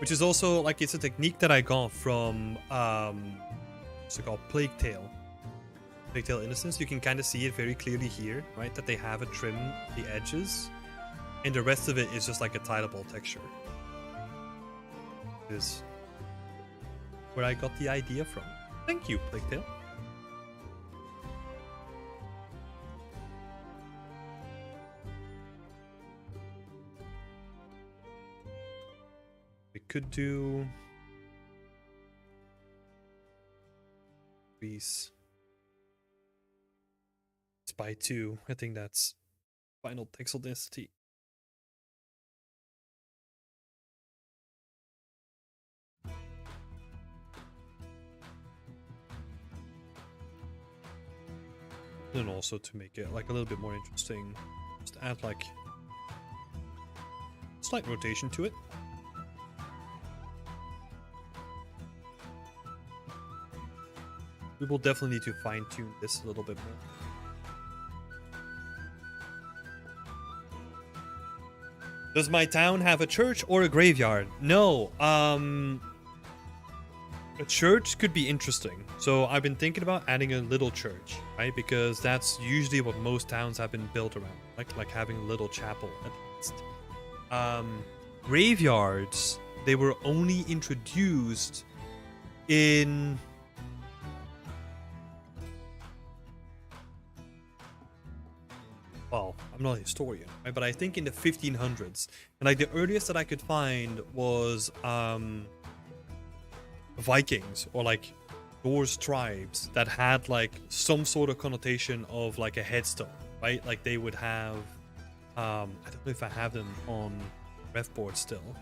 Which is also like, it's a technique that I got from what's it called, Plague Tale Innocence. You can kind of see it very clearly here, right, that they have a trim the edges, and the rest of it is just like a tileable texture. Is where I got the idea from. Thank you, Plague Tale. Could do Grease by 2. I think that's final pixel density. And also to make it like a little bit more interesting, just add like slight rotation to it. We will definitely need to fine-tune this a little bit more. Does my town have a church or a graveyard? No. A church could be interesting. So I've been thinking about adding a little church, right? Because that's usually what most towns have been built around, like having a little chapel at least. Graveyards, they were only introduced in... Well, I'm not a historian, right? But I think in the 1500s, and like the earliest that I could find was Vikings or like Norse tribes that had like some sort of connotation of like a headstone, right? Like they would have, I don't know if I have them on RefBoard still.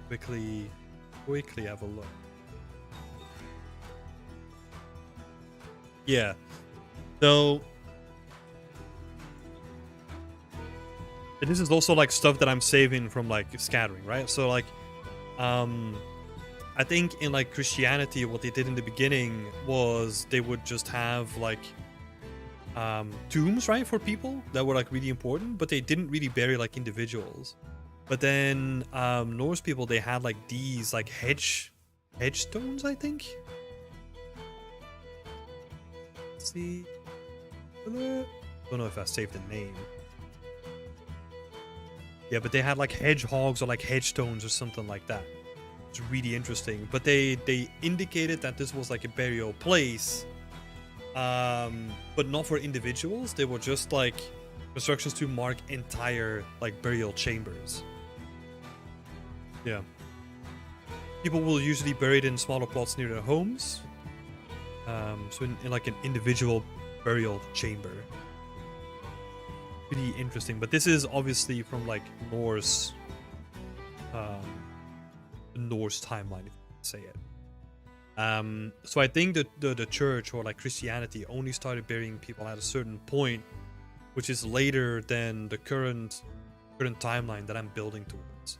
Quickly have a look. Yeah, so. And this is also like stuff that I'm saving from like scattering, right? So like, I think in like Christianity, what they did in the beginning was they would just have like tombs, right, for people that were like really important, but they didn't really bury like individuals. But then Norse people, they had like these like headstones, I think. Let's see, I don't know if I saved the name. Yeah, but they had like hedgehogs or like headstones or something like that. It's really interesting. But they indicated that this was like a burial place, but not for individuals. They were just like constructions to mark entire like burial chambers. Yeah. People will usually bury it in smaller plots near their homes. So in like an individual burial chamber. Pretty interesting, but this is obviously from like Norse timeline, if you can say it. So I think that the church or like Christianity only started burying people at a certain point, which is later than the current timeline that I'm building towards.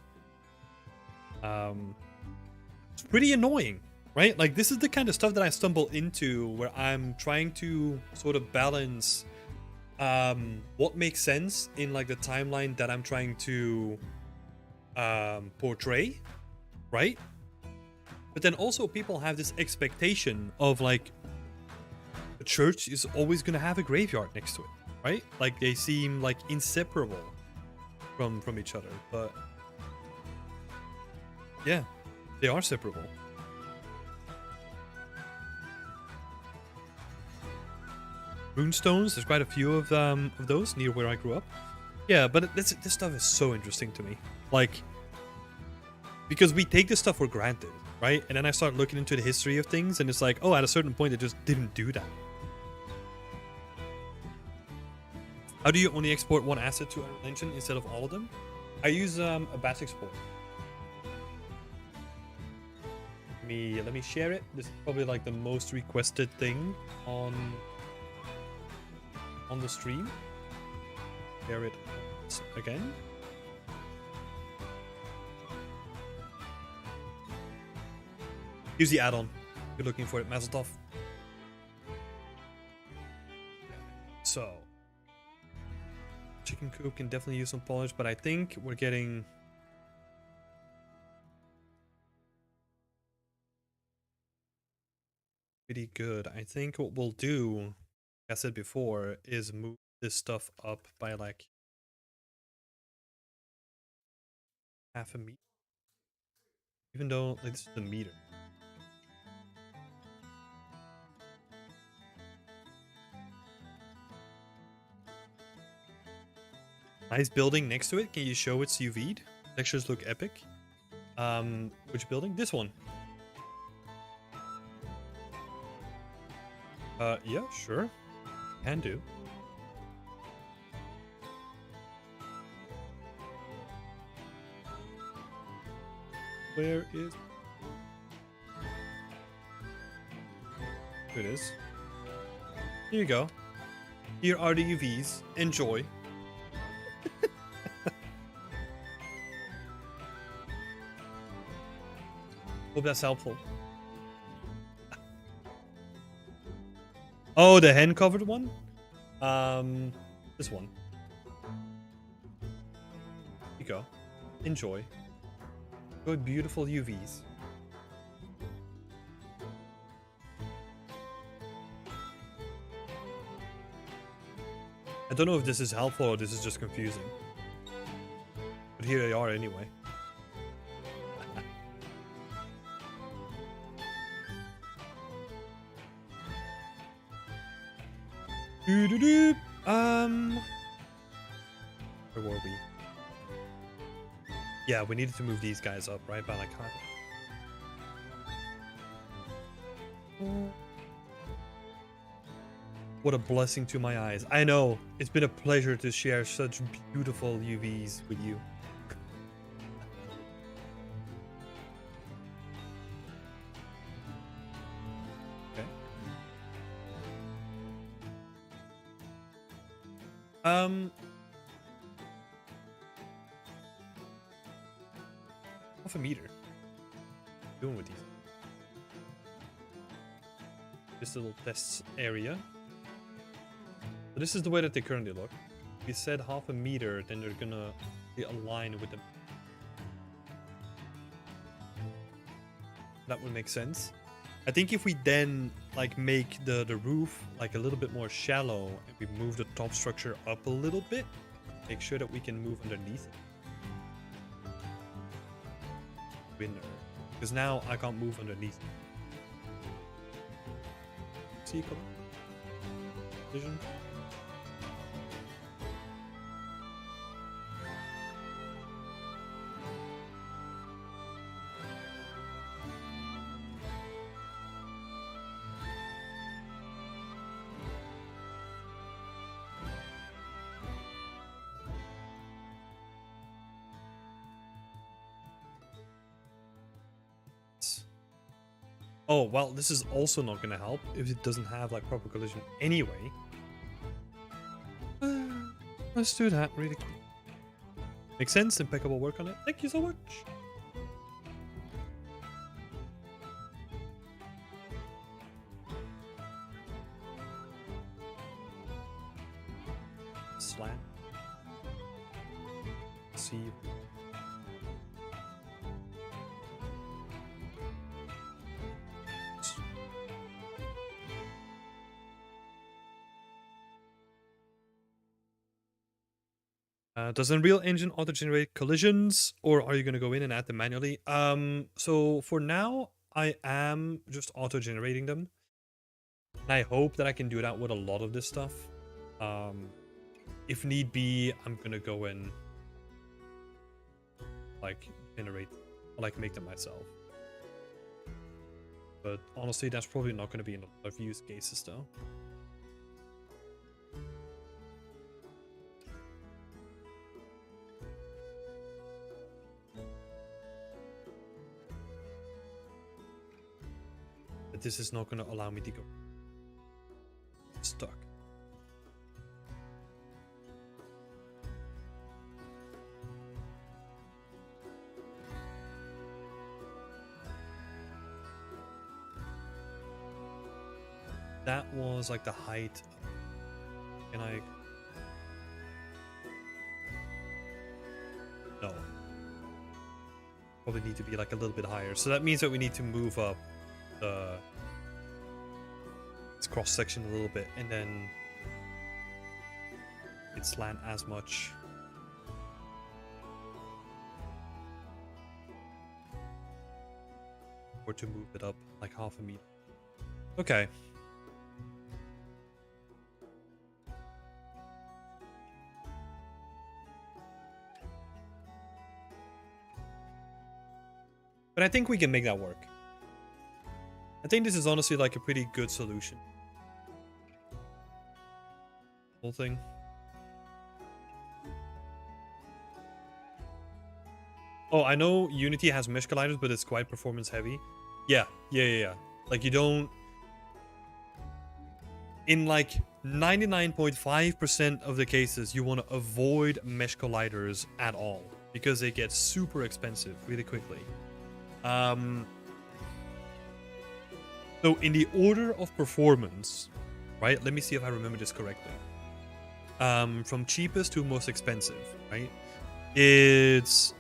It's pretty annoying, right? Like this is the kind of stuff that I stumble into where I'm trying to sort of balance what makes sense in like the timeline that I'm trying to portray, right? But then also people have this expectation of like a church is always going to have a graveyard next to it, right? Like they seem like inseparable from each other, but yeah, they are separable. runestones. There's quite a few of those near where I grew up. Yeah, but this stuff is so interesting to me. Like, because we take this stuff for granted, right? And then I start looking into the history of things, and it's like, oh, at a certain point, it just didn't do that. How do you only export one asset to Unreal Engine instead of all of them? I use a batch export. Let me share it. This is probably like the most requested thing on the stream. Share it again. Use the add-on. You're looking for it, Mazel Tov. So, chicken coop can definitely use some polish, but I think we're getting pretty good. I think what we'll do, like I said before, is move this stuff up by like half a meter. Even though like, this is the meter. Nice building next to it. Can you show it's UV'd? Textures look epic. Which building? This one. Yeah, sure. Can do. Where is... Here it is. Here you go. Here are the UVs. Enjoy. Hope that's helpful. Oh, the hen covered one? This one. Here you go. Enjoy. Enjoy beautiful UVs. I don't know if this is helpful or this is just confusing. But here they are anyway. Where were we? Yeah, we needed to move these guys up, right? By like half. What a blessing to my eyes. I know. It's been a pleasure to share such beautiful UVs with you. Half a meter. What are you doing with these? This little test area. So this is the way that they currently look. If you said half a meter, then they're gonna be aligned with them. That would make sense. I think if we then like make the roof like a little bit more shallow and we move the top structure up a little bit, make sure that we can move underneath it. Winner. Because now I can't move underneath it. See, come on. Vision. Oh, well, this is also not going to help if it doesn't have like proper collision anyway. Let's do that really quick. Makes sense. Impeccable work on it. Thank you so much. Slam. See. Does Unreal Engine auto-generate collisions, or are you going to go in and add them manually? So for now, I am just auto-generating them. And I hope that I can do that with a lot of this stuff. If need be, I'm gonna go and like generate, like make them myself. But honestly, that's probably not gonna be in a lot of use cases though. But this is not gonna allow me to go stuck. That was like the height. Can I? No. Probably need to be like a little bit higher. So that means that we need to move up its cross section a little bit, and then it's slant as much. Or to move it up like half a meter. Okay. But I think we can make that work. I think this is honestly like a pretty good solution. Whole thing. Oh, I know Unity has mesh colliders, but it's quite performance heavy. Yeah. Like you don't... In like 99.5% of the cases, you want to avoid mesh colliders at all. Because they get super expensive really quickly. So in the order of performance, right? Let me see if I remember this correctly. From cheapest to most expensive, right? It's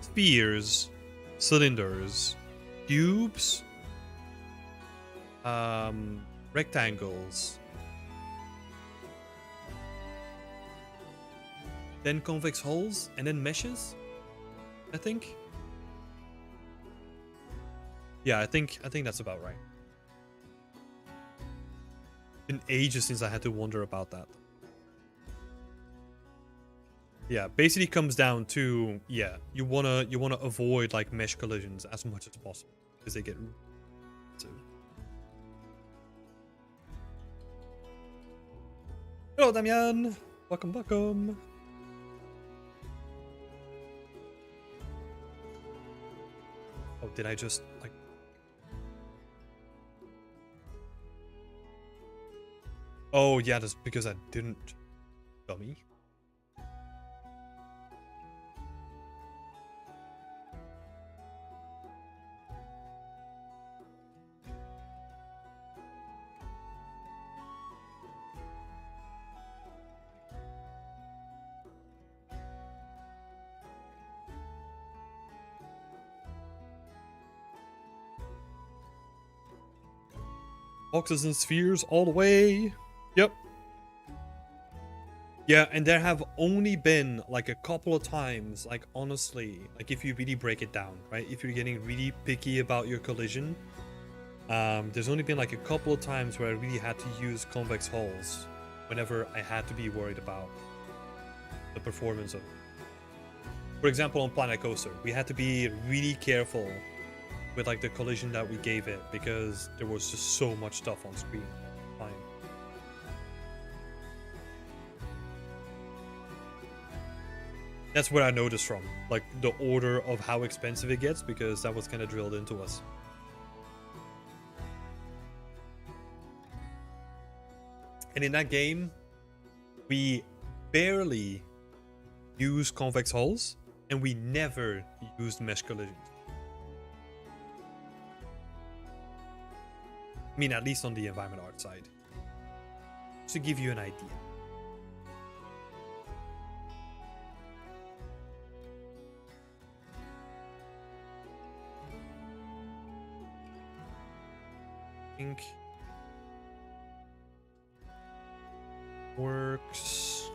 spheres, cylinders, cubes, rectangles, then convex holes, and then meshes, I think. Yeah, I think that's about right. Been ages since I had to wonder about that. Yeah, basically comes down to, yeah, you wanna avoid like mesh collisions as much as possible because they get expensive. Hello, Damian. Welcome. Oh, did I just like? Oh yeah, that's because I didn't. Dummy. Boxes and spheres all the way. Yep. Yeah, and there have only been like a couple of times, like honestly, like if you really break it down, right? If you're getting really picky about your collision, there's only been like a couple of times where I really had to use convex hulls whenever I had to be worried about the performance of it. For example, on Planet Coaster, we had to be really careful with like the collision that we gave it because there was just so much stuff on screen. Fine. That's where I noticed from, like the order of how expensive it gets, because that was kind of drilled into us. And in that game, we barely used convex hulls, and we never used mesh collisions. I mean, at least on the environment art side. Just to give you an idea. I think works.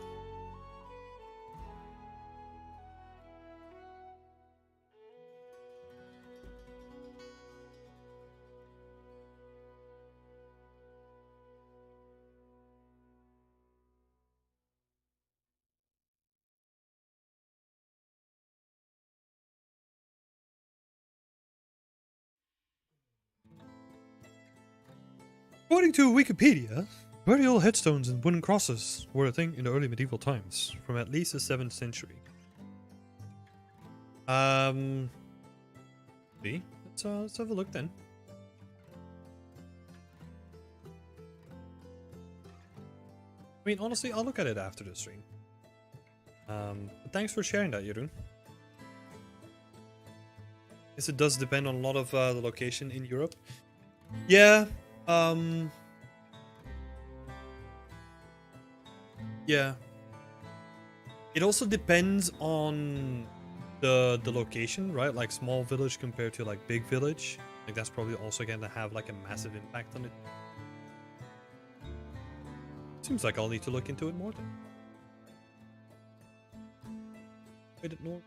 According to Wikipedia, burial headstones and wooden crosses were a thing in the early medieval times, from at least the 7th century. Let's have a look then. I mean, honestly, I'll look at it after the stream. But thanks for sharing that, Jeroen. Yes, it does depend on a lot of the location in Europe. Yeah. Yeah. It also depends on the location, right? Like small village compared to like big village. Like that's probably also gonna have like a massive impact on it. Seems like I'll need to look into it more then. Wait, it more.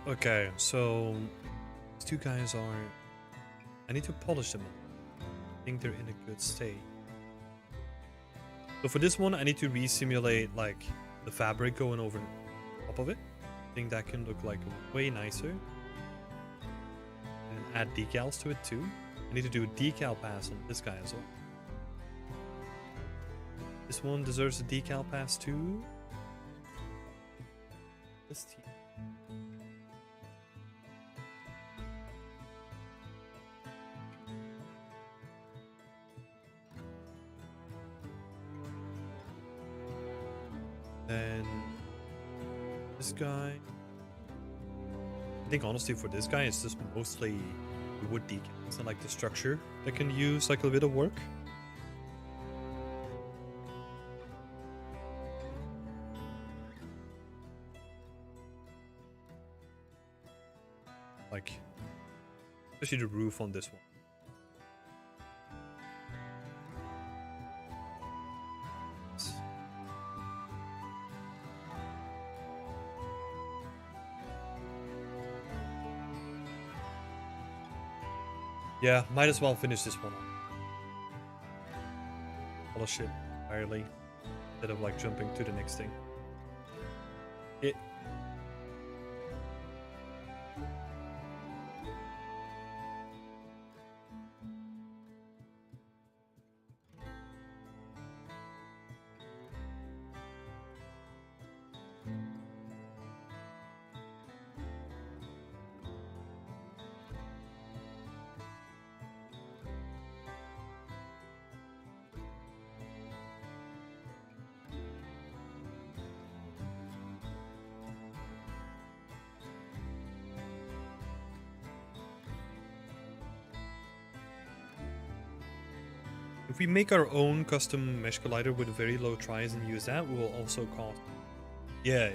Okay, so these two guys are. I need to polish them. I think they're in a good state. So for this one, I need to re-simulate like the fabric going over top of it. I think that can look like way nicer. And add decals to it too. I need to do a decal pass on this guy as well. This one deserves a decal pass too. This team. Then this guy. I think honestly for this guy it's just mostly the wood decals and like the structure that can use like a bit of work. Like especially the roof on this one. Yeah, might as well finish this one off. Polish it entirely instead of like jumping to the next thing. If we make our own custom mesh collider with very low tries and use that, we will also cost. Yeah.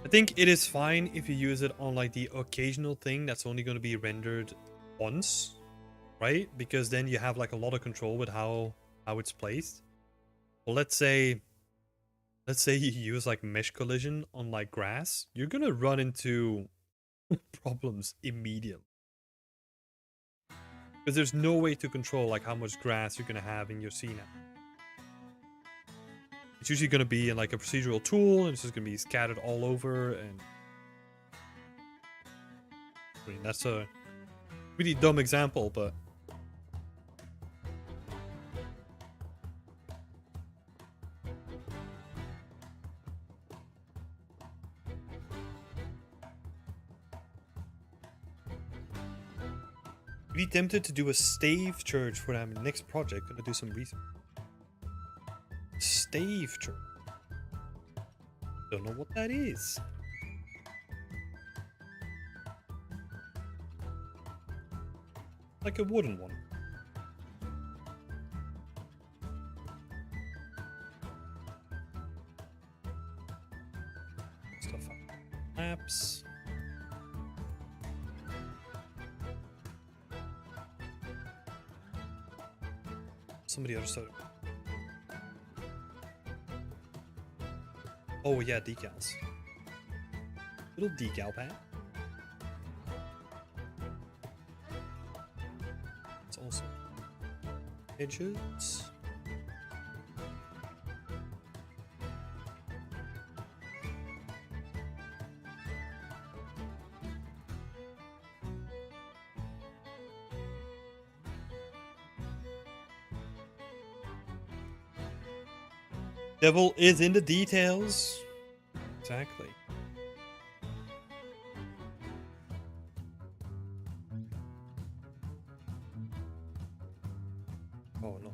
I think it is fine if you use it on like the occasional thing that's only going to be rendered once, right? Because then you have like a lot of control with how it's placed. Well, let's say you use like mesh collision on like grass, you're gonna run into problems immediately. Because there's no way to control like how much grass you're gonna have in your scene. It's usually gonna be in like a procedural tool, and it's just gonna be scattered all over. And I mean that's a really dumb example, but really tempted to do a stave church for them next project. Gonna do some research. Stave church. Don't know what that is. Like a wooden one. Stuff up. Maps. Somebody else started. Oh yeah, decals. Little decal pad. edges. Devil is in the details. Exactly. Oh no.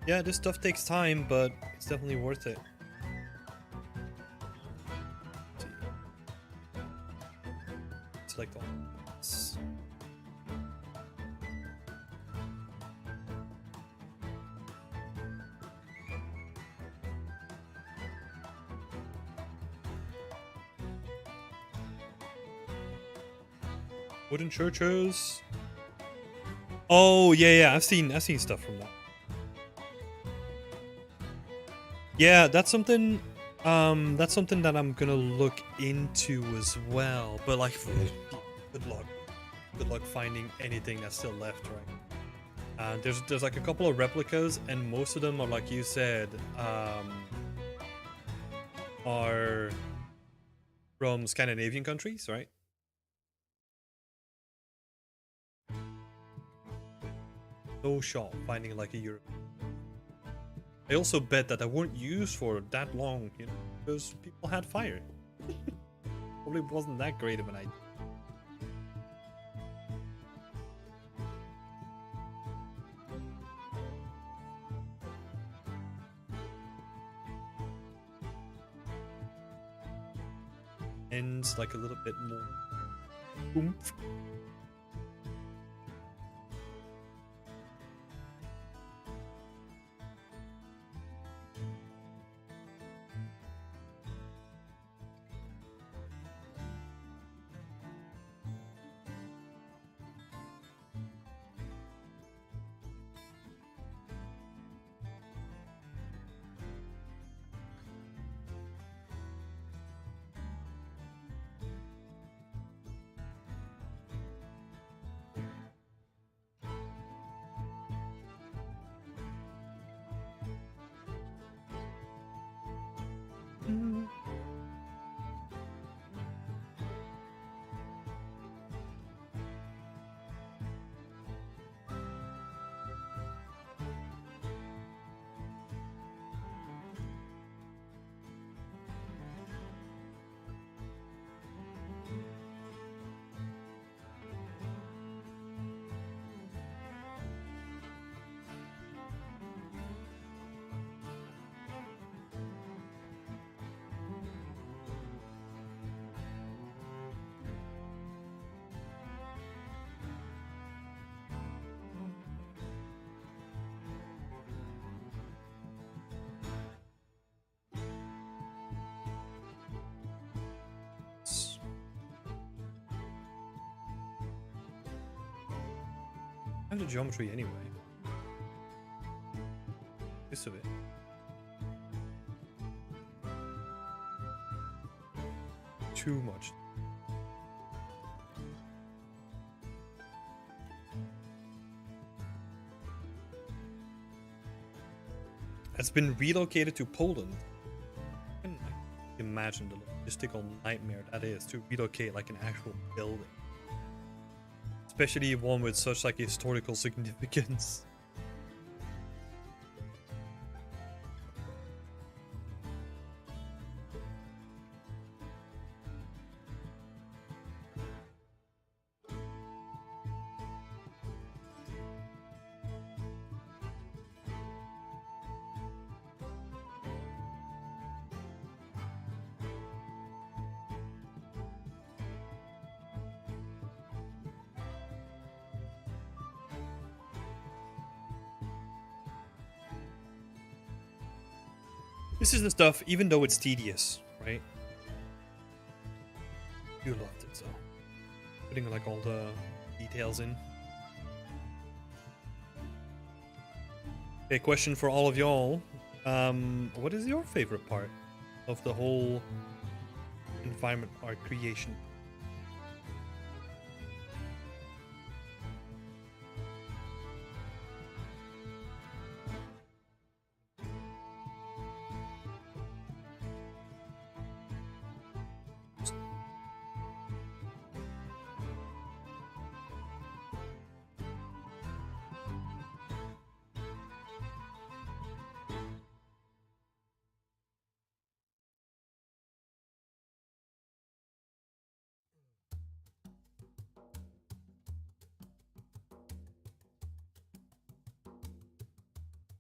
Yeah, this stuff takes time, but it's definitely worth it. Let's see. Select all. Wooden churches. Oh yeah, I've seen stuff from that. Yeah, that's something that I'm gonna look into as well. But like, good luck. Good luck finding anything that's still left, right? There's like a couple of replicas, and most of them are, like you said, are from Scandinavian countries, right? No shot finding like a Europe. I also bet that they weren't used for that long, you know, because people had fire. Probably wasn't that great of an idea. Ends like a little bit more oomph. I have the geometry anyway. This of it. Too much. Has been relocated to Poland. I can imagine the logistical nightmare that is to relocate like an actual building. Especially one with such like historical significance. This is the stuff, even though it's tedious, right? You loved it, so putting like all the details in. Okay, question for all of y'all. What is your favorite part of the whole environment art creation?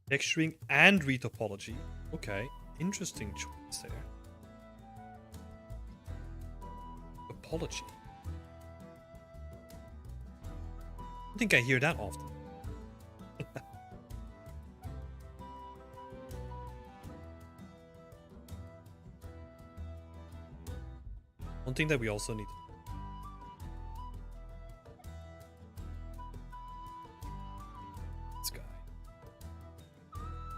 Texturing and retopology. Okay, interesting choice there. Topology. I don't think I hear that often. One thing that we also need. This guy.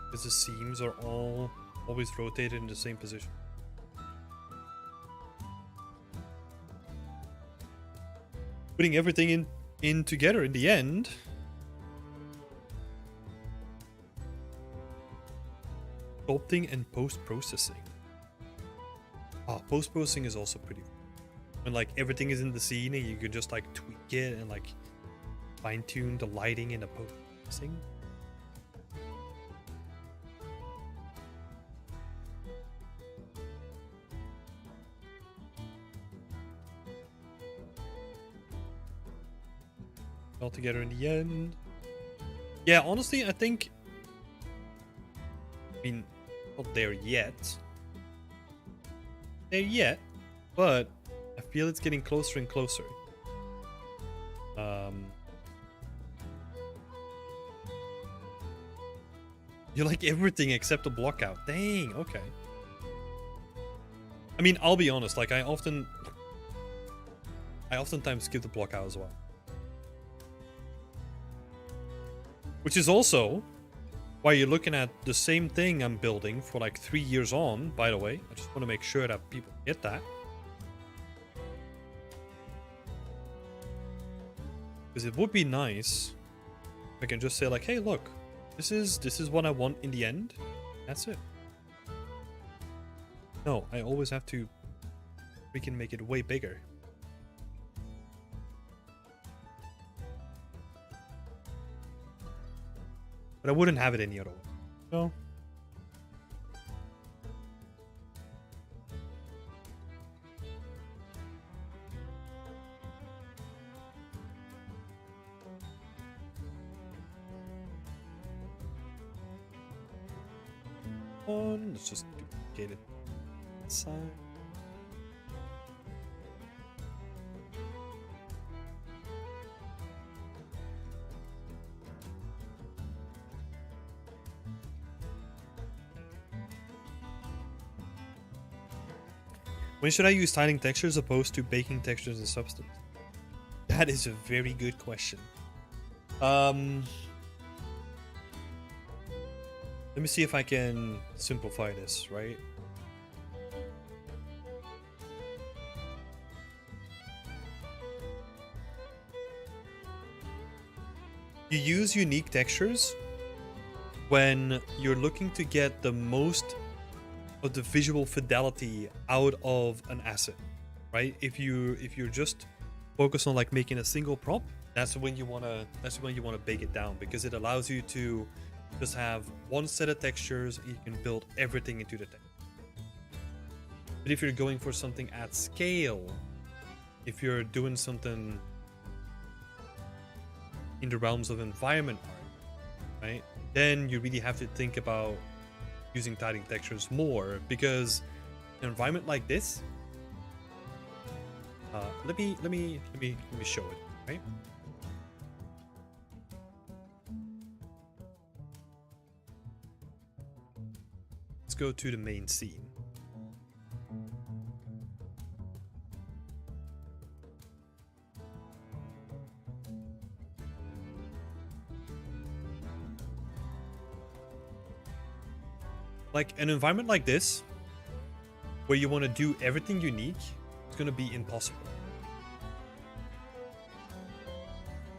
Because the seams are all always rotated in the same position. Putting everything in together in the end. Sculpting and post-processing. Post-processing is also pretty cool. When like everything is in the scene and you can just like tweak it and like fine-tune the lighting and the post-processing. All together in the end. Yeah, honestly, I think... I mean, not there yet. But I feel it's getting closer and closer. You like everything except the block out. Dang, okay. I mean, I'll be honest, like I oftentimes skip the block out as well. Which is also why you're looking at the same thing I'm building for like 3 years on, by the way. I just want to make sure that people get that. Because it would be nice if I can just say like, hey, look, this is what I want in the end. That's it. No, I always have to freaking make it way bigger. But I wouldn't have it any other way. So. Let's just duplicate it inside. When should I use tiling textures opposed to baking textures and substance? That is a very good question. Let me see if I can simplify this, right? You use unique textures when you're looking to get the most of the visual fidelity out of an asset, right? If you're just focused on like making a single prop, that's when you wanna bake it down, because it allows you to just have one set of textures and you can build everything into the text. But if you're going for something at scale, if you're doing something in the realms of environment art, right, then you really have to think about using tiling textures more, because an environment like this, let me show it, right? Let's go to the main scene. Like an environment like this, where you want to do everything unique, it's going to be impossible.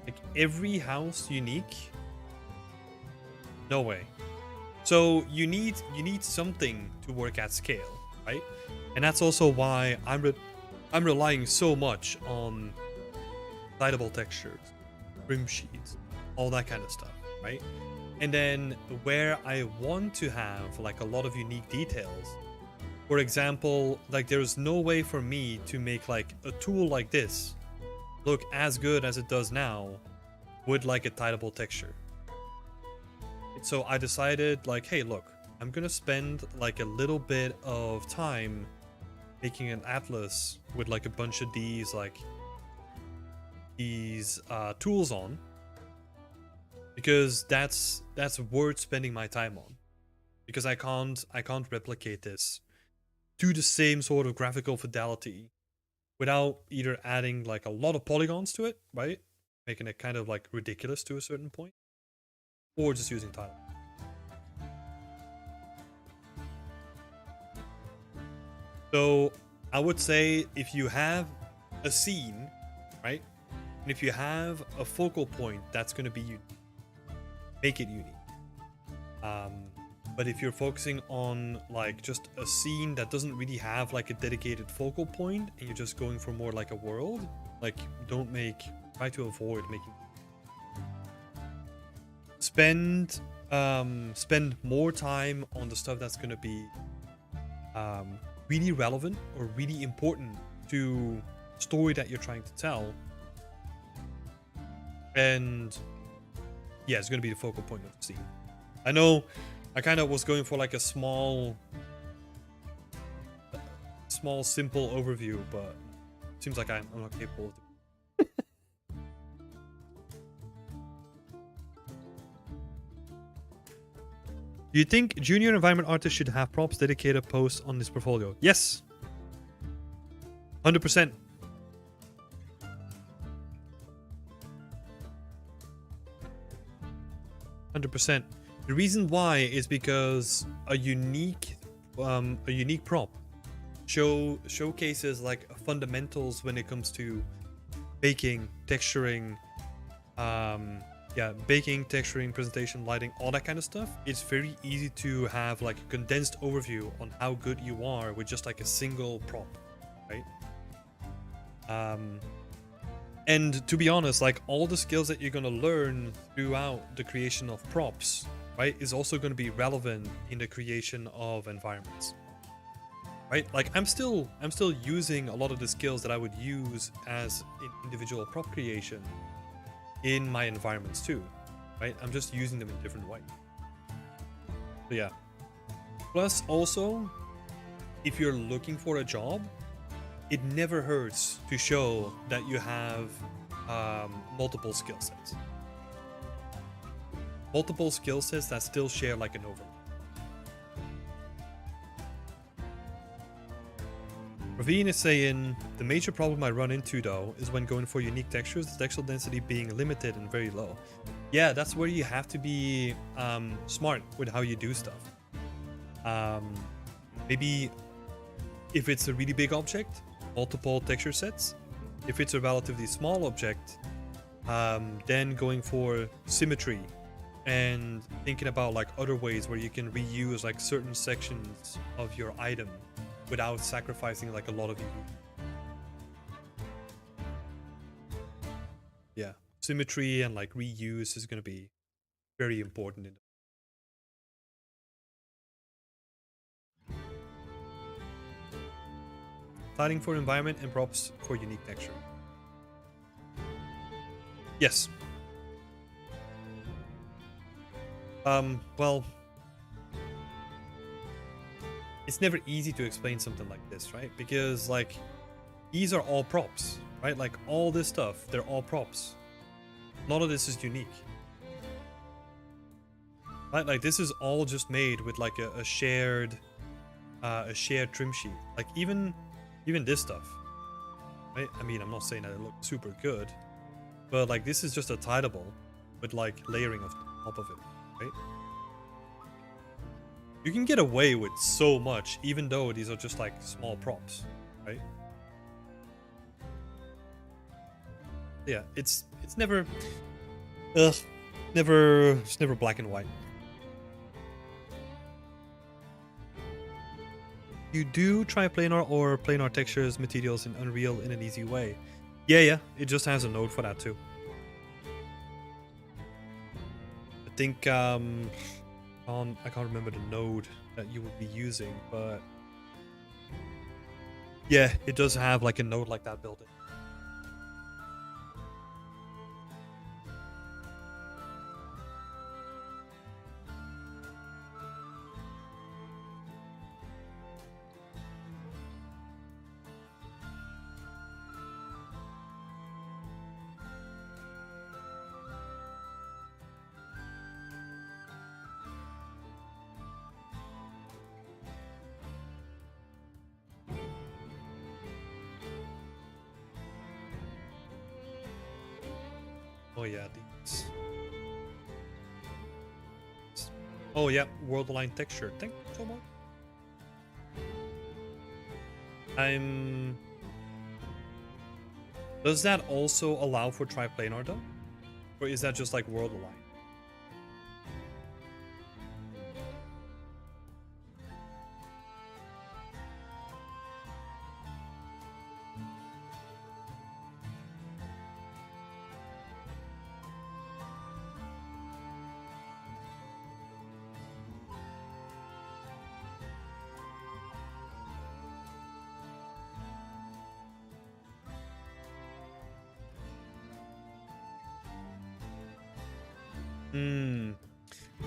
Like every house unique, no way. So you need something to work at scale, right? And that's also why I'm relying so much on slidable textures, rim sheets, all that kind of stuff, right? And then where I want to have like a lot of unique details, for example, like there's no way for me to make like a tool like this look as good as it does now with like a tileable texture. So I decided like, hey, look, I'm gonna spend like a little bit of time making an atlas with like a bunch of these tools on, because that's worth spending my time on, because I can't replicate this to the same sort of graphical fidelity without either adding like a lot of polygons to it, right, making it kind of like ridiculous to a certain point, or just using tile. So I would say if you have a scene, right, and if you have a focal point that's going to be unique, make it unique. But if you're focusing on like just a scene that doesn't really have like a dedicated focal point and you're just going for more like a world, like try to avoid making. Spend more time on the stuff that's going to be really relevant or really important to the story that you're trying to tell. And yeah, it's going to be the focal point of the scene. I know I kind of was going for like a small simple overview, but it seems like I'm not capable of it. Do you think junior environment artists should have props dedicated posts on this portfolio? Yes. 100%. The reason why is because a unique prop showcases like fundamentals when it comes to baking, texturing, baking, texturing, presentation, lighting, all that kind of stuff. It's very easy to have like a condensed overview on how good you are with just like a single prop, right? And to be honest, like all the skills that you're going to learn throughout the creation of props, right, is also going to be relevant in the creation of environments, right? Like I'm still using a lot of the skills that I would use as in individual prop creation in my environments too, right? I'm just using them in different ways. So yeah. Plus also, if you're looking for a job, it never hurts to show that you have multiple skill sets. Multiple skill sets that still share like an overlap. Ravine is saying, the major problem I run into though is when going for unique textures, the textile density being limited and very low. Yeah, that's where you have to be smart with how you do stuff. Maybe if it's a really big object, multiple texture sets. If it's a relatively small object, then going for symmetry and thinking about like other ways where you can reuse like certain sections of your item without sacrificing like a lot of you. Yeah, symmetry and like reuse is going to be very important in lighting for environment and props for unique texture. Yes. Well, it's never easy to explain something like this, right? Because like these are all props, right? Like all this stuff, they're all props. None of this is unique. Right? Like this is all just made with like a shared trim sheet. Like even this stuff. Right? I mean, I'm not saying that it looks super good, but like this is just a tileable with like layering of top of it, right? You can get away with so much, even though these are just like small props, right? Yeah, it's never, it's never black and white. You do try planar or planar textures materials in Unreal in an easy way. Yeah, it just has a node for that too. I think I can't remember the node that you would be using, but yeah, it does have like a node like that built in. Oh yeah, these. Oh yeah, world align texture. Thank you so much. Does that also allow for triplanar though? Or is that just like world align?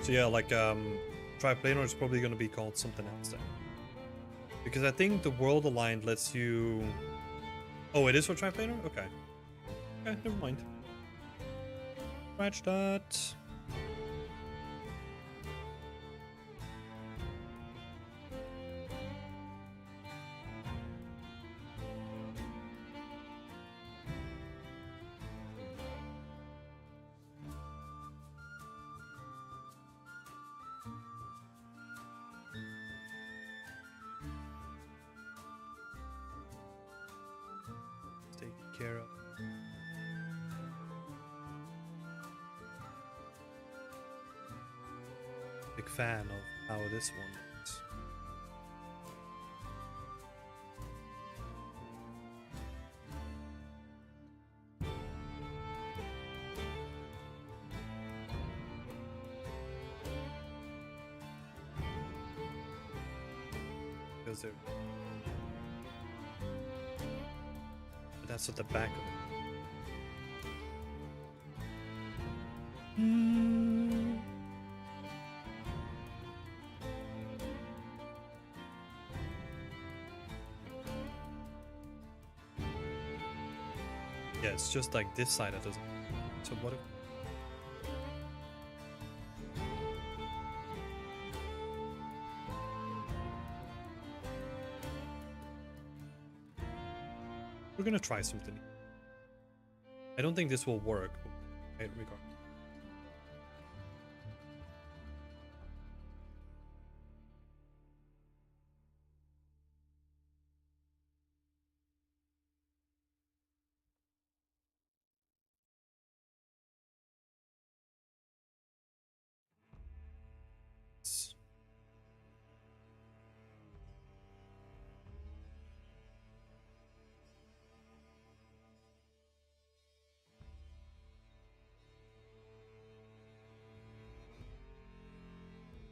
So yeah, like triplanar is probably gonna be called something else then. Because I think the world aligned lets you. Oh, it is for triplanar? Okay. Okay, never mind. Scratch that. Take care of. Big fan of how this one looks. Because they're. But that's at the back of it. Yeah, it's just like this side that doesn't. So what if. We're gonna try something. I don't think this will work. Right, regardless.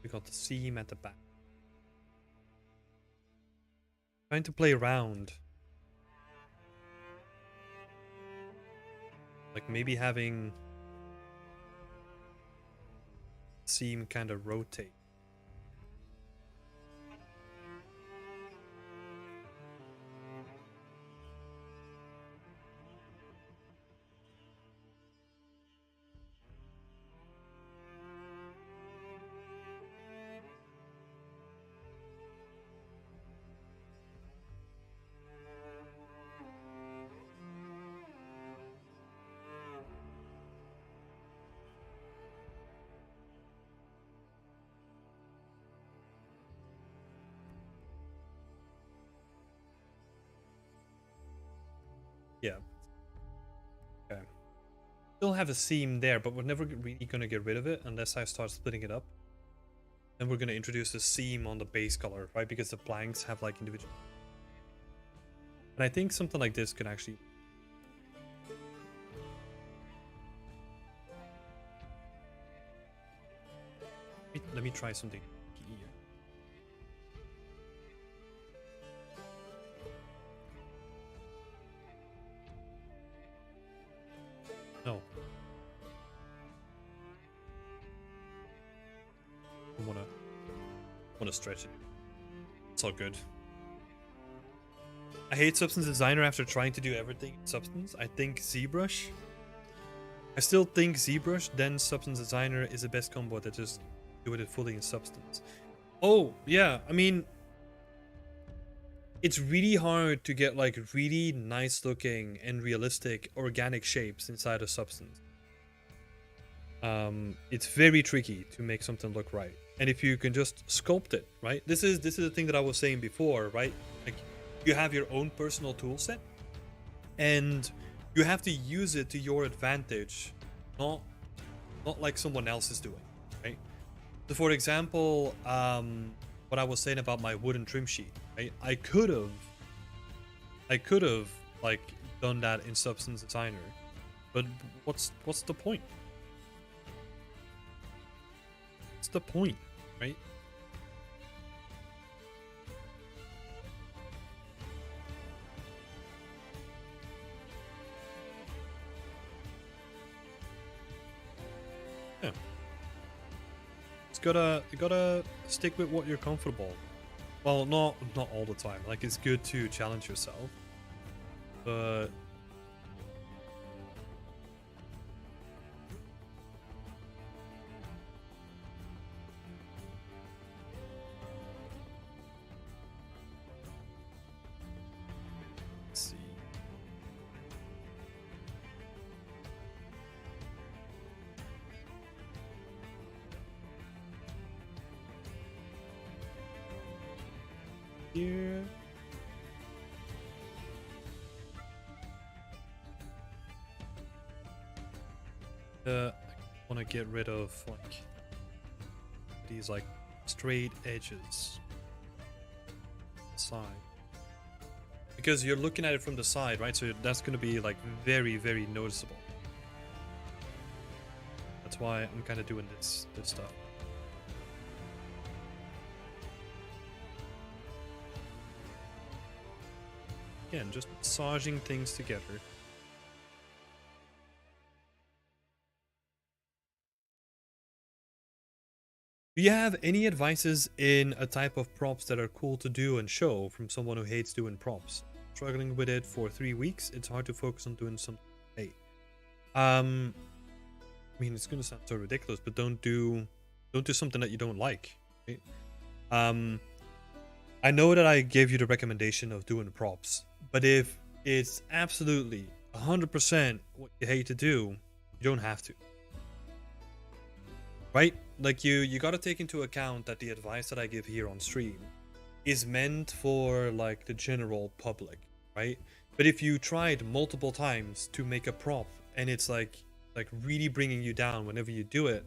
We got the seam at the back. Trying to play around. Like maybe having seam kind of rotate. still have a seam there, but we're never really gonna get rid of it unless I start splitting it up. Then we're gonna introduce a seam on the base color, right? Because the planks have like individual. And I think something like this could actually. Let me try something here. No. I wanna stretch it. It's all good. I hate Substance Designer after trying to do everything in Substance. I think ZBrush. I still think ZBrush, then Substance Designer is the best combo that just do it fully in Substance. Oh, yeah, I mean, it's really hard to get like really nice looking and realistic organic shapes inside of Substance. It's very tricky to make something look right. And if you can just sculpt it, right? This is the thing that I was saying before, right? Like, you have your own personal tool set, and you have to use it to your advantage, not like someone else is doing, right? So for example, what I was saying about my wooden trim sheet, right? I could have like done that in Substance Designer, but what's the point? What's the point, right? Yeah. You gotta stick with what you're comfortable. Well, not all the time. Like, it's good to challenge yourself, but let's see. Here. I want to get rid of like these like straight edges side, because you're looking at it from the side, right? So that's going to be like very, very noticeable. That's why I'm kind of doing this stuff. Again, just massaging things together. Do you have any advices in a type of props that are cool to do and show from someone who hates doing props? Struggling with it for 3 weeks, it's hard to focus on doing something. Hey, I mean, it's gonna sound so ridiculous, but don't do something that you don't like. Right? I know that I gave you the recommendation of doing props, but if it's absolutely 100% what you hate to do, you don't have to. Right? Like, you gotta take into account that the advice that I give here on stream is meant for like the general public, right? But if you tried multiple times to make a prop and it's like really bringing you down whenever you do it,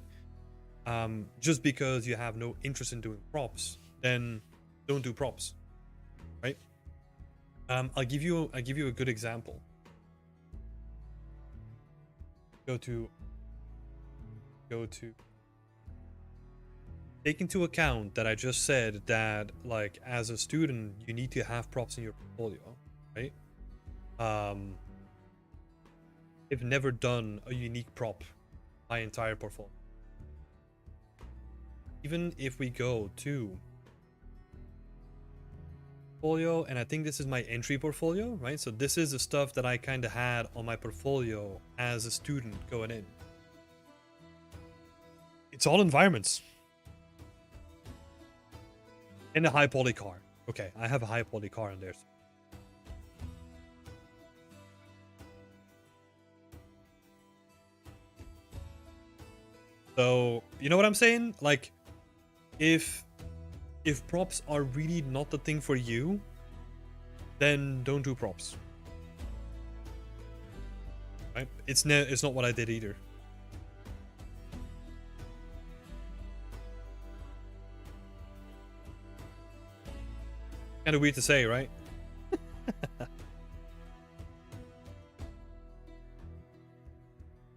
just because you have no interest in doing props, then don't do props, right? I'll give you a good example. Go to take into account that I just said that, like, as a student you need to have props in your portfolio, right? I've never done a unique prop my entire portfolio. Even if we go to portfolio, and I think this is my entry portfolio, right? So this is the stuff that I kind of had on my portfolio as a student going in. It's all environments. And a high poly car. Okay, I have a high poly car in there. So, you know what I'm saying? Like, if props are really not the thing for you, then don't do props. right? It's not what I did either. Kind of weird to say, right?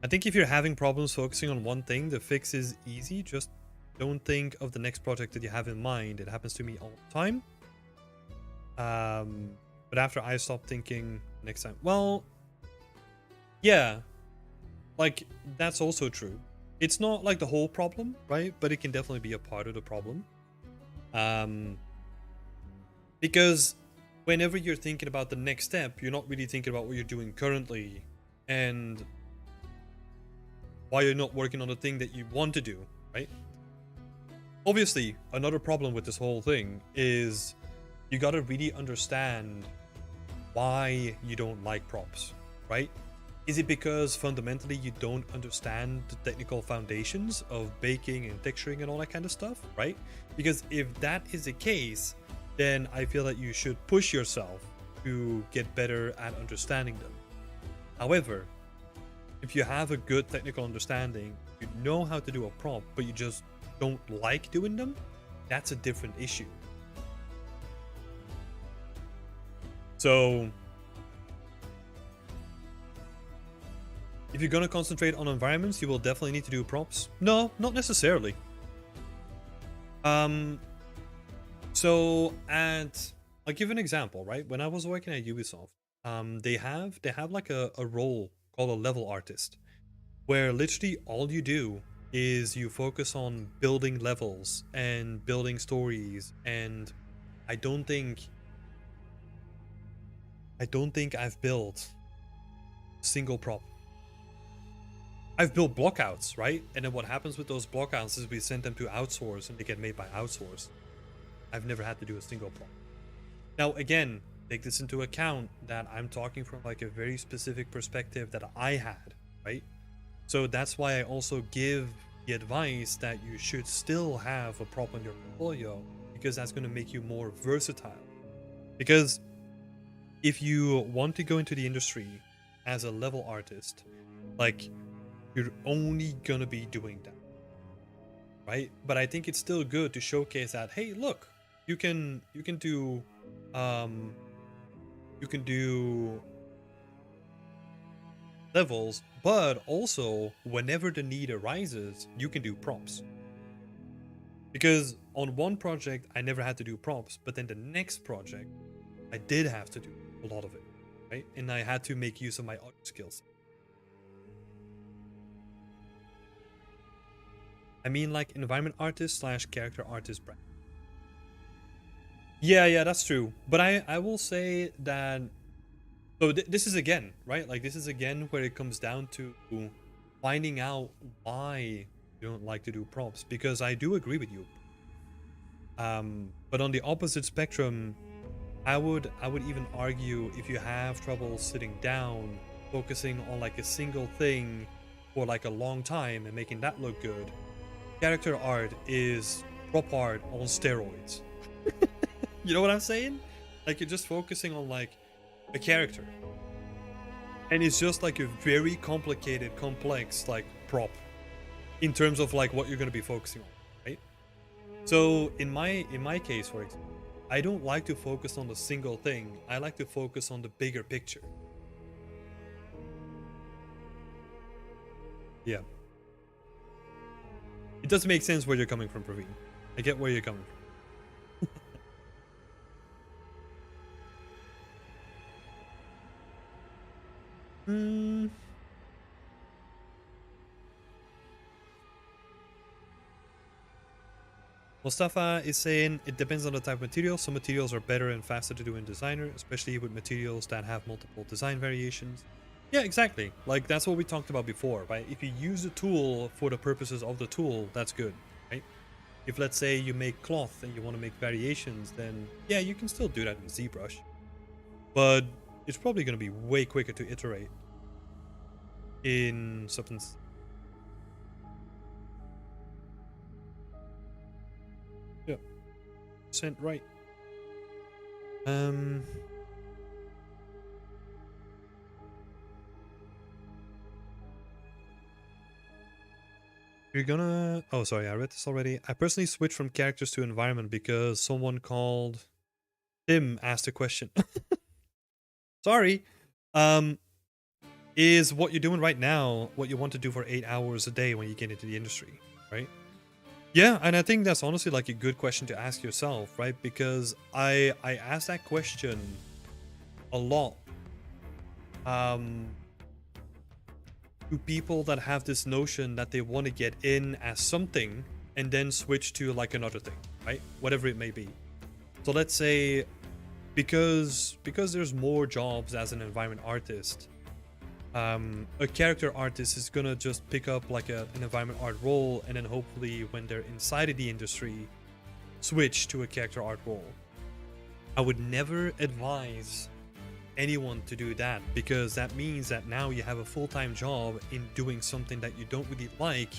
I think if you're having problems focusing on one thing, the fix is easy. Just don't think of the next project that you have in mind. It happens to me all the time. But after I stopped thinking next time, well, yeah, like that's also true. It's not like the whole problem, right? But it can definitely be a part of the problem. Because whenever you're thinking about the next step, you're not really thinking about what you're doing currently and why you're not working on the thing that you want to do, right? Obviously, another problem with this whole thing is you gotta really understand why you don't like props, right? Is it because fundamentally you don't understand the technical foundations of baking and texturing and all that kind of stuff, right? Because if that is the case, then I feel that you should push yourself to get better at understanding them. However, if you have a good technical understanding, you know how to do a prop, but you just don't like doing them, that's a different issue. So, if you're gonna concentrate on environments, you will definitely need to do props. No, not necessarily. So I'll give an example, right? When I was working at Ubisoft, they have like a role called a level artist, where literally all you do is you focus on building levels and building stories. And I don't think I've built a single prop. I've built blockouts, right? And then what happens with those blockouts is we send them to outsource and they get made by outsource. I've never had to do a single prop. Now, again, take this into account that I'm talking from like a very specific perspective that I had, right? So that's why I also give the advice that you should still have a prop on your portfolio, because that's going to make you more versatile. Because if you want to go into the industry as a level artist, like, you're only going to be doing that, right? But I think it's still good to showcase that, hey, look, you can do levels, but also whenever the need arises, you can do props. Because on one project I never had to do props, but then the next project I did have to do a lot of it, right? And I had to make use of my other skills. I mean, like environment artist / character artist brand. Yeah, that's true. But I will say that. So this is again, right? Like, this is again where it comes down to finding out why you don't like to do props. Because I do agree with you. But on the opposite spectrum, I would even argue, if you have trouble sitting down, focusing on like a single thing for like a long time and making that look good, character art is prop art on steroids. You know what I'm saying? Like, you're just focusing on like a character, and it's just like a very complicated, complex like prop in terms of like what you're going to be focusing on, right? So in my case, for example, I don't like to focus on the single thing. I like to focus on the bigger picture. Yeah. It does make sense where you're coming from, Praveen. I get where you're coming from. Mustafa is saying it depends on the type of material. Some materials are better and faster to do in Designer, especially with materials that have multiple design variations. Yeah, exactly. Like, that's what we talked about before, right? If you use the tool for the purposes of the tool, that's good, right? If, let's say, you make cloth and you want to make variations, then yeah, you can still do that in ZBrush. But it's probably going to be way quicker to iterate in Substance. Yeah. Sent right. You're gonna... Oh, sorry, I read this already. I personally switched from characters to environment because someone called Tim asked a question. Sorry. Is what you're doing right now what you want to do for 8 hours a day when you get into the industry, right? Yeah, and I think that's honestly like a good question to ask yourself, right? Because I ask that question a lot to people that have this notion that they want to get in as something and then switch to like another thing, right? Whatever it may be. So let's say because there's more jobs as an environment artist, a character artist is gonna just pick up like an environment art role, and then hopefully when they're inside of the industry, switch to a character art role. I would never advise anyone to do that, because that means that now you have a full-time job in doing something that you don't really like,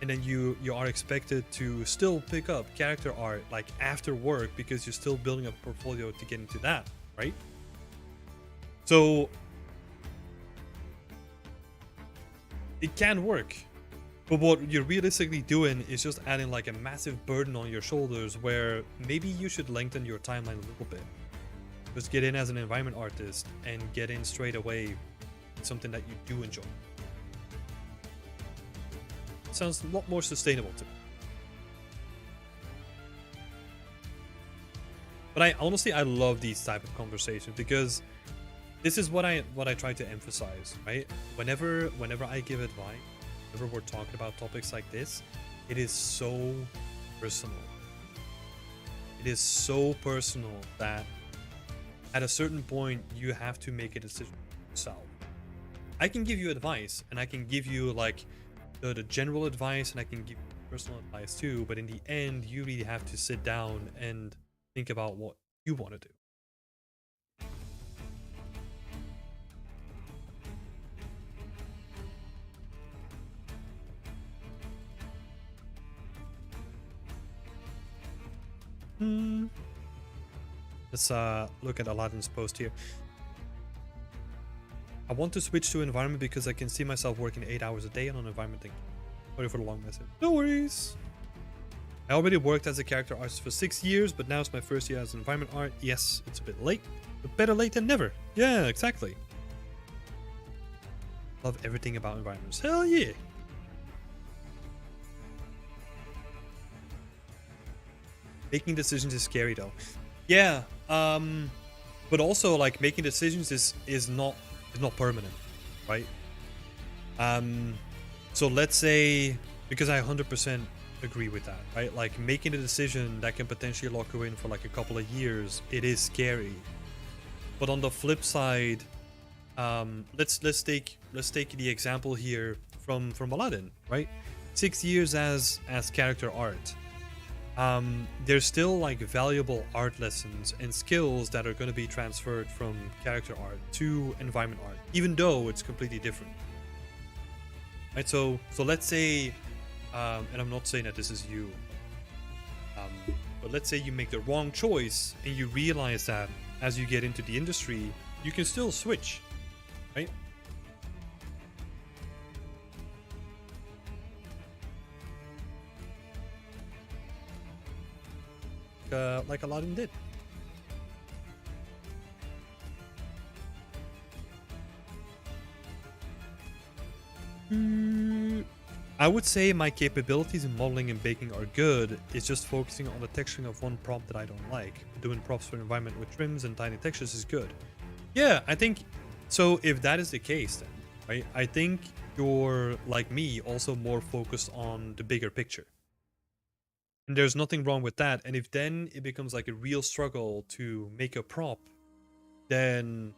and then you are expected to still pick up character art like after work because you're still building a portfolio to get into that, right? So it can work, but what you're realistically doing is just adding like a massive burden on your shoulders, where maybe you should lengthen your timeline a little bit. Just get in as an environment artist and get in straight away with something that you do enjoy. Sounds a lot more sustainable to me. But I love these type of conversations, because this is what I try to emphasize, right? Whenever I give advice, whenever we're talking about topics like this, it is so personal. It is so personal that at a certain point you have to make a decision yourself. I can give you advice, and I can give you like the general advice, and I can give you personal advice too, but in the end you really have to sit down and think about what you want to do. Let's look at Aladdin's post here. I want to switch to environment because I can see myself working 8 hours a day on an environment thing. Sorry for the long message. No worries. I already worked as a character artist for 6 years, but now it's my first year as an environment art. Yes, it's a bit late, but better late than never. Yeah, exactly. Love everything about environments. Hell yeah. Making decisions is scary though. Yeah, but also like making decisions is not permanent, right? So let's say, because I 100% agree with that, right? Like making a decision that can potentially lock you in for like a couple of years, it is scary. But on the flip side, let's take the example here from Aladdin, right? 6 years as character art. There's still like valuable art lessons and skills that are going to be transferred from character art to environment art, even though it's completely different. Right? So let's say, and I'm not saying that this is you, but let's say you make the wrong choice and you realize that as you get into the industry, you can still switch, right? Like Aladdin did. I would say my capabilities in modeling and baking are good. It's just focusing on the texturing of one prop that I don't like. Doing props for an environment with trims and tiny textures is good. Yeah, I think so. If that is the case, then right, I think you're like me, also more focused on the bigger picture. And there's nothing wrong with that. And if then it becomes like a real struggle to make a prop, then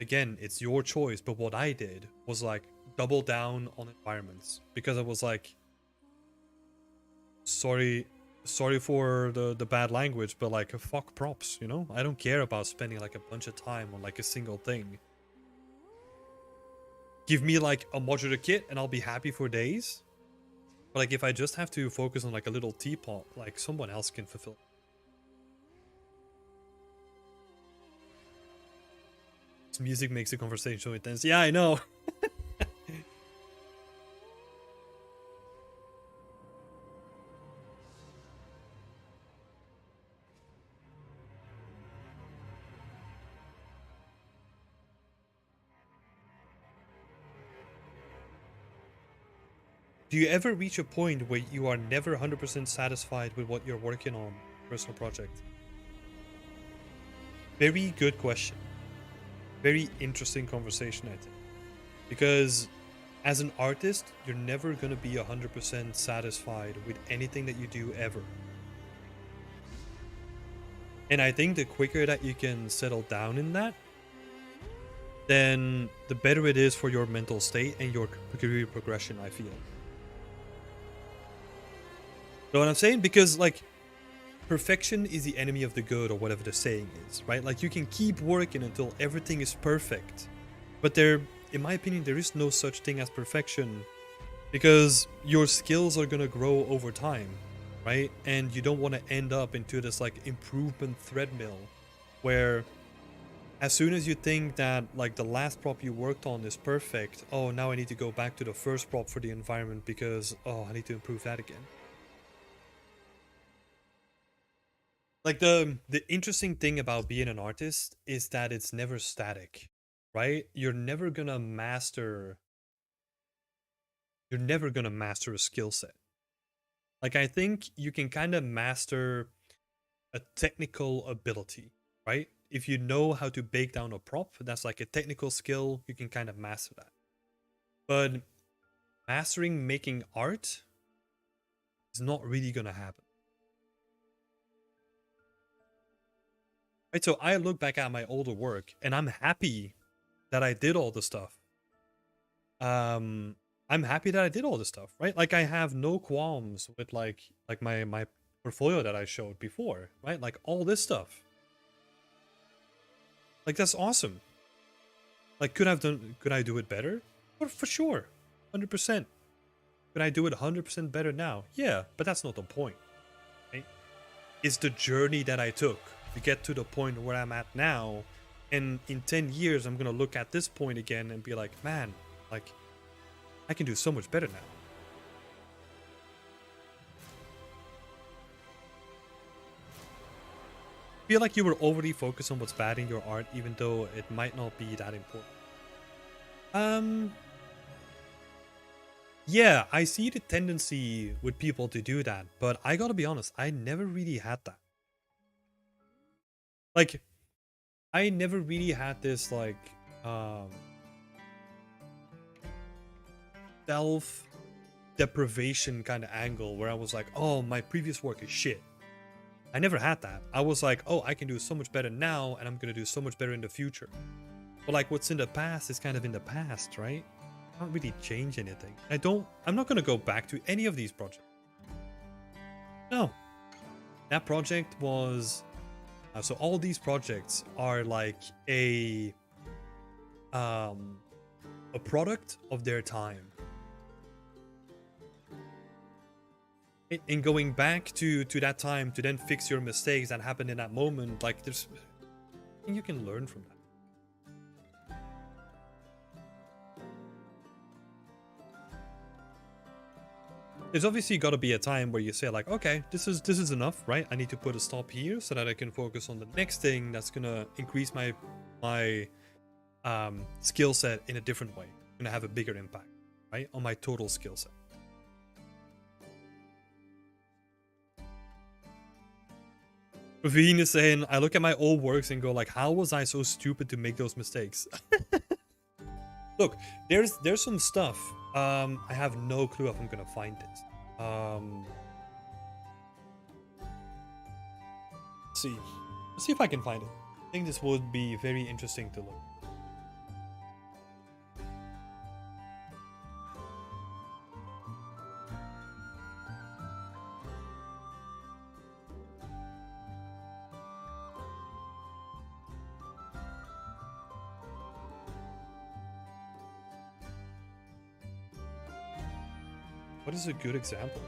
again, it's your choice. But what I did was like double down on environments, because I was like, sorry for the bad language, but like fuck props, you know? I don't care about spending like a bunch of time on like a single thing. Give me like a modular kit and I'll be happy for days. But like if I just have to focus on like a little teapot, like someone else can fulfill. This music makes the conversation so intense. Yeah, I know. do you ever reach a point where you are never 100% satisfied with what you're working on, personal project? Very good question. Very interesting conversation, I think. Because as an artist, you're never going to be 100% satisfied with anything that you do ever. And I think the quicker that you can settle down in that, then the better it is for your mental state and your career progression, I feel. Know what I'm saying? Because, like, perfection is the enemy of the good, or whatever the saying is, right? Like, you can keep working until everything is perfect. But there, in my opinion, there is no such thing as perfection, because your skills are gonna grow over time, right? And you don't want to end up into this, like, improvement treadmill where as soon as you think that, like, the last prop you worked on is perfect, oh, now I need to go back to the first prop for the environment because, oh, I need to improve that again. Like, the interesting thing about being an artist is that it's never static, right? You're never gonna master a skill set. Like, I think you can kind of master a technical ability, right? If you know how to bake down a prop, that's like a technical skill, you can kind of master that. But mastering making art is not really gonna happen. Right, so I look back at my older work and I'm happy that I did all the stuff. I'm happy that I did all this stuff, right? Like, I have no qualms with like my portfolio that I showed before, right? Like, all this stuff. Like, that's awesome. Like, could I do it better? For sure. 100%. Could I do it 100% better now? Yeah, but that's not the point. Right? It's the journey that I took to get to the point where I'm at now. And in 10 years, I'm going to look at this point again and be like, man, like, I can do so much better now. Feel like you were overly focused on what's bad in your art, even though it might not be that important. Yeah, I see the tendency with people to do that, but I gotta be honest, I never really had that. Like, I never really had this, like, self-deprivation kind of angle where I was like, oh, my previous work is shit. I never had that. I was like, oh, I can do so much better now, and I'm gonna do so much better in the future. But, like, what's in the past is kind of in the past, right? I can't really change anything. I'm not gonna go back to any of these projects. No. That project was... so all these projects are like a product of their time. In going back to that time to then fix your mistakes that happened in that moment, like, there's... I think you can learn from that. There's obviously got to be a time where you say, like, okay, this is enough, right? I need to put a stop here so that I can focus on the next thing that's gonna increase my skill set in a different way, gonna have a bigger impact, right, on my total skill set. Ravine is saying, I look at my old works and go, like, how was I so stupid to make those mistakes? Look, there's some stuff. I have no clue if I'm gonna find it. Let's see if I can find it. I think this would be very interesting to look. What is a good example?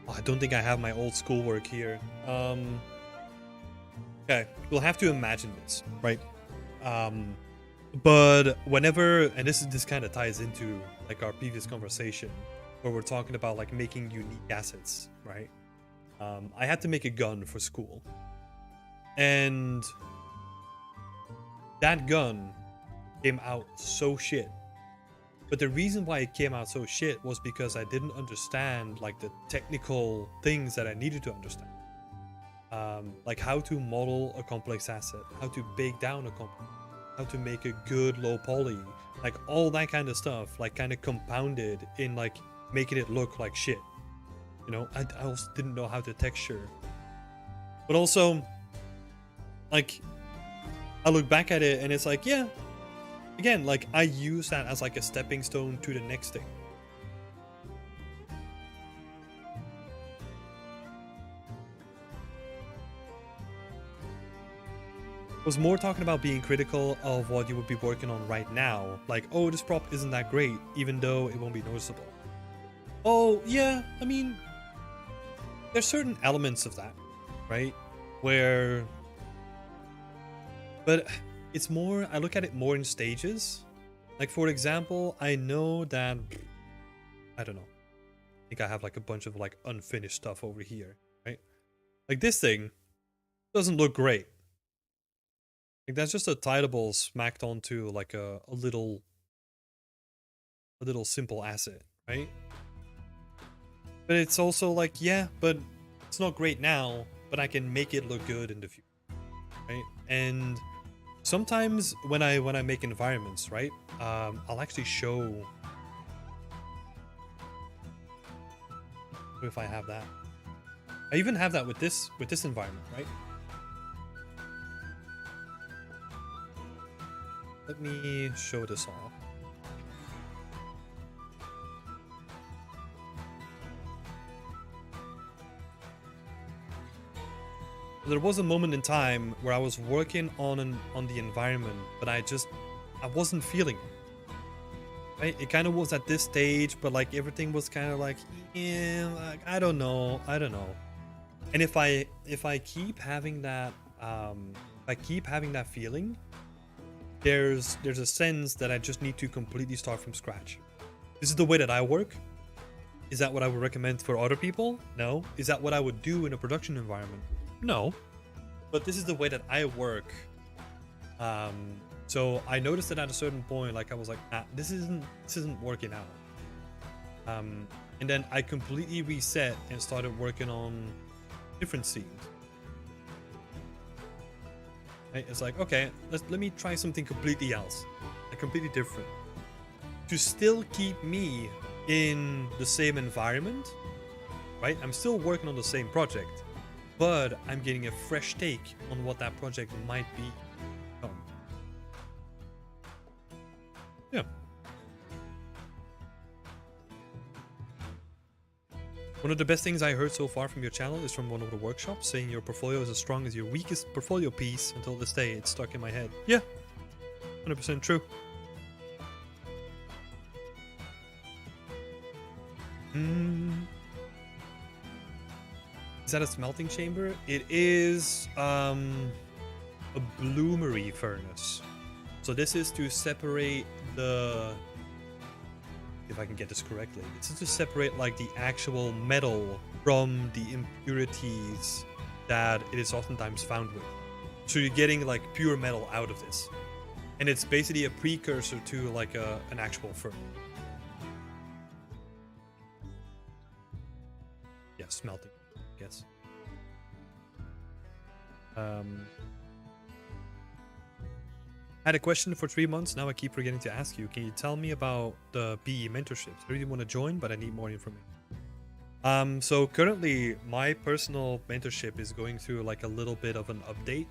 Oh, I don't think I have my old schoolwork here. Okay, we'll have to imagine this, right? But whenever, and this kind of ties into, like, our previous conversation where we're talking about, like, making unique assets, right? I had to make a gun for school. And that gun came out so shit. But the reason why it came out so shit was because I didn't understand like the technical things that I needed to understand. Like how to model a complex asset, how to bake down a complex, how to make a good low poly, like all that kind of stuff, like kind of compounded in like making it look like shit. You know, I also didn't know how to texture. But also, like, I look back at it and it's like, yeah, again, like I use that as like a stepping stone to the next thing. Was more talking about being critical of what you would be working on right now. Like, oh, this prop isn't that great, even though it won't be noticeable. Oh, yeah, I mean, there's certain elements of that, right? Where... But it's more, I look at it more in stages. Like, for example, I know that... I don't know. I think I have like a bunch of like unfinished stuff over here, right? Like this thing doesn't look great. Like that's just a tidable smacked onto like a little simple asset, right? But it's also like, yeah, but it's not great now, but I can make it look good in the future, right? And sometimes when I make environments, right, I'll actually show if I have that. I even have that with this environment, right? Let me show this off. There was a moment in time where I was working on the environment, but I wasn't feeling it. Right? It kind of was at this stage, but like everything was kind of like, yeah, like, I don't know. And if I keep having that, feeling, there's a sense that I just need to completely start from scratch. This is the way that I work. Is that what I would recommend for other people? No. Is that what I would do in a production environment? No. But this is the way that I work. So I noticed that at a certain point, like I was like, nah, this isn't working out. And then I completely reset and started working on different scenes. Right? It's like, okay, let me try something completely else, like completely different, to still keep me in the same environment, right? I'm still working on the same project, but I'm getting a fresh take on what that project might be. Yeah. One of the best things I heard so far from your channel is from one of the workshops, saying your portfolio is as strong as your weakest portfolio piece. Until this day, it's stuck in my head. Yeah, 100% true. Is that a smelting chamber? It is a bloomery furnace. So this is to separate the... If I can get this correctly, this is to separate like the actual metal from the impurities that it is oftentimes found with. So you're getting like pure metal out of this, and it's basically a precursor to like an actual furnace. Yeah, smelting, I guess. Had a question for 3 months, now I keep forgetting to ask you. Can you tell me about the BE mentorships? I really want to join, but I need more information. So currently, my personal mentorship is going through like a little bit of an update.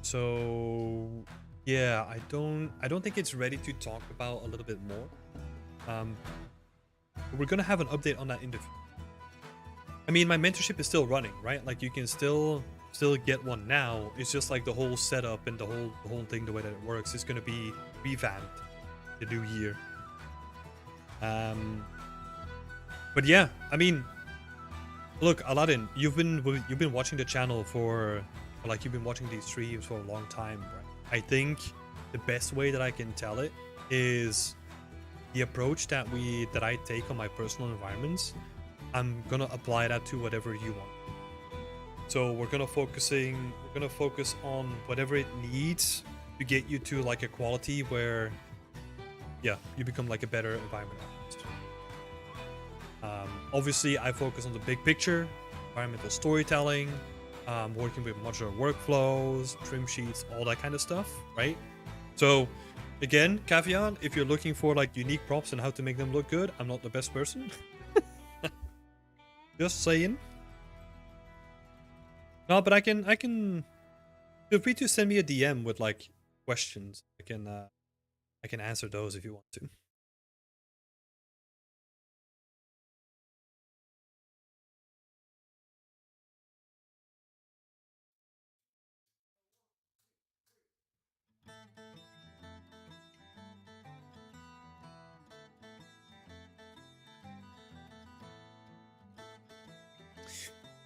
So yeah, I don't think it's ready to talk about a little bit more. We're gonna have an update on that in the future. I mean, my mentorship is still running, right? Like you can still get one now. It's just like the whole setup and the whole thing, the way that it works, is gonna be revamped the new year. But yeah, I mean, look, Aladdin, you've been watching the channel for like you've been watching these streams for a long time, right? I think the best way that I can tell it is the approach that I take on my personal environments, I'm gonna apply that to whatever you want. So we're gonna focus on whatever it needs to get you to like a quality where, yeah, you become like a better environment artist. Obviously, I focus on the big picture, environmental storytelling, working with modular workflows, trim sheets, all that kind of stuff, right? So, again, caveat: if you're looking for like unique props and how to make them look good, I'm not the best person. Just saying. No, but I can. Feel free to send me a DM with like questions. I can answer those if you want to.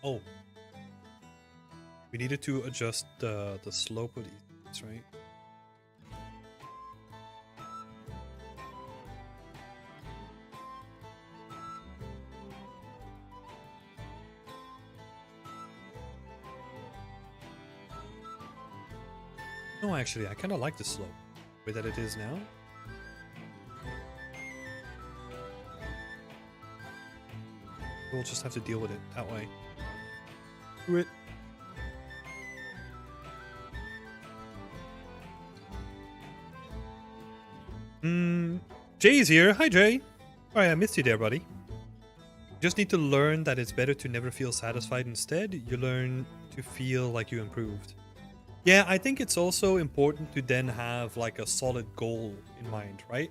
Oh, we needed to adjust the slope of these, right? No, actually, I kind of like the slope the way that it is now. We'll just have to deal with it that way. Do it. Jay's here. Hi, Jay. Sorry, I missed you there, buddy. You just need to learn that it's better to never feel satisfied. Instead, you learn to feel like you improved. Yeah, I think it's also important to then have like a solid goal in mind, right?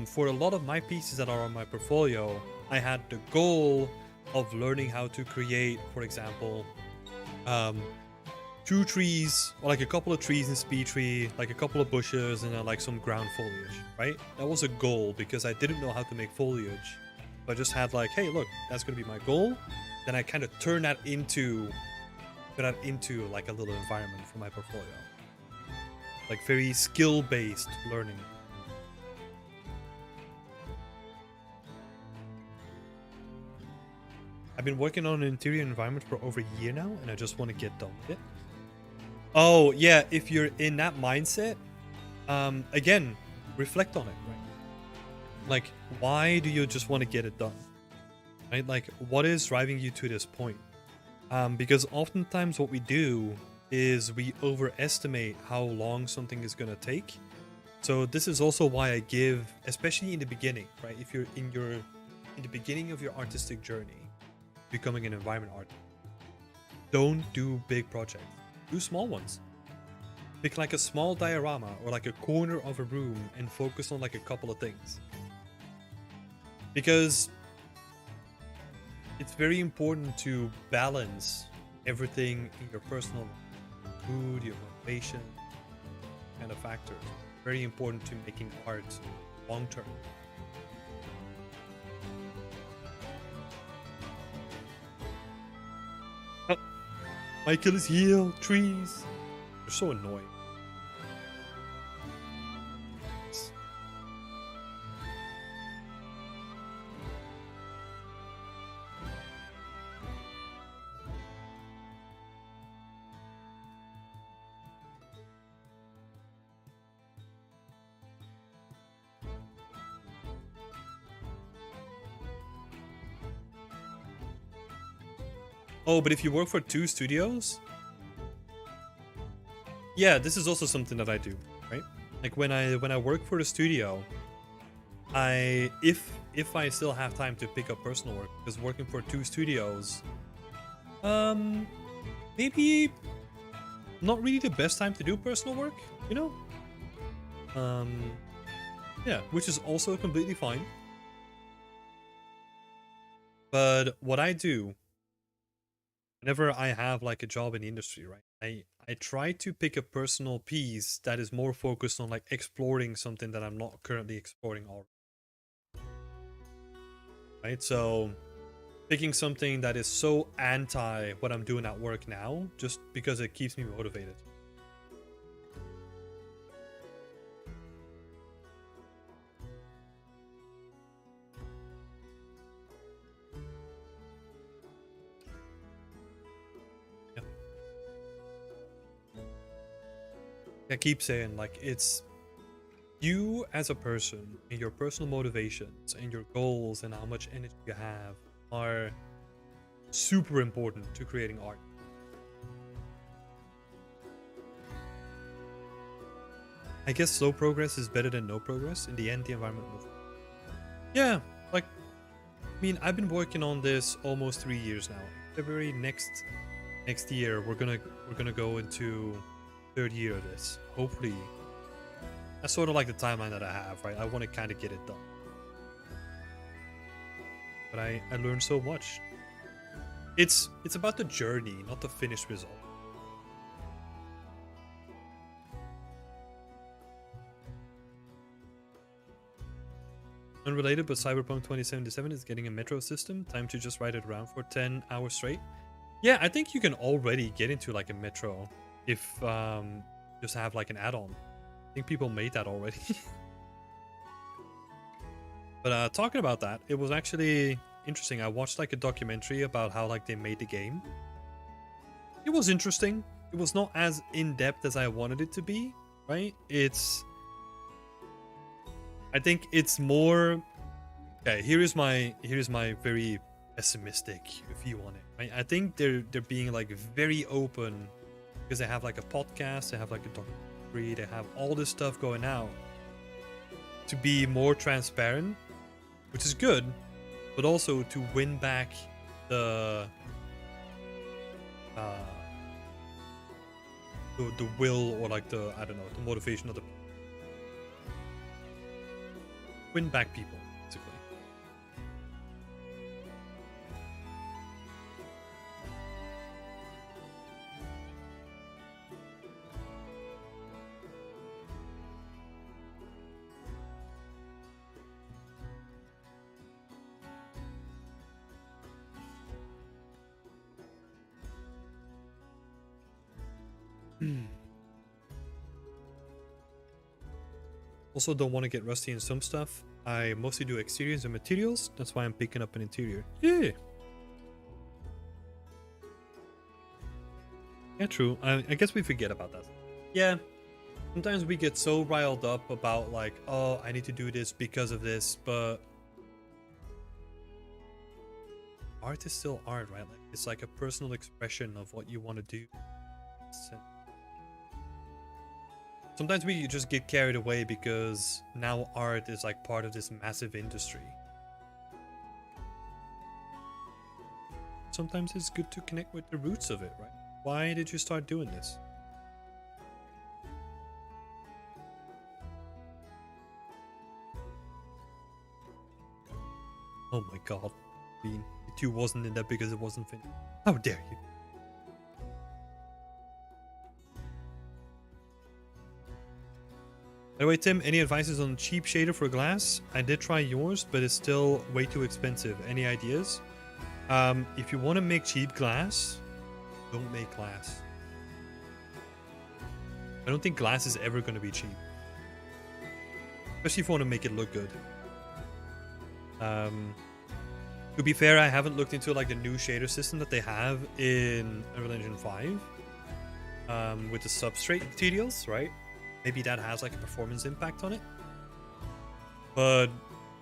For a lot of my pieces that are on my portfolio, I had the goal of learning how to create, for example, 2 trees, or like a couple of trees in SpeedTree, like a couple of bushes, and then like some ground foliage, right? That was a goal because I didn't know how to make foliage. I just had like, hey, look, that's gonna be my goal. Then I kind of turn that into like a little environment for my portfolio. Like very skill-based learning. I've been working on an interior environment for over a year now, and I just want to get done with it. Oh, yeah, if you're in that mindset, again, reflect on it, right? Like, why do you just want to get it done? Right? Like, what is driving you to this point? Because oftentimes what we do is we overestimate how long something is going to take. So this is also why I give, especially in the beginning, right? If you're in the beginning of your artistic journey, becoming an environment artist, don't do big projects. Do small ones. Pick like a small diorama or like a corner of a room and focus on like a couple of things. Because it's very important to balance everything in your personal mood, your motivation, kind of factors. Very important to making art long term. My Achilles heel, trees. They're so annoying. Oh, but if you work for 2 studios, yeah, this is also something that I do, right? Like when I work for a studio, if I still have time to pick up personal work, because working for 2 studios, maybe not really the best time to do personal work, you know? Yeah, which is also completely fine. But what I do whenever I have like a job in the industry, right? I try to pick a personal piece that is more focused on like exploring something that I'm not currently exploring already. Right? So picking something that is so anti what I'm doing at work now, just because it keeps me motivated. I keep saying, like, it's you as a person and your personal motivations and your goals and how much energy you have are super important to creating art. I guess slow progress is better than no progress. In the end, the environment will. Yeah, like, I mean, I've been working on this almost 3 years now. February next year, we're gonna go into third year of this. Hopefully, that's sort of like the timeline that I have, right? I want to kind of get it done, but I learned so much. It's about the journey, not the finished result. Unrelated, but Cyberpunk 2077 is getting a metro system. Time to just ride it around for 10 hours straight. Yeah, I think you can already get into like a metro if just have like an add-on. I think people made that already. But talking about that, it was actually interesting. I watched like a documentary about how like they made the game. It was interesting. It was not as in-depth as I wanted it to be, right? I think it's more. Okay, here's my very pessimistic view on it. Right? I think they're being like very open because they have like a podcast, they have like a documentary, they have all this stuff going out to be more transparent, which is good, but also to win back the will, or like the, I don't know, the motivation of the win back people, basically. Also, don't want to get rusty in some stuff. I mostly do exteriors and materials. That's why I'm picking up an interior. Yeah. Yeah, true. I guess we forget about that. Yeah. Sometimes we get so riled up about like, oh, I need to do this because of this, but art is still art, right? Like, it's like a personal expression of what you want to do. Sometimes we just get carried away because now art is like part of this massive industry. Sometimes it's good to connect with the roots of it, right? Why did you start doing this? Oh my god. I mean, it too wasn't in that because it wasn't finished. How dare you? By the way, Tim, any advices on cheap shader for glass? I did try yours, but it's still way too expensive. Any ideas? If you want to make cheap glass, don't make glass. I don't think glass is ever going to be cheap. Especially if you want to make it look good. To be fair, I haven't looked into like the new shader system that they have in Unreal Engine 5. With the substrate materials, right? Maybe that has like a performance impact on it. But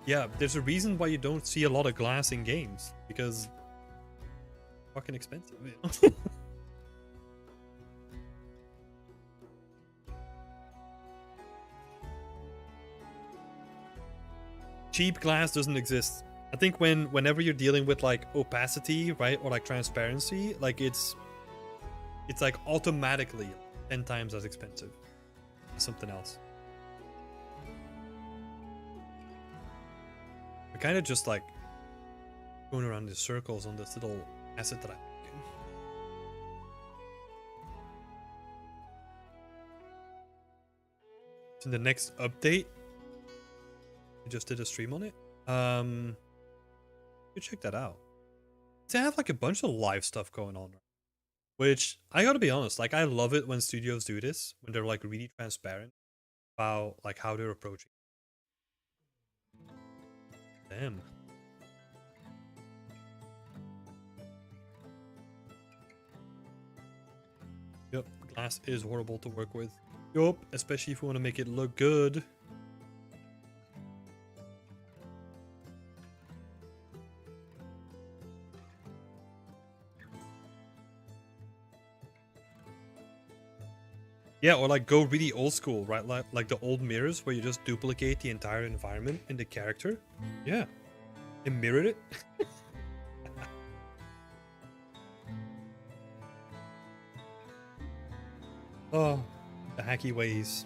yeah, there's a reason why you don't see a lot of glass in games, because it's fucking expensive. You know? Cheap glass doesn't exist. I think whenever you're dealing with like opacity, right, or like transparency, like it's like automatically 10 times as expensive as something else. I kind of just like going around in circles on this little asset that I'm making. So in the next update, I just did a stream on it. You check that out. They have like a bunch of live stuff going on, which I gotta be honest, like I love it when studios do this, when they're like really transparent about like how they're approaching. Damn. Yep, glass is horrible to work with. Yup, especially if you want to make it look good. Yeah, or like go really old school, right? Like the old mirrors where you just duplicate the entire environment in the character. Yeah. And mirror it. Oh, the hacky ways.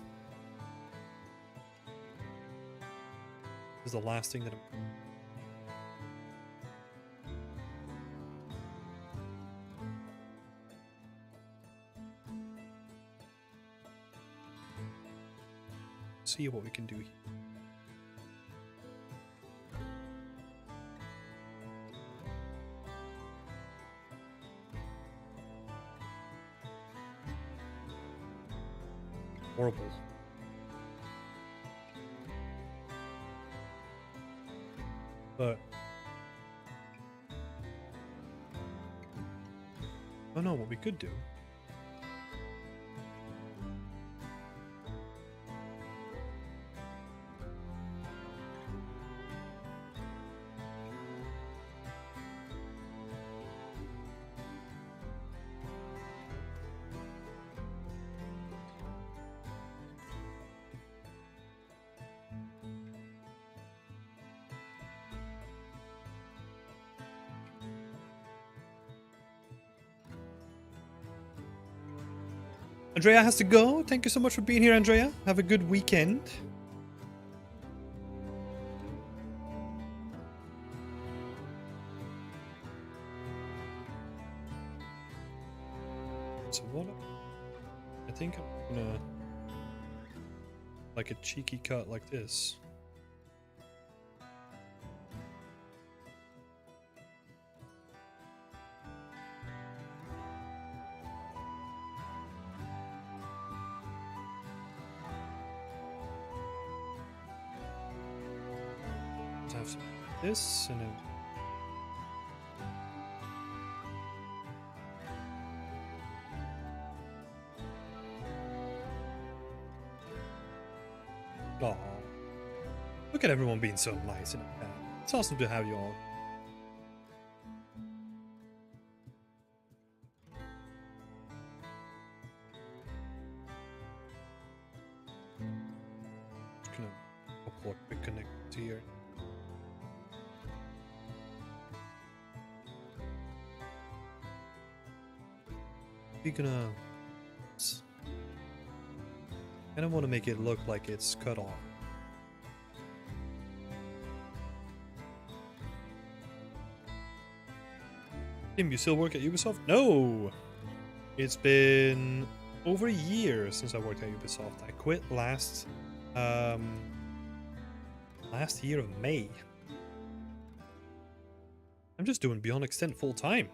This is the last thing that I'm... See what we can do here. Horrible. But oh no, what we could do. Andrea has to go. Thank you so much for being here, Andrea. Have a good weekend. So what? I think I'm gonna like a cheeky cut like this. Have some this and then oh, look at everyone being so nice and it's awesome to have you all. Just gonna upload quick connect here. We're gonna... I don't want to make it look like it's cut off. Tim, you still work at Ubisoft? No! It's been over a year since I worked at Ubisoft. I quit last year of May. I'm just doing Beyond Extent full time.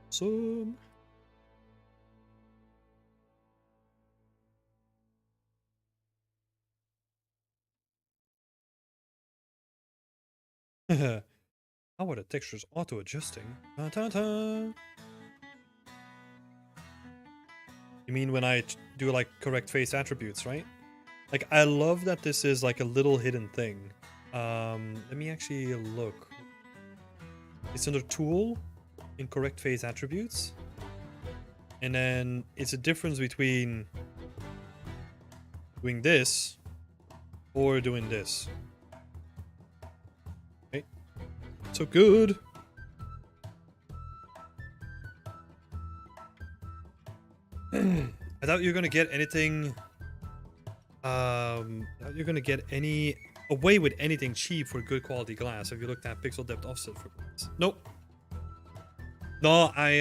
So how are the textures auto-adjusting? Ta-ta-ta. You mean when I do like correct face attributes, right? Like I love that this is like a little hidden thing. Let me actually look. It's under tool in correct face attributes. And then it's a difference between doing this or doing this. Okay. So good. I thought you were gonna get anything. I thought you're gonna get away with anything cheap for good quality glass. Have you looked at pixel depth offset for glass? Nope. No, I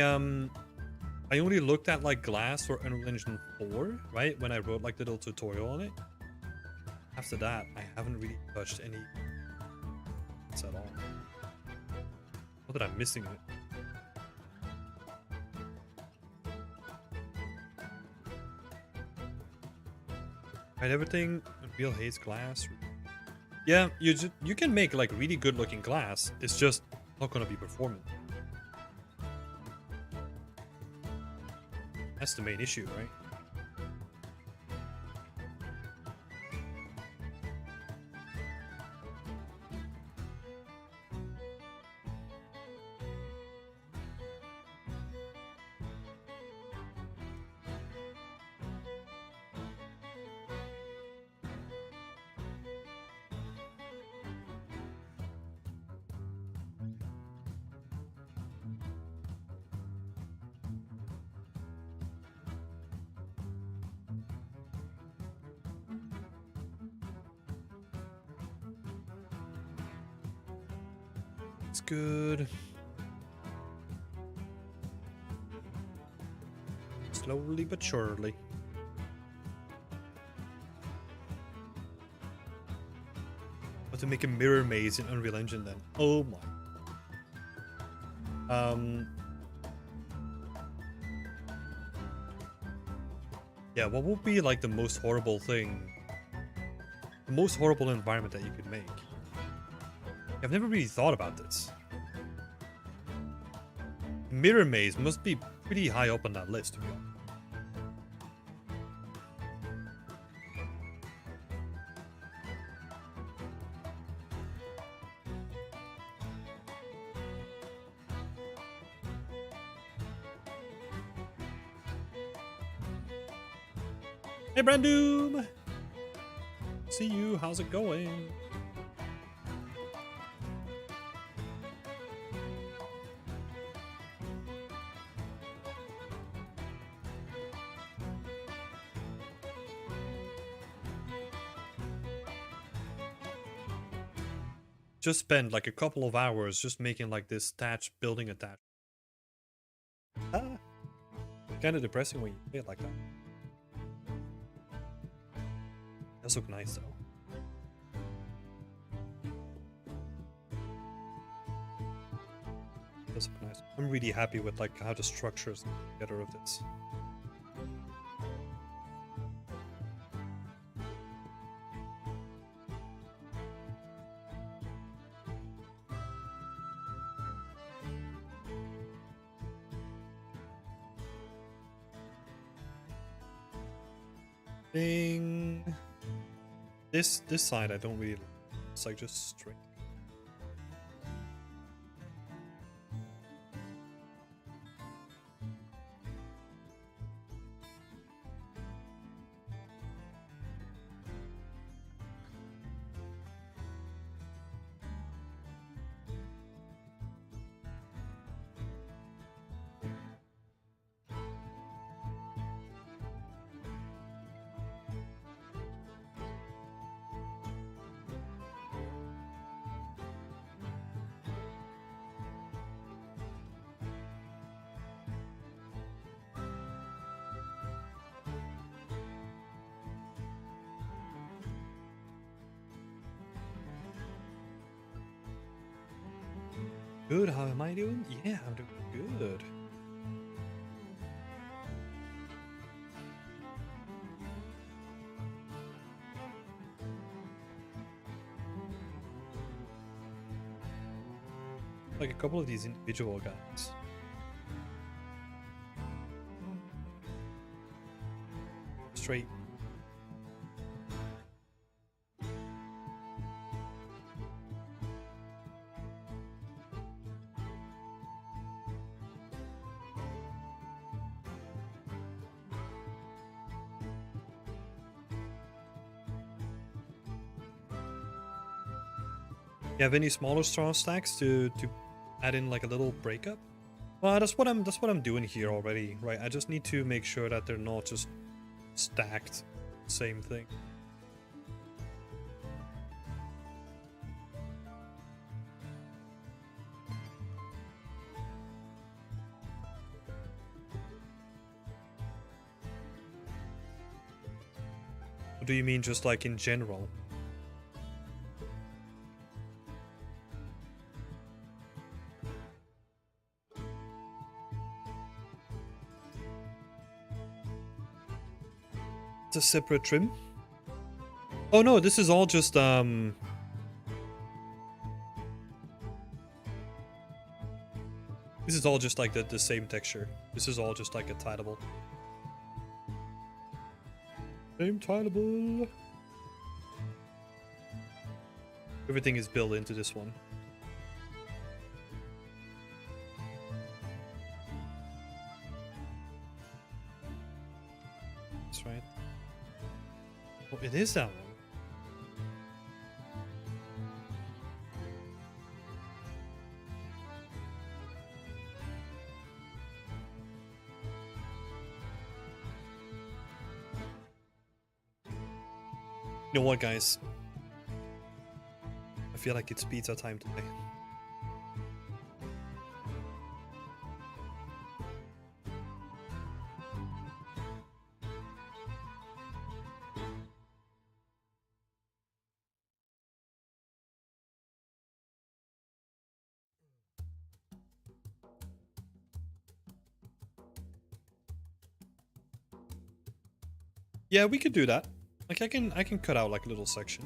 only looked at like glass for Unreal Engine 4, right? When I wrote like the little tutorial on it. After that, I haven't really touched any at all. Not that I'm missing it. Right, everything Unreal hates glass. Yeah, you can make like really good looking glass. It's just not gonna be performant. That's the main issue, right? It's good. Slowly but surely. But to make a mirror maze in Unreal Engine then. Oh my. Yeah, what would be like the most horrible thing? The most horrible environment that you could make? I've never really thought about this. Mirror maze must be pretty high up on that list, to be honest. Hey, Brandoom! See you, how's it going? Just spent like a couple of hours just making like this thatch building attachment. Kind of depressing when you play it like that. Does look nice though. Does look nice. I'm really happy with like how the structures together of this. Ding. This side I don't really like. It's like just straight. Good, how am I doing? Yeah, I'm doing good. Like a couple of these individual guys. Straight. You have any smaller straw stacks to add in like a little breakup? Well, that's what I'm doing here already, right? I just need to make sure that they're not just stacked, same thing. Or do you mean just like in general? A separate trim? Oh no, this is all just this is all just like the same texture. This is all just like a tileable. Time tileable. Everything is built into this one. That's right. Oh, it is that one. You know what, guys? I feel like it's pizza time today. Yeah, we could do that. Like I can cut out like a little section.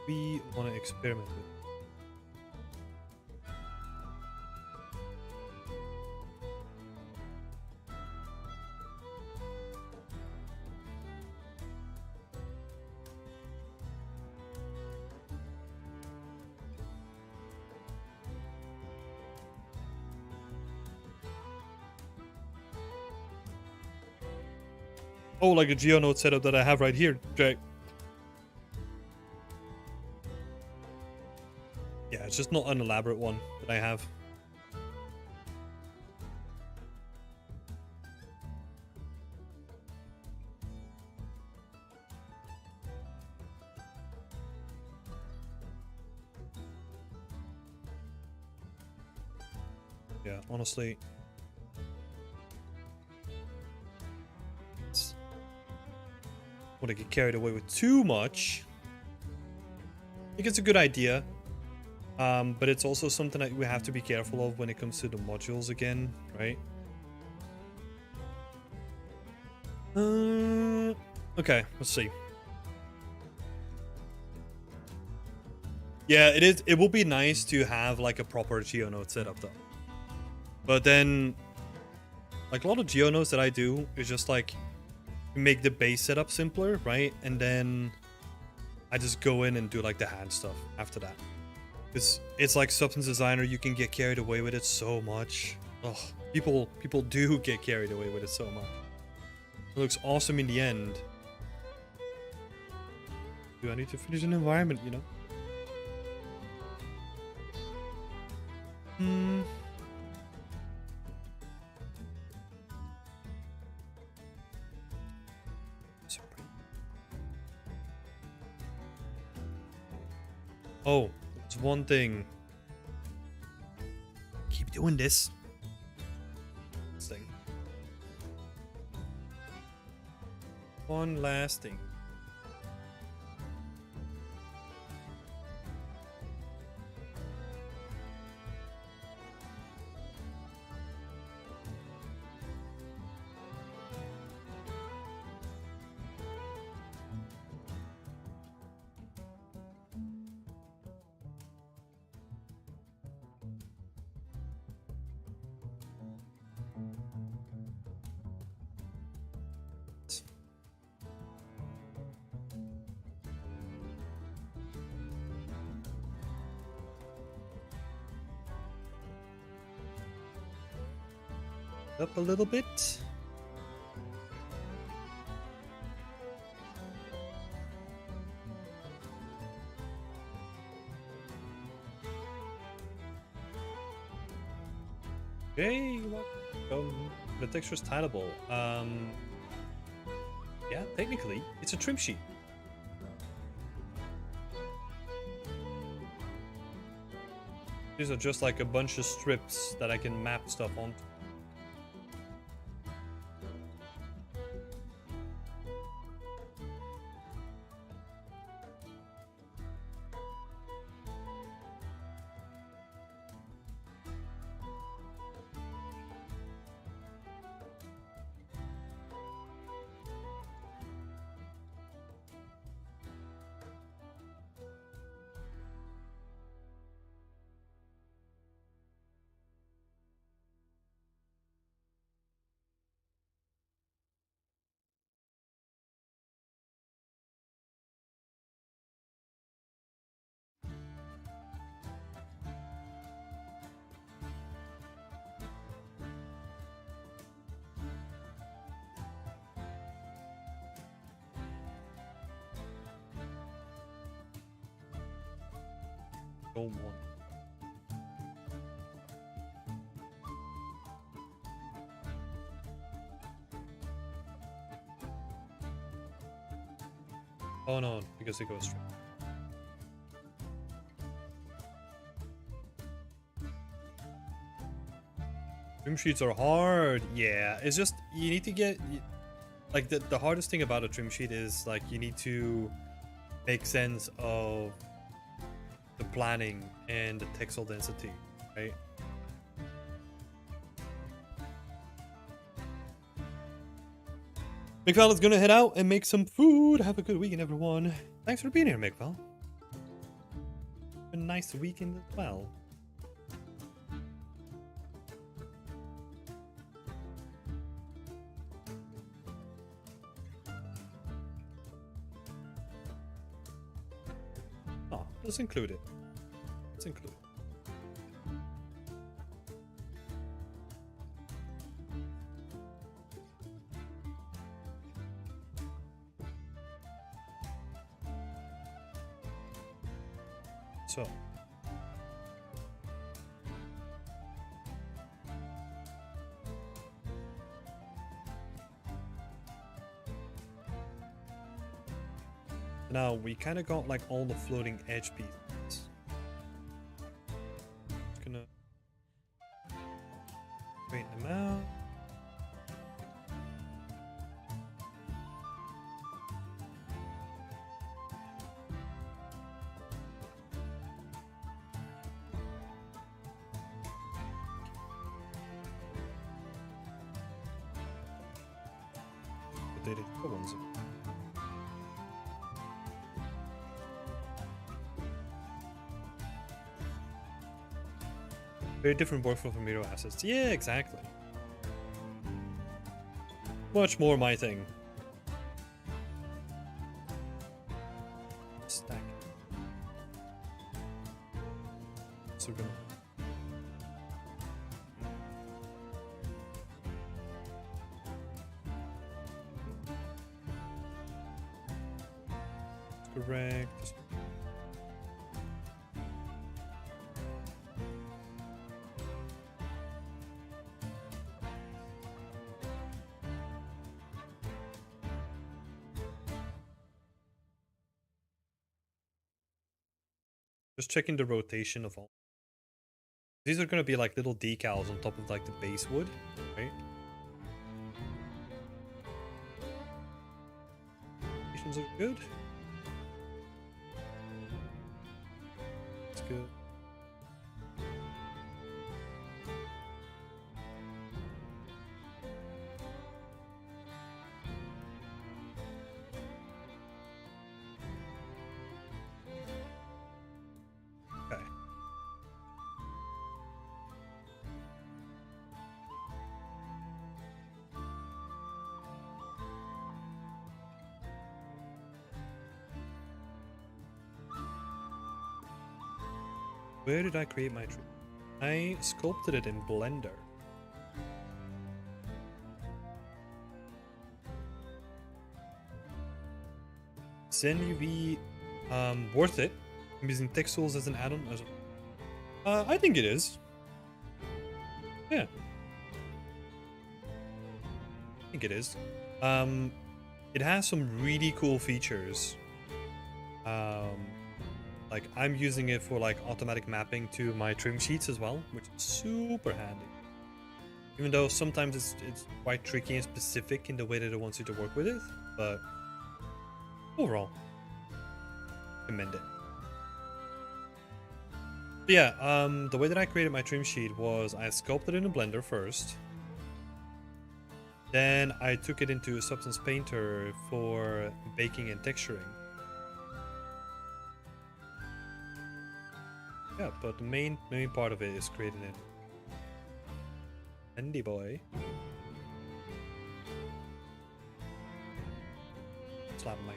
We want to experiment with. Oh, like a GeoNode setup that I have right here, Jay. Yeah, it's just not an elaborate one that I have. Yeah, honestly. I want to get carried away with too much. I think it's a good idea. But it's also something that we have to be careful of when it comes to the modules again, right? Okay, let's see. Yeah, it is. It will be nice to have like a proper GeoNode setup though. But then, like a lot of GeoNodes that I do is just like make the base setup simpler, right? And then I just go in and do like the hand stuff after that. It's like Substance Designer, you can get carried away with it so much. Oh, people do get carried away with it so much. It looks awesome in the end. Do I need to finish an environment, you know? Oh, there's one thing. Keep doing this. This thing. One last thing. Up a little bit. Okay, welcome. The texture is tileable. Yeah, technically, it's a trim sheet. These are just like a bunch of strips that I can map stuff onto. Go on. Oh no, because it goes straight. Trim sheets are hard. Yeah, it's just you need to get like the hardest thing about a trim sheet is like you need to make sense of the planning and the textile density, right? McVal is gonna head out and make some food. Have a good weekend, everyone. Thanks for being here, McVal. A nice weekend as well. Oh, let's include it. Let's include it. So. Now we kind of got like all the floating edge pieces. Just gonna straighten them out. What one's it? Very different workflow from Miro assets. Yeah, exactly. Much more my thing. Stack. So good. Correct. Just checking the rotation of all. These are going to be like little decals on top of like the base wood, right? Rotations are good. That's good. Okay. Where did I create my tree? I sculpted it in Blender. ZenUV worth it? I'm using Texels as an add-on. I think it is. Yeah. I think it is. It has some really cool features. Like I'm using it for like automatic mapping to my trim sheets as well, which is super handy. Even though sometimes it's quite tricky and specific in the way that it wants you to work with it, but overall, commend it. But yeah, the way that I created my trim sheet was I sculpted it in a Blender first. Then I took it into Substance Painter for baking and texturing. Yeah, but the main part of it is creating it. Handy boy. Slap mic.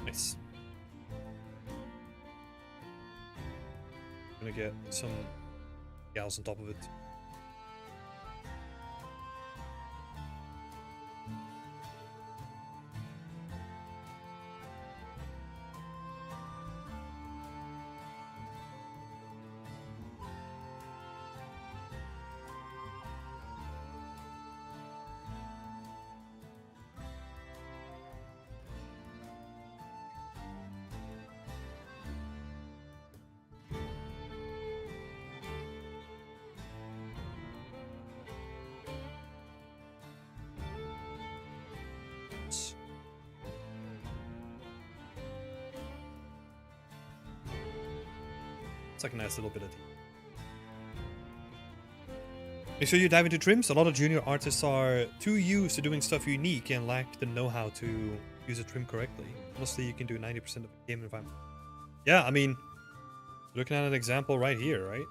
Nice. I'm gonna get some gals on top of it. It's like a nice little bit of tea. Make sure you dive into trims. A lot of junior artists are too used to doing stuff unique and lack the know-how to use a trim correctly. Honestly, you can do 90% of a game environment. Yeah, I mean, looking at an example right here, right?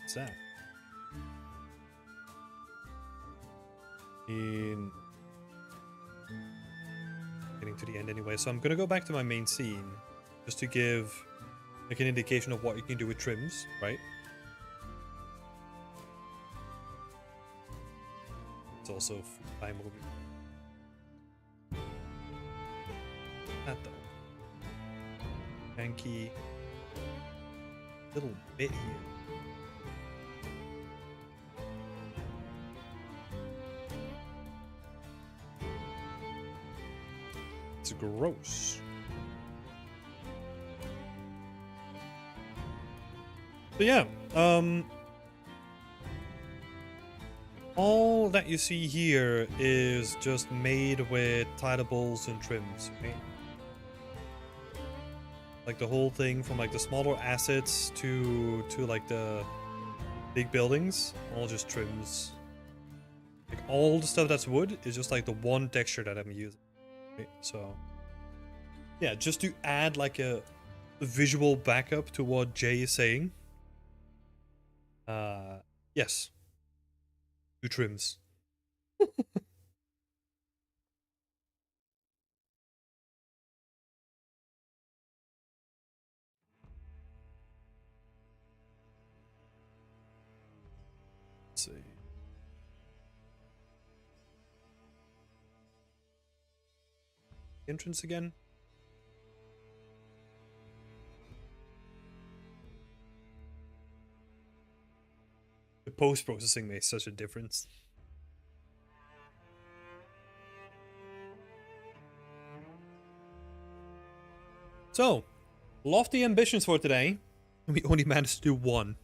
What's that? In getting to the end anyway, so I'm gonna go back to my main scene just to give like an indication of what you can do with trims, right? It's also time moving. That though. Janky little bit here. It's gross. So yeah, all that you see here is just made with tidables and trims, right? Like the whole thing from like the smaller assets to like the big buildings, all just trims. Like all the stuff that's wood is just like the one texture that I'm using. Right? So yeah, just to add like a visual backup to what Jay is saying. Yes. 2 trims. Let's see. Entrance again. The post-processing makes such a difference. So, lofty ambitions for today. We only managed to do 1.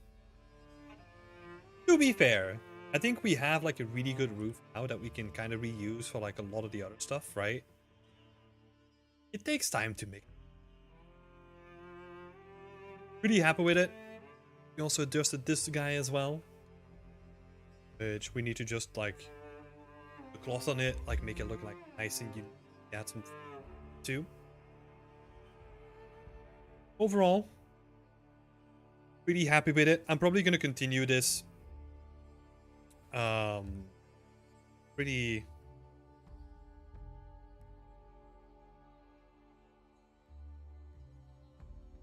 To be fair, I think we have like a really good roof now that we can kind of reuse for like a lot of the other stuff, right? It takes time to make. Pretty happy with it. We also adjusted this guy as well, which we need to just like the cloth on it, like make it look like nice and you add some too. Overall, pretty happy with it. I'm probably gonna continue this.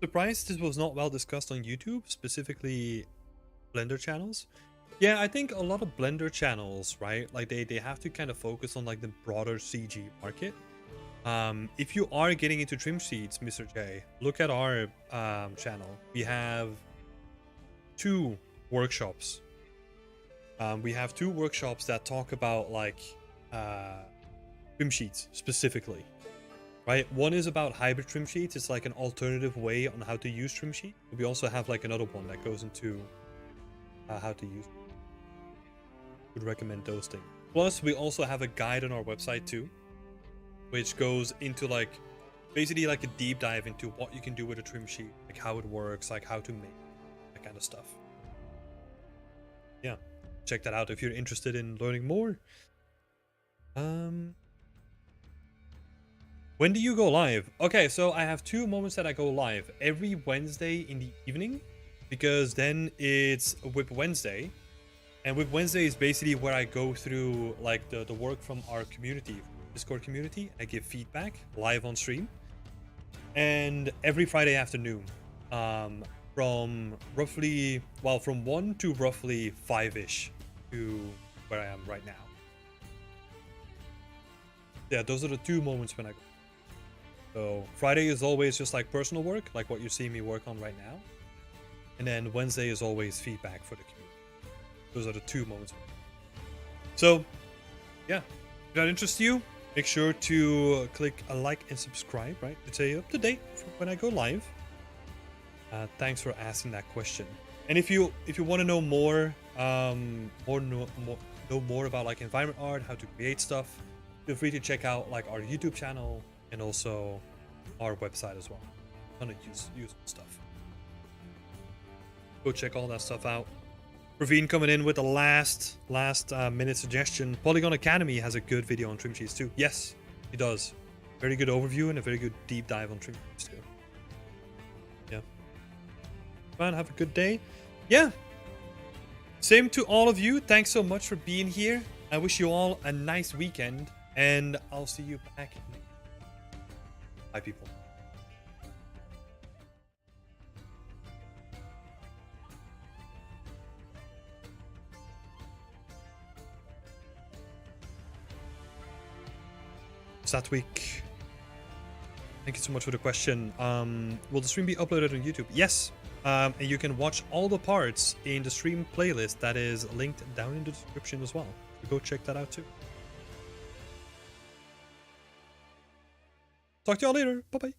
Surprised this was not well discussed on YouTube, specifically Blender channels. Yeah, I think a lot of Blender channels, right? Like they have to kind of focus on like the broader CG market. If you are getting into trim sheets, Mr. J, look at our channel. We have 2 workshops. We have 2 workshops that talk about like trim sheets specifically, right? One is about hybrid trim sheets. It's like an alternative way on how to use trim sheet. We also have like another one that goes into how to use. Would recommend those things. Plus, we also have a guide on our website too, which goes into like basically like a deep dive into what you can do with a trim sheet, like how it works, like how to make that kind of stuff. Yeah, check that out if you're interested in learning more. When do you go live? Okay, so I have 2 moments that I go live every Wednesday in the evening, because then it's Whip Wednesday. And Whip Wednesday is basically where I go through like the work from our community, Discord community. I give feedback live on stream. And every Friday afternoon, from 1 to roughly 5-ish to where I am right now. Yeah, those are the 2 moments when I go. So Friday is always just like personal work, like what you're seeing me work on right now. And then Wednesday is always feedback for the community. Those are the 2 moments. So, yeah, if that interests you, make sure to click a like and subscribe, right, to stay up to date when I go live. Thanks for asking that question. And if you want to know more, know more about like environment art, how to create stuff, feel free to check out like our YouTube channel and also our website as well. Ton of useful stuff. Go check all that stuff out. Ravine coming in with the last minute suggestion. Polygon Academy has a good video on trim sheets too. Yes, he does. Very good overview and a very good deep dive on trim sheets too. Yeah. Man, have a good day. Yeah. Same to all of you. Thanks so much for being here. I wish you all a nice weekend, and I'll see you back. Bye, people. Satwik, thank you so much for the question. Will the stream be uploaded on YouTube? Yes. And you can watch all the parts in the stream playlist that is linked down in the description as well. So go check that out too. Talk to y'all later. Bye bye.